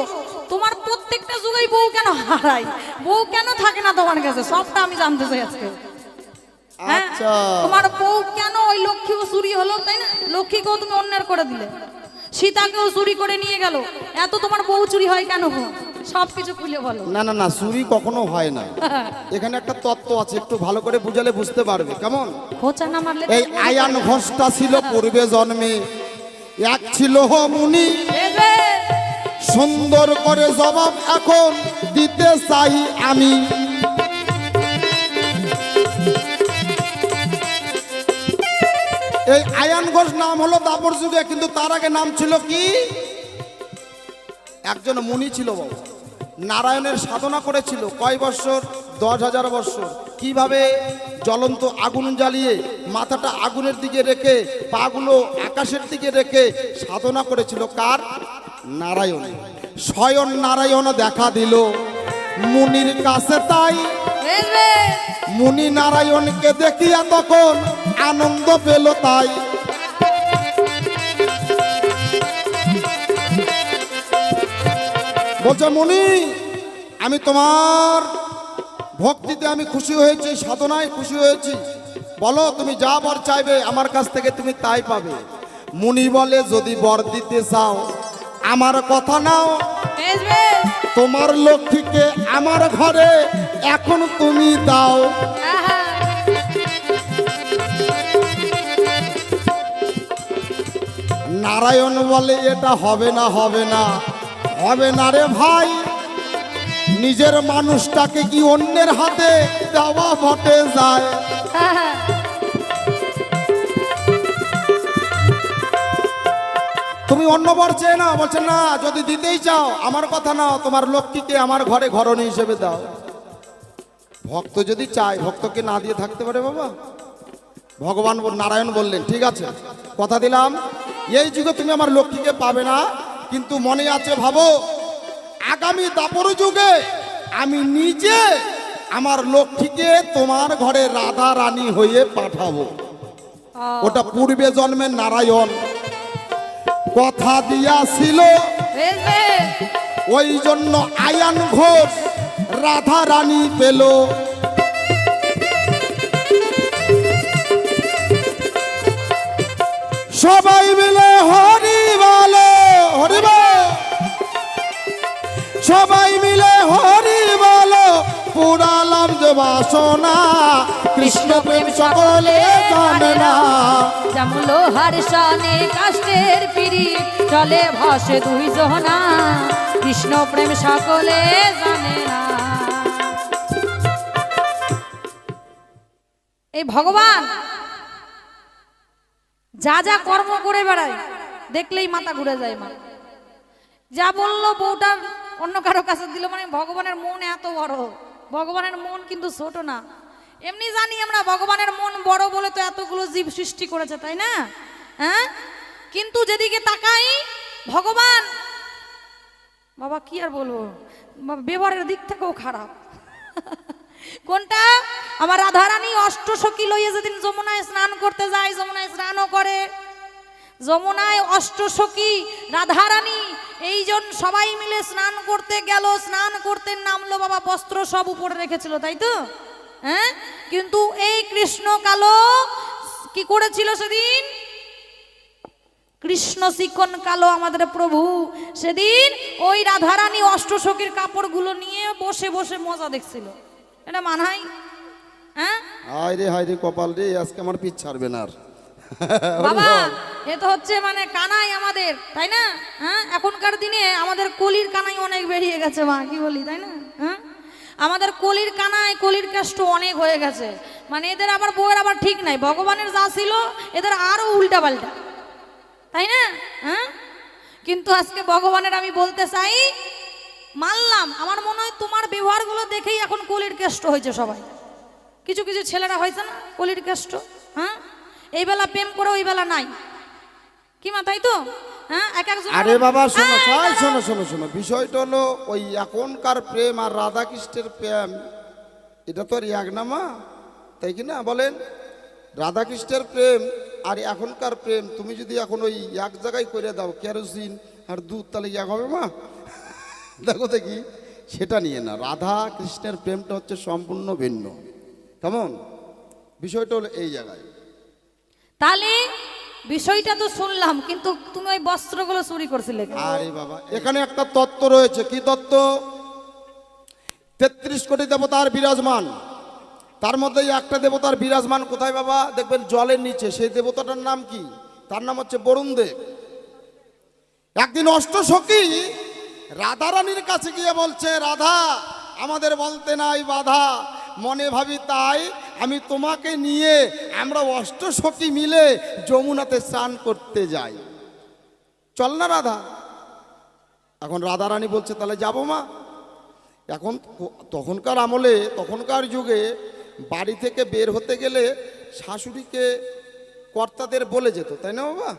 তোমার প্রত্যেকটা যুগেই বউ কেন হারায়, বউ কেন থাকে না তোমার কাছে, সবটা আমি জানতে চাই আজকে। আচ্ছা, তোমার বউ কেন ওই লক্ষ্মীও চুরি হলো, তাই না? লক্ষ্মীকেও তুমি অন্যায় করে দিলে, সীতাকেও চুরি করে নিয়ে গেল, এত তোমার বউ চুরি হয় কেন? সবকিছু খুলে বলো। না না না, চুরি কখনো হয় না। এখানে একটা তত্ত্ব আছে, একটু ভালো করে বুঝালে বুঝতে পারবে। কেমন? খোঁচা না মারলে। এই আয়ান ঘোষটা ছিল পূর্বে জন্মে এক ছিল মুনি। সুন্দর করে জবাব এখন দিতে চাই আমি। এই আয়ান ঘোষ নাম হলো দাপর যুগে, কিন্তু তার আগে নাম ছিল কি? একজন মুনি ছিল বাবা, নারায়ণের সাধনা করেছিল। কয় বৎসর? 10,000 বৎসর। কিভাবে? জ্বলন্ত আগুন জ্বালিয়ে মাথাটা আগুনের দিকে রেখে পাগুলো আকাশের দিকে রেখে সাধনা করেছিল। কার? নারায়ণ। স্বয়ং নারায়ণ দেখা দিল মুনির কাছে। তাই বেশ বেশ। মুনি নারায়ণকে দেখিয়া তখন আনন্দ পেল। তাই বলছে, মুনি আমি তোমার ভক্তিতে আমি খুশি হয়েছি, সাধনায় খুশি হয়েছি। বলো তুমি যা বর চাইবে আমার কাছ থেকে তুমি তাই পাবে। মুনি বলে, যদি বর দিতে চাও আমার কথা নাও, বেশ বেশ। তোমার লক্ষ্মীকে আমার ঘরে এখন তুমি দাও। আহা। নারায়ণ বলে, এটা হবে না, হবে না, হবে না রে ভাই। নিজের মানুষটাকে কি অন্যের হাতে দেওয়া বটে যায়? আহা। তুমি অন্য বর চেয়ে না? বলছে না, যদি দিতেই চাও আমার কথা নাও, তোমার লক্ষ্মীকে আমার ঘরে ঘরণী হিসেবে দাও। ভক্ত যদি চায়, ভক্তকে না দিয়ে থাকতে পারে বাবা? ভগবান নারায়ণ বললেন, ঠিক আছে কথা দিলাম, এই যুগে তুমি আমার লক্ষ্মীকে পাবে না, কিন্তু মনে আছে ভাবো আগামী দাপর যুগে আমি নিজে আমার লক্ষ্মীকে তোমার ঘরে রাধা রানী হয়ে পাঠাবো। ওটা পূর্বে জন্মের নারায়ণ কথা দিয়াছিল, বেশ বেশ। ওই জন্য আয়ান ঘোষ রাধা রানী পেল। সবাই মিলে হরি বলো, হরি বল। সবাই মিলে হরি বলো, পুরালাম যে বাসনা, কৃষ্ণ প্রেম সকলে জানে না। যেমন লোহার সনে কাষ্টের পিড়ি চলে ভাসে দুই জনা, কৃষ্ণ প্রেম সকলে জানে না। এই ভগবান যা যা কর্ম করে বেড়ায় দেখলেই মাথা ঘুরে যায়। মা যা বললো বউটার অন্য কারো কাছে দিল, মানে ভগবানের মন এত বড়। ভগবানের মন কিন্তু ছোট না। এমনি জানি আমরা ভগবানের মন বড় বলে তো এতগুলো জীব সৃষ্টি করেছে, তাই না? হ্যাঁ, কিন্তু যেদিকে তাকাই ভগবান, বাবা কি আর বলবো, ব্যবহারের দিক থেকেও খারাপ। কোনটা? আমার রাধারানী অষ্টসখী লইয়ে যেদিন যমুনায় স্নান করতে যায়, যমুনায় স্নানও করে। যমুনায় অষ্টসখী রাধারানী এইজন সবাই মিলে স্নান করতে গেল, স্নান করতে নামলো, বাবা বস্ত্র সব উপরে রেখেছিল, তাই তো? হ্যাঁ, কিন্তু এই কৃষ্ণ কালো কি করেছিল সেদিন? কৃষ্ণ শিকন কালো আমাদের প্রভু সেদিন ওই রাধারানী অষ্টসখীর কাপড়গুলো নিয়ে বসে বসে মজা দেখছিল। এটা মানাই? হ্যাঁ, হায় রে হায় রে কপাল রে, আজকে আমার পিঠ ছাড়বে না আর। বাবা এ তো হচ্ছে মানে কানাই আমাদের, তাই না? হ্যাঁ, এখনকার দিনে আমাদের কলির কানাই অনেক বেরিয়ে গেছে, মা কি বলি, তাই না? হ্যাঁ, আমাদের কলির কানাই কলির কষ্ট অনেক হয়ে গেছে। মানে এদের আবার বউয়ের আবার ঠিক নাই, ভগবানের যা ছিল এদের আরো উল্টা পাল্টা, তাই না? হ্যাঁ, কিন্তু আজকে ভগবানের আমি বলতে চাই, মানলাম আমার মনে হয় তোমার ব্যবহারগুলো দেখেই এখন কলির কেষ্ট হয়েছে সবাই। কিছু কিছু ছেলেরা হয়েছে না কলির কেষ্ট। হ্যাঁ, এই বেলা প্রেম করে ওই বেলা নাই, কি মা, তাই তো? হ্যাঁ, এক একজন। আরে বাবা শোনো, শোনো শোনো শোনো, বিষয়টা হলো ওই এখনকার প্রেম আর রাধা কৃষ্ণের প্রেম এটা তো আর এক না মা, তাই কি না বলেন? রাধা কৃষ্ণের প্রেম আর এখনকার প্রেম তুমি যদি এখন ওই এক জায়গায় করে দাও, কেরোসিন আর দুধ, তাহলে এক হবে মা? দেখো দেখি, সেটা নিয়ে না। রাধা কৃষ্ণের প্রেমটা হচ্ছে সম্পূর্ণ ভিন্ন। কেমন? বিষয়টা হলো এই জায়গায়। তাহলে বিষয়টা তো শুনলাম, কিন্তু তুমি ওই বস্ত্রগুলো চুরি করছিলে কেন? আরে বাবা, এখানে একটা তত্ত্ব রয়েছে। কি তত্ত্ব? 33 কোটি দেবতার বিরাজমান, তার মধ্যে একটা দেবতার বিরাজমান কোথায় বাবা? দেখবেন জলের নিচে। সেই দেবতাটার নাম কি? তার নাম হচ্ছে বরুণ দেব। একদিন অষ্টসখী রাধারানীর কাছে গিয়ে বলছে, রাধা আমাদের বলতে নাই বাধা, মনে ভাবি তাই আমি তোমাকে নিয়ে আমরা অষ্টসখী মিলে যমুনাতে স্নান করতে যাই, চল না রাধা। এখন রাধা রানী বলছে তাহলে যাবো মা। এখন তখনকার আমলে, তখনকার যুগে বাড়ি থেকে বের হতে গেলে শাশুড়িকে কর্তাদের বলে যেত, তাই না বাবা?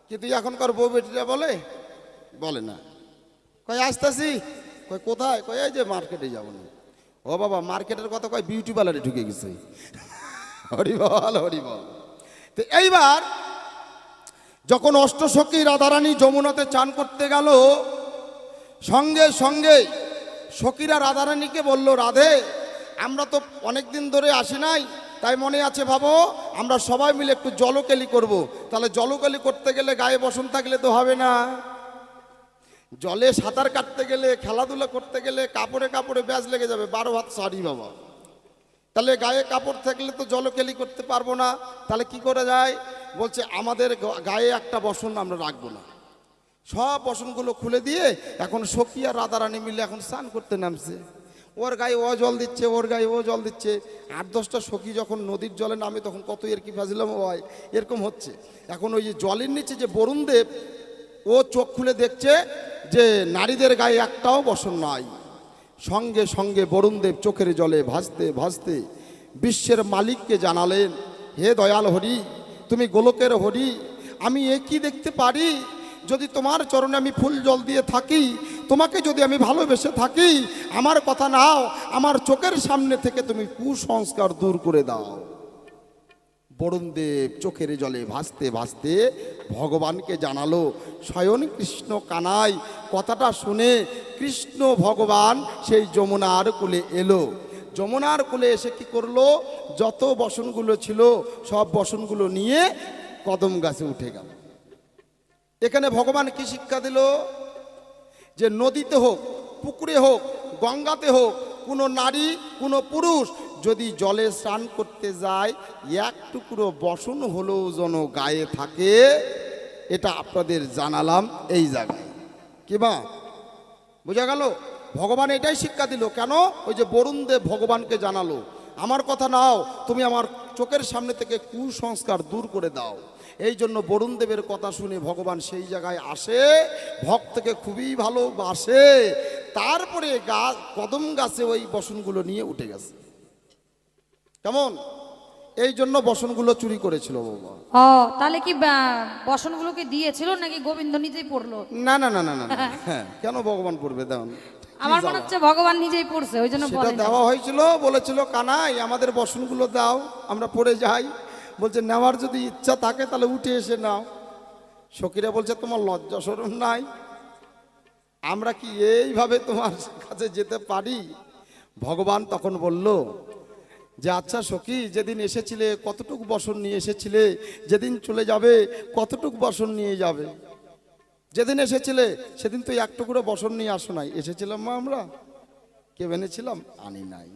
কিন্তু এখনকার বউ বেটিরা বলে না। কয় আসতেছি, কয় কোথায়, কয় এই যে মার্কেটে যাবো না। ও বাবা, মার্কেটের কথা কয় বিউটি পার্লারে ঢুকে গেছে। হরিবল হরিবল। তো এইবার যখন অষ্টসখী রাধারানী যমুনাতে চান করতে গেল, সঙ্গে সঙ্গে সখীরা রাধারানীকে বলল, রাধে আমরা তো অনেক দিন ধরে আসি নাই, তাই মনে আছে ভাবো আমরা সবাই মিলে একটু জলকেলি করব। তাহলে জলকেলি করতে গেলে গায়ে বসন থাকলে তো হবে না, জলে সাঁতার কাটতে গেলে, খেলাধুলা করতে গেলে কাপড়ে কাপড়ে ব্যাজ লেগে যাবে, 12 হাত শাড়ি বাবা। তাহলে গায়ে কাপড় থাকলে তো জলকেলি করতে পারবো না, তাহলে কি করে যায়? বলছে আমাদের গায়ে একটা বসন আমরা রাখবো না। সব বসনগুলো খুলে দিয়ে এখন সখী আর রাধারানী মিলে এখন স্নান করতে নামছে। ওর গায়ে ও জল দিচ্ছে, ওর গায়ে ও জল দিচ্ছে। 8-10টা সখী যখন নদীর জলে নামে তখন কত এর কি ফাজিলাম হয়, এরকম হচ্ছে। এখন ওই যে জলের নিচে যে বরুণদেব, ও চোখ খুলে দেখছে যে নারীদের গায়ে একটাও বসন নাই। সঙ্গে সঙ্গে বরুণদেব চোখের জলে ভাসতে ভাসতে বিশ্বের মালিককে জানালেন, হে দয়াল হরি, তুমি গোলকের হরি, আমি এ কি দেখতে পারি? যদি তোমার চরণে আমি ফুল জল দিয়ে থাকি, তোমাকে যদি আমি ভালোবেসে থাকি, আমার কথা নাও, আমার চোখের সামনে থেকে তুমি কুসংস্কার দূর করে দাও। বরুণদেব চোখের জলে ভাসতে ভাসতে ভগবানকে জানালো। স্বয়ং কৃষ্ণ কানাই কথাটা শুনে কৃষ্ণ ভগবান সেই যমুনার কূলে এলো। যমুনার কূলে এসে কি করলো? যত বসনগুলো ছিল সব বসনগুলো নিয়ে কদম গাছে উঠে গেল। এখানে ভগবান কি শিক্ষা দিল? যে নদীতে হোক, পুকুরে হোক, গঙ্গাতে হোক, কোনো নারী কোনো পুরুষ যদি জলে স্নান করতে যায়, এক টুকরো বসন হলেও যেন গায়ে থাকে। এটা আপনাদের জানালাম এই জায়গায়। কিবা বোঝা গেল? ভগবান এটাই শিক্ষা দিল। কেন? ওই যে বরুণদেব ভগবানকে জানালো, আমার কথা নাও, তুমি আমার চোখের সামনে থেকে কুসংস্কার দূর করে দাও। এই জন্য বরুণদেবের কথা শুনে ভগবান সেই জায়গায় আসে, ভক্তকে খুবই ভালোবাসে। তারপরে কদম গাছে ওই বসনগুলো নিয়ে উঠে গেছে। কেমন? এই জন্য বসনগুলো চুরি করেছিল বাবা। ও তাহলে কি বসনগুলোকে দিয়েছিল নাকি গোবিন্দ নিজেই পড়লো? না না না না না, হ্যাঁ কেন ভগবান পড়বে? দেন, আমার মনে হচ্ছে ভগবান নিজেই পড়ছে, ওই জন্য সেটা দেওয়া হয়েছিল। বলেছিল কানাই আমাদের বসনগুলো দাও, আমরা পড়ে যাই। বলছে নেওয়ার যদি ইচ্ছা থাকে তাহলে উঠে এসে নাও। সখীরা বলছে তোমার লজ্জা শরম নাই? আমরা কি এইভাবে তোমার কাছে যেতে পারি? ভগবান তখন বলল যে আচ্ছা সখী, যেদিন এসেছিলে কতটুকু বসন নিয়ে এসেছিলে, যেদিন চলে যাবে কতটুকু বসন নিয়ে যাবে? যেদিন এসেছিলে সেদিন তো এক টুকরো বসন নিয়ে আসো নাই। এসেছিলাম মা, আমরা কেউ এনেছিলাম? আনি নাই।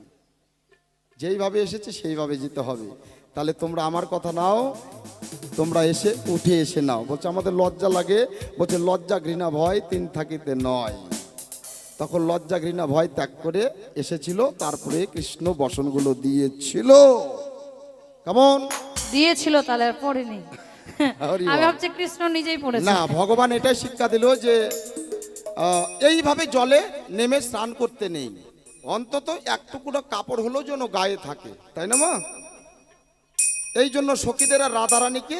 যেইভাবে এসেছে সেইভাবে যেতে হবে। তাহলে তোমরা আমার কথা নাও, তোমরা এসে উঠে এসে নাও। বলছে আমাদের লজ্জা লাগে। বলছে লজ্জা ঘৃণা ভয় তিন থাকিতে নয়। তখন লজ্জা ঘৃণা ভয় ত্যাগ করে এসেছিল। তারপরে কৃষ্ণ বসনগুলো দিয়েছিল। কেমন দিয়েছিল? তাহলে আর পড়েনি। আমি ভাবছি কৃষ্ণ নিজেই পড়েছে। না, ভগবান এটাই শিক্ষা দিল যে এইভাবে জলে নেমে স্নান করতে নেই, অন্তত এক টুকরো কাপড় হলেও যেন গায়ে থাকে, তাই না মা? এই জন্য সখীদের আর রাধারানীকে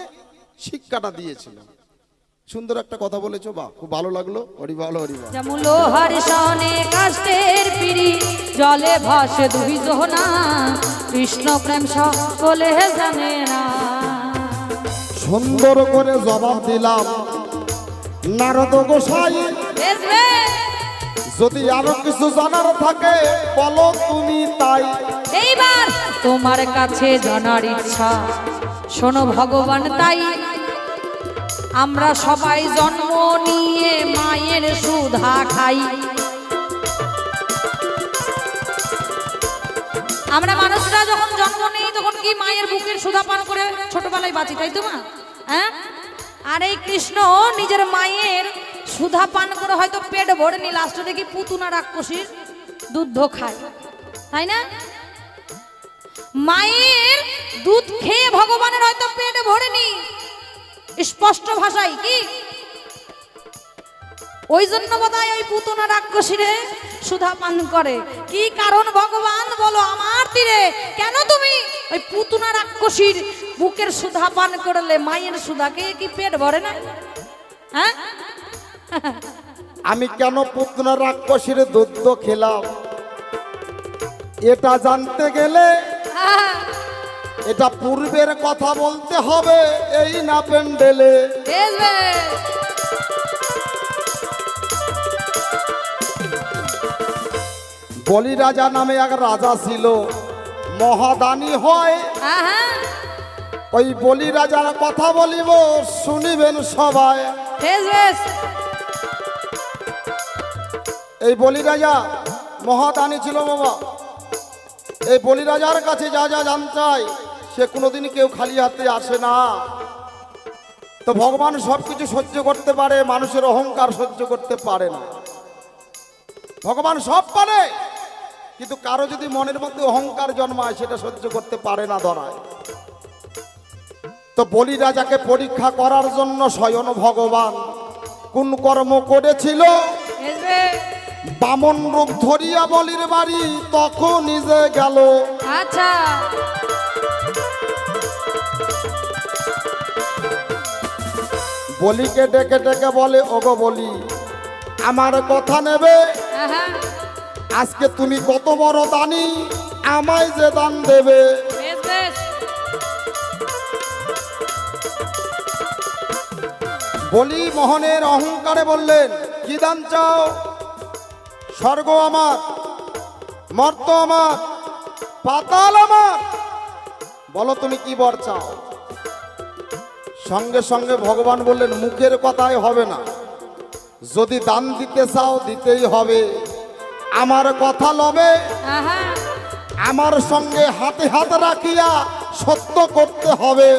শিক্ষাটা দিয়েছিল। সুন্দর একটা কথা বলেছো, বা খুব ভালো লাগলো। হরিবল হরিবল। যেমন লোহার সনে কাষ্টের পিড়ি, জলে ভাসে দুই জোহনা, কৃষ্ণ প্রেম সকলে জানে না। সুন্দর করে জবাব দিলাম নারদ গোসাই। যদি আরো কিছু জানার থাকে বলো তুমি তাই। এইবার তোমার কাছে জানার ইচ্ছা, শোনো ভগবান তাই। আমরা সবাই জন্ম নিয়ে মায়ের সুধা খাই। আমরা মানুষরা যখন জন্ম নিই তখন কি মায়ের বুকের সুধা পান করে ছোটবেলায় বাঁচি, তাই তো মা? হ্যাঁ। আর এই কৃষ্ণ নিজের মায়ের সুধা পান করে হয়তো পেট ভরে নি, লাস্টে দেখি পুতুনা রাক্ষসীর দুধ খায়, তাই না? মায়ের দুধ খেয়ে ভগবানের হয়তো পেটে ভরেনি, স্পষ্ট ভাষায় কি ওই জন্য বোধহয় ওই পুতনা রাক্ষসীরে সুধা পান করে। কি কারণ ভগবান বলো আমার তীরে, কেন তুমি ওই পুতনা রাক্ষসীর বুকের সুধা পান করলে? মায়ের সুধাকে কি পেট ভরে না? হ্যাঁ, আমি কেন পুতনা রাক্ষসীর দুধ খেলাম এটা জানতে গেলে হ্যাঁ, এটা পূর্বের কথা বলতে হবে, এই না প্যান্ডেলে। বেশ বেশ। বলি রাজা নামে এক রাজা ছিল, মহাদানী হয়। হ্যাঁ হ্যাঁ, ওই বলি রাজার কথা বলিব, শুনিবেন সবাই। বেশ বেশ। এই বলি রাজা মহাদানী ছিল বাবা। এই বলি রাজার কাছে যা যা জানতে চাই, সে কোনোদিন কেউ খালি হাতে আসে না। তো ভগবান সবকিছু সহ্য করতে পারে, মানুষের অহংকার সহ্য করতে পারে না। ভগবান সব পারে, কিন্তু কারো যদি মনের মধ্যে অহংকার জন্মায় সেটা সহ্য করতে পারে না, ধরায়। তো বলি রাজাকে পরীক্ষা করার জন্য স্বয়ং ভগবান কোন কর্ম করেছিল? বেশ বেশ। বামন রূপ ধরিয়া বলির বাড়ি তখন নিজে গেল। আচ্ছা, বলিকে ডেকে ডেকে বলে, ওগো বলি, আমার কথা নেবে? হ্যাঁ হ্যাঁ, আজকে তুমি কত বড় দানি, আমায় যে দান দেবে। বেশ বেশ। বলি মোহনের অহংকারে বললেন, কি দান চাও? স্বর্গ আমার, মর্ত আমার, পাতাল আমার, বলো তুমি কি বর চাও? সঙ্গে সঙ্গে ভগবান বললেন, মুখের কথাই হবে না, যদি দান দিতে চাও দিতেই হবে। আমার কথা লবে, হ্যাঁ হ্যাঁ, আমার সঙ্গে হাতে হাত রাখিয়া সত্য করতে হবে।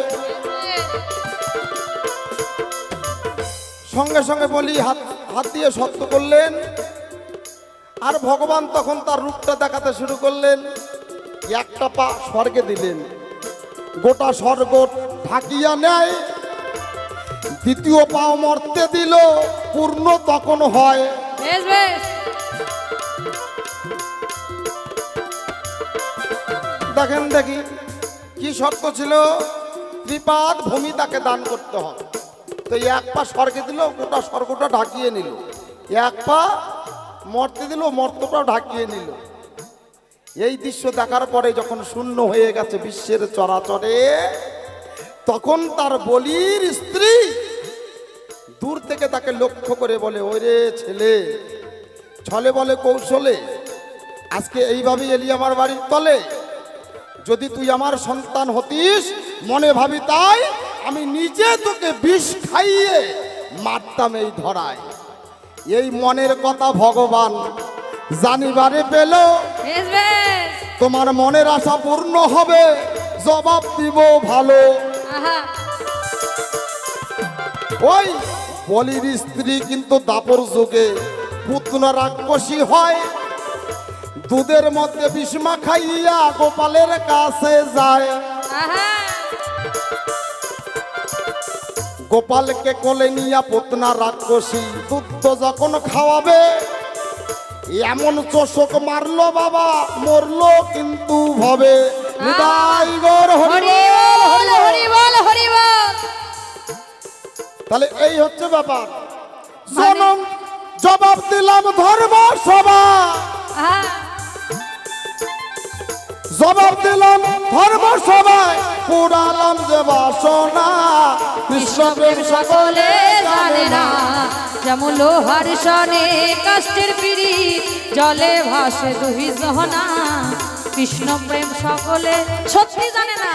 সঙ্গে সঙ্গে বলি হাত হাত দিয়ে সত্য করলেন। আর ভগবান তখন তার রূপটা দেখাতে শুরু করলেন। একটা পা স্বর্গে দিলেন, গোটা স্বর্গ ঢাকিয়া নেয়। দ্বিতীয় পাও মর্তে দিল, পূর্ণ তখন হয়। বেশ বেশ। দেখেন দেখি কি শর্ত ছিল? ত্রিপাদ ভূমি তাকে দান করতে হবে। তো এক পা স্বর্গে দিল, গোটা স্বর্গটা ঢাকিয়ে নিল। এক পা মর্তে দিল, মর্তটাও ঢাকিয়ে নিল। এই দৃশ্য দেখার পরে যখন শূন্য হয়ে গেছে বিশ্বের চরাচরে, তখন তার বলির স্ত্রী দূর থেকে তাকে লক্ষ্য করে বলে, ওরে ছেলে, ছলে বলে কৌশলে আজকে এইভাবেই এলি আমার বাড়ির তলে। যদি তুই আমার সন্তান হতিস, মনে ভাবি তাই আমি নিজে তোকে বিষ খাইয়ে মারতাম এই ধরায়। এই মনের কথা ভগবান জানিবারে পেল। বেশ বেশ। তোমার মনের আশা পূর্ণ হবে, জবাব দিব ভালো। আহা, ওই বলির স্ত্রী কিন্তু দাপর যুগে পুতনা রাক্ষসী হয়। দুধের মধ্যে বিষ্মা খাইয়া গোপালের কাছে যায়। আহা, গোপালকে কোলে নিয়া পুতনা রাক্ষসী দুধ যখন খাওয়াবে, এমন চোষক মারলো বাবা, মরলো কিন্তু ভাবে। হৃদয় গৌর হরি হরি বল, হরি বল, হরি বল। তাহলে এই হচ্ছে ব্যাপার। জনম জবাব দিলাম ধর্ম সভা, আহা, জবাব দিলাম ধর্ম সভায়, পুরালাম যে বাসনা। কৃষ্ণ প্রেম সকলে জানে না, যেমন লোহার সনে কাষ্টের পিড়ি, জলে ভাসে দুহি জহনা। কৃষ্ণ প্রেম সকলে সত্যি জানে না।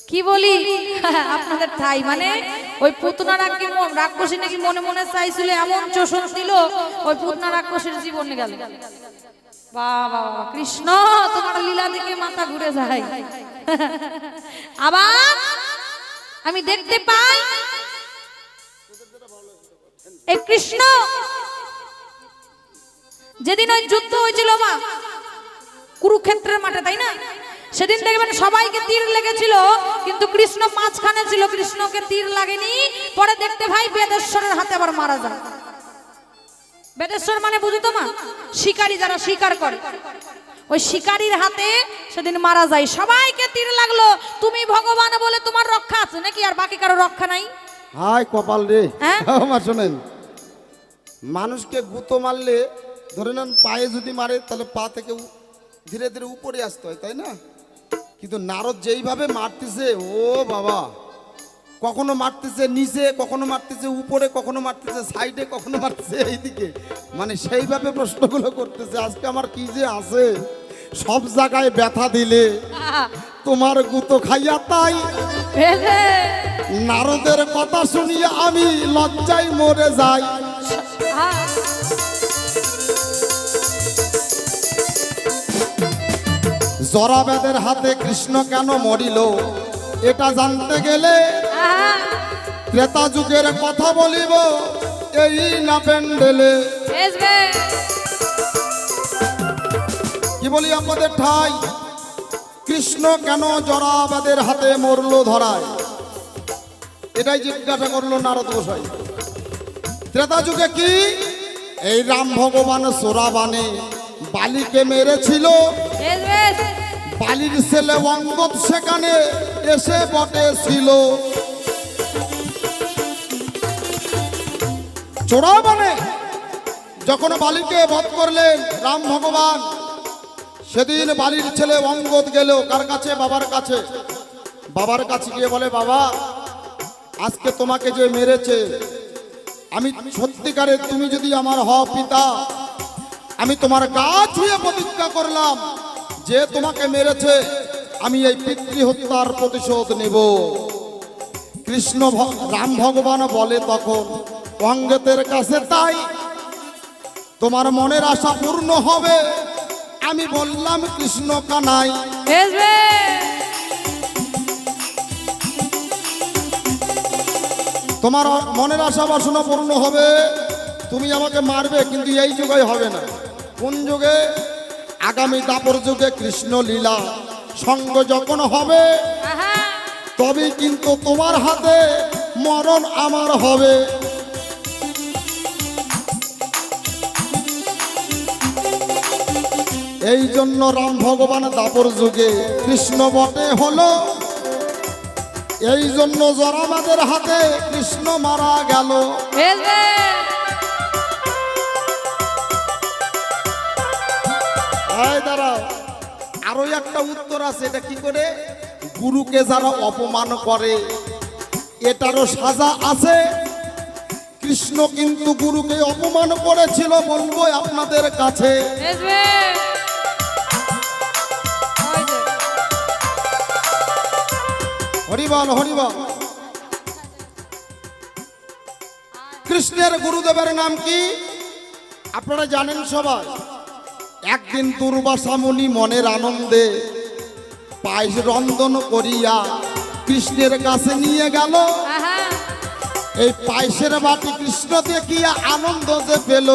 কি বলি আপনাদের ঠাই, মানে ওই পুতনা রাক্ষসী নাকি মনে মনে চাইছিল, এমন চোষণ দিল ওই পুতনা রাক্ষসীর জীবন গেল। বাবা কৃষ্ণ, তোমার লীলা দেখে মাথা ঘুরে যায়। আবার আমি দেখতে পাই এই কৃষ্ণ যেদিন ওই যুদ্ধ হয়েছিল মা, কুরুক্ষেত্রের মাঠে, তাই না? সেদিন দেখবেন সবাইকে তীর লেগেছিল, কিন্তু কৃষ্ণ মাঝখানে ছিল, কৃষ্ণকে তীর লাগেনি। পরে দেখতে ভাই বেদেশ্বরের হাতে আবার মারা যায়। বেদেশ্বর মানে বুঝো তো মা, শিকারী, যারা শিকার করে, ওই শিকারীর হাতে সেদিন মারা যায়। সবাইকে তীর লাগলো, তুমি ভগবান বলে তোমার রক্ষা আছে নাকি, আর বাকি কারো রক্ষা নাই? হাই কপাল রে। হ্যাঁ? আমার শোনেন, মানুষকে গুঁতো মারলে ধরে নেন পায়ে যদি মারে তাহলে পা থেকে ধীরে ধীরে উপরে আসতে হয়, তাই না? কিন্তু নারদ যেইভাবে মারতেছে, ও বাবা, কখনো মারতেছে নিচে, কখনো মারতেছে উপরে, কখনো মারতেছে সাইডে, কখনো মারতেছে এইদিকে, মানে সেইভাবে প্রশ্নগুলো করতেছে। আজকে আমার কি যে আছে, সব জায়গায় ব্যথা দিলে তোমার গুঁতো খাইয়া তাই নারদের কথা শুনিয়ে আমি লজ্জায় মরে যাই। জরাবেদের হাতে কৃষ্ণ কেন মরিল, এটা জানতে গেলে ত্রেতা যুগের কথা বলিব এই না প্যান্ডেলে। কি বলি আপনাদের ঠাই, কৃষ্ণ কেন জরাবেদের হাতে মরলো ধরায়, এটাই জিজ্ঞাসা করলো নারদ গোসাই। ত্রেতা যুগে কি এই রাম ভগবান সোরাবানে বালিকে মেরেছিল, বালির ছেলে অঙ্গদ সেখানে এসে বটেছিল। চোরাবানে যখন বালিকে বধ করলেন রাম ভগবান, সেদিন বালির ছেলে অঙ্গদ গেল কার কাছে? বাবার কাছে। বাবার কাছে গিয়ে বলে, বাবা আজকে তোমাকে যে মেরেছে, আমি সত্যিকারে তুমি যদি আমার হও পিতা, আমি তোমার গা ছুঁয়ে প্রতিজ্ঞা করলাম যে তোমাকে মেরেছে আমি এই পিতৃ হত্যার প্রতিশোধ নেব। কৃষ্ণ রাম ভগবান বলে তখন অঙ্গদের কাছে, তাই তোমার মনের আশা পূর্ণ হবে। আমি বললাম কৃষ্ণ কানাই, তোমার মনের আশা বাসনা পূর্ণ হবে, তুমি আমাকে মারবে, কিন্তু এই যুগে হবে না। কোন যুগে? আগামী দাপর যুগে কৃষ্ণ লীলা সঙ্গ যখন হবে, তবে কিন্তু তোমার হাতে মরণ আমার হবে। এই জন্য রাম ভগবান দাপর যুগে কৃষ্ণ বটে হলো, এই জন্য জরামাদের হাতে কৃষ্ণ মারা গেল। দাঁড়াও, আরো একটা উত্তর আছে। এটা কি করে? গুরুকে যারা অপমান করে এটারও সাজা আছে। কৃষ্ণ কিন্তু গুরুকে অপমান করেছিল, বলবো আপনাদের কাছে। হরিবল হরিবল। কৃষ্ণের গুরুদেবের নাম কি আপনারা জানেন সবাই? একদিন দুর্বাসা মুনি মনের আনন্দে পায়েস রন্ধন করিয়া কৃষ্ণের কাছে নিয়ে গেল। এই পায়েসের বাটি কৃষ্ণ দেখিয়া আনন্দ যে পেল,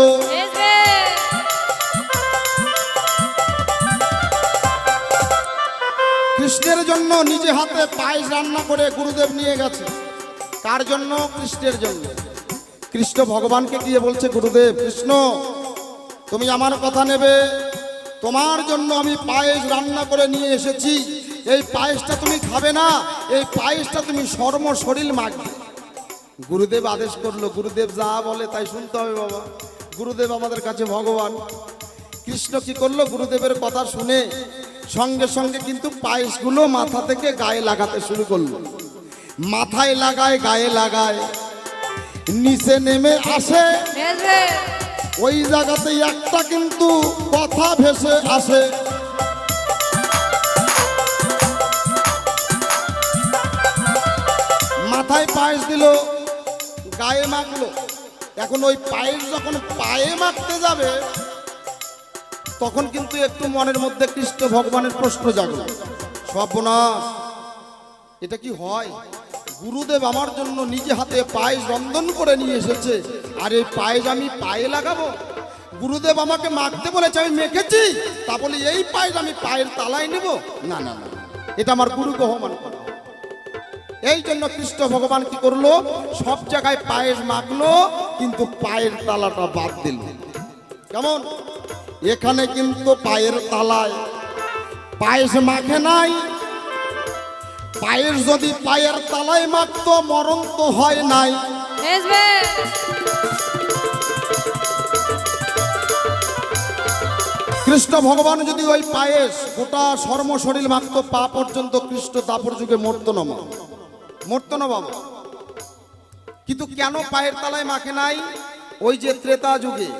কৃষ্ণের জন্য নিজে হাতে পায়েস রান্না করে গুরুদেব নিয়ে গেছে। কার জন্য? কৃষ্ণের জন্য। কৃষ্ণ ভগবানকে গিয়ে বলছে, গুরুদেব কৃষ্ণ তুমি আমার কথা নেবে, তোমার জন্য আমি পায়েস রান্না করে নিয়ে এসেছি। এই পায়েসটা তুমি খাবে না, এই পায়েসটা তুমি সর্ব শরীর মাখবে। গুরুদেব আদেশ করলো, গুরুদেব যা বলে তাই শুনতে হবে বাবা, গুরুদেব আমাদের কাছে ভগবান। কৃষ্ণ কি করলো? গুরুদেবের কথা শুনে সঙ্গে সঙ্গে কিন্তু পায়েসগুলো মাথা থেকে গায়ে লাগাতে শুরু করলো। মাথায় লাগায়, গায়ে লাগায়, নিচে নেমে আসে। ওই জায়গাতে একটা কিন্তু কথা ভেসে আসে, মাথায় পায়েস দিল, গায়ে মাখলো। এখন ওই পায়েস যখন পায়ে মাখতে যাবে, তখন কিন্তু একটু মনের মধ্যে কৃষ্ণ ভগবানের প্রশ্ন জাগলো, সর্বনাশ, এটা কি হয়? গুরুদেব আমার জন্য নিজে হাতে পায়েস রন্ধন করে নিয়ে এসেছে, আর এই পায়েস আমি পায়ে লাগাবো? গুরুদেব আমাকে মাখতে বলেছে, আমি মেখেছি, তা বলে এই পায়ের আমি পায়ের তালায় নেব? না না না, এটা আমার গুরুকে অপমান করা। এই জন্য কৃষ্ণ ভগবান কি করলো, সব জায়গায় পায়েস মাখলো, কিন্তু পায়ের তালাটা বাদ দিল। কেমন? এখানে কিন্তু পায়ের তালায় পায়েস মাখে নাই। পায়েস যদি পায়ের তালায় মাখতো, মরণ তো হয় নাই। কৃষ্ণ ভগবান যদি ওই পায়েস গোটা সর্ম শরীর মাখতো, পা পর্যন্ত, কৃষ্ণ দাপর যুগে মরতো না, মরতো না বাবা। কিন্তু কেন পায়ের তলায় মাখে নাই? ওই যে ত্রেতা যুগে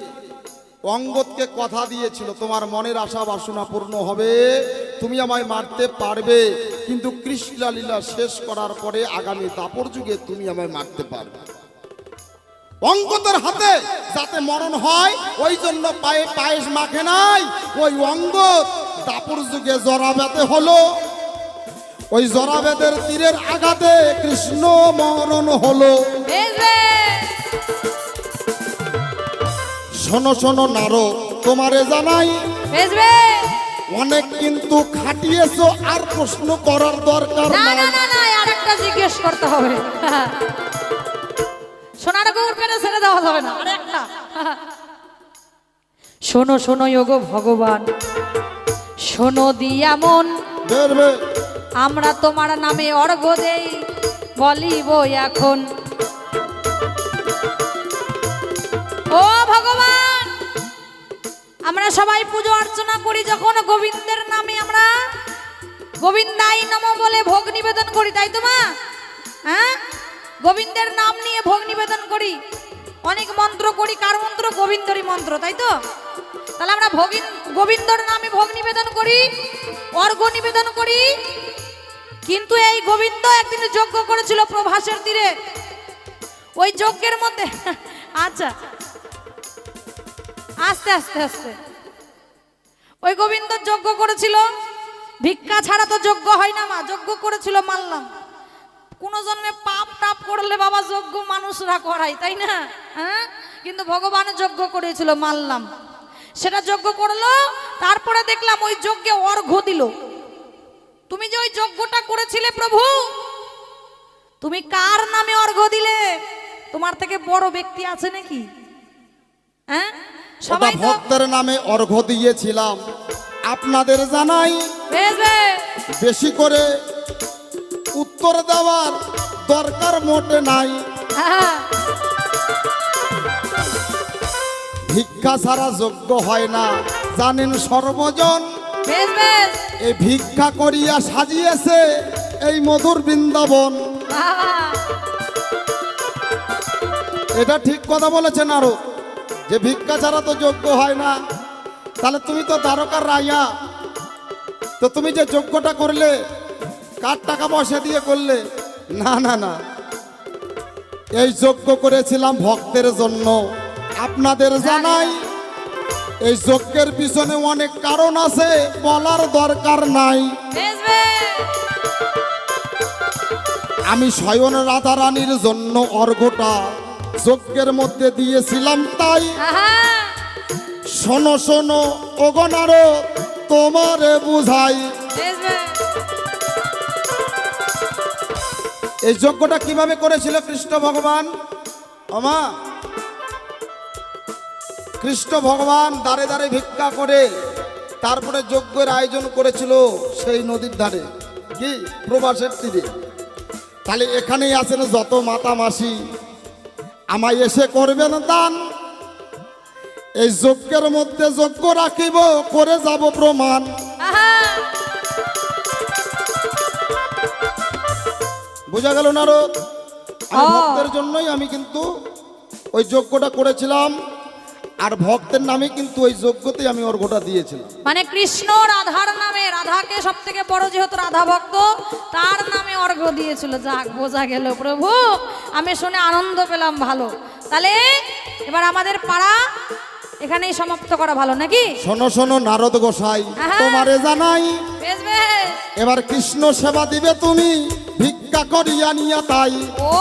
অঙ্গদকে কথা দিয়েছিল, তোমার মনের আশা বাসনা পূর্ণ হবে, তুমি আমায় মারতে পারবে, কিন্তু কৃষ্ণ লীলা শেষ করার পরে আগামী দাপর যুগে তুমি আমায় মারতে পারবে। অঙ্গদের হাতে যাতে মরণ হয়, ওই জন্য পায়ে পায়েস মাখে নাই। ওই অঙ্গদ দাপর যুগে জরাবেদে হলো, ওই জরাবেদের তীরের আঘাতে কৃষ্ণ মরণ হলো। শোনো শোনো নারদ, তোমারে জানাই, অনেক কিন্তু খাটিয়েছো, আর প্রশ্ন করার দরকার নাই। আরেকটা জিজ্ঞেস করতে হবে, সোনার গৌর পেনে ছেড়ে দেওয়া যাবে না। আরেকটা শোনো শোনো যোগ ভগবান, শোনো দিয়া মন, আমরা তোমার নামে অর্ঘ্য দেই, বলিব এখন। ও ভগবান, আমরা সবাই পুজো অর্চনা করি যখন গোবিন্দের নামে, আমরা গোবিন্দাই নমঃ বলে ভোগ নিবেদন করি, তাই তো মা? হ্যাঁ, গোবিন্দের নাম নিয়ে ভোগ নিবেদন করি, অনেক মন্ত্র করি। কার মন্ত্র? গোবিন্দরই মন্ত্র, তাই তো? তাহলে আমরা গোবিন্দর নামে ভোগ নিবেদন করি, অর্ঘ্য নিবেদন করি। কিন্তু এই গোবিন্দ একদিন যজ্ঞ করেছিল প্রভাসের তীরে। ওই যজ্ঞের মধ্যে, আচ্ছা আস্তে আস্তে আস্তে, ওই গোবিন্দ যজ্ঞ করেছিল, ভিক্ষা ছাড়া তো যজ্ঞ হয় না মা। যজ্ঞ করেছিল, মানলাম, কোন জন্মে পাপ টাপ করলে বাবা যজ্ঞ মানুষরা করায়, তাই না? হ্যাঁ, কিন্তু ভগবান যজ্ঞ করেছিল, মানলাম। সেটা যজ্ঞ করলো, তারপরে দেখলাম ওই যজ্ঞে অর্ঘ্য দিল। তুমি যে ওই যজ্ঞটা করেছিলে প্রভু, তুমি কার নামে অর্ঘ্য দিলে? তোমার থেকে বড় ব্যক্তি আছে নাকি? হ্যাঁ, সবাই ভক্তের নামে অর্ঘ্য দিয়েছিলাম। আপনাদের জানাই, বেশি করে উত্তর দেওয়ার দরকার মোটে নাই। ভিক্ষা ছাড়া যোগ্য হয় না, জানেন সর্বজন। এই ভিক্ষা করিয়া সাজিয়েছে এই মধুর বৃন্দাবন। এটা ঠিক কথা বলেছেন আরো, যে ভিক্ষা ছাড়া তো যোগ্য হয় না। তাহলে তুমি তো দ্বারকার রাজা, তো তুমি যে যজ্ঞটা করলে কার টাকা পয়সা দিয়ে করলে? না না না, এই যজ্ঞ করেছিলাম ভক্তের জন্য। আপনাদের জানাই, এই যজ্ঞের পিছনে অনেক কারণ আছে, বলার দরকার নাই। আমি স্বয়ং রাধা রানীর জন্য অর্ঘ্যটা যজ্ঞের মধ্যে দিয়েছিলাম, তাই শোনো শোনো ওগো নারদ, তোমারে বুঝাই। এই যজ্ঞটা কিভাবে করেছিল কৃষ্ণ ভগবান? আমা, কৃষ্ণ ভগবান দাঁড়ে দাঁড়ে ভিক্ষা করে তারপরে যজ্ঞের আয়োজন করেছিল সেই নদীর ধারে, কি প্রবাসের তীরে। তাহলে এখানেই আছেন যত মাতা মাসি, আমায় এসে করবেন দান। এই যজ্ঞের মধ্যে যজ্ঞ রাখিব, করে যাব প্রমাণ। বোঝা গেল নারদ? আমি ভক্তের জন্যই আমি কিন্তু ওই যজ্ঞটা করেছিলাম, আর ভক্তের নামে কিন্তু ওই যজ্ঞতে আমি অর্ঘ্যটা দিয়েছিলাম। মানে কৃষ্ণ রাধার নামে, রাধাকে সব থেকে বড় যেহেতু রাধা ভক্ত, তার নামে অর্ঘ্য দিয়েছিল। যাক, বোঝা গেল প্রভু, আমি শুনে আনন্দ পেলাম। ভালো, তাহলে এবার আমাদের পাড়া এখানেই সমাপ্ত করা ভালো নাকি? শোনো শোনো নারদ গোসাই, তোমারে জানাই, এবার কৃষ্ণ সেবা দিবে তুমি, ভিক্ষা করিয়া নিয়া তাই। ও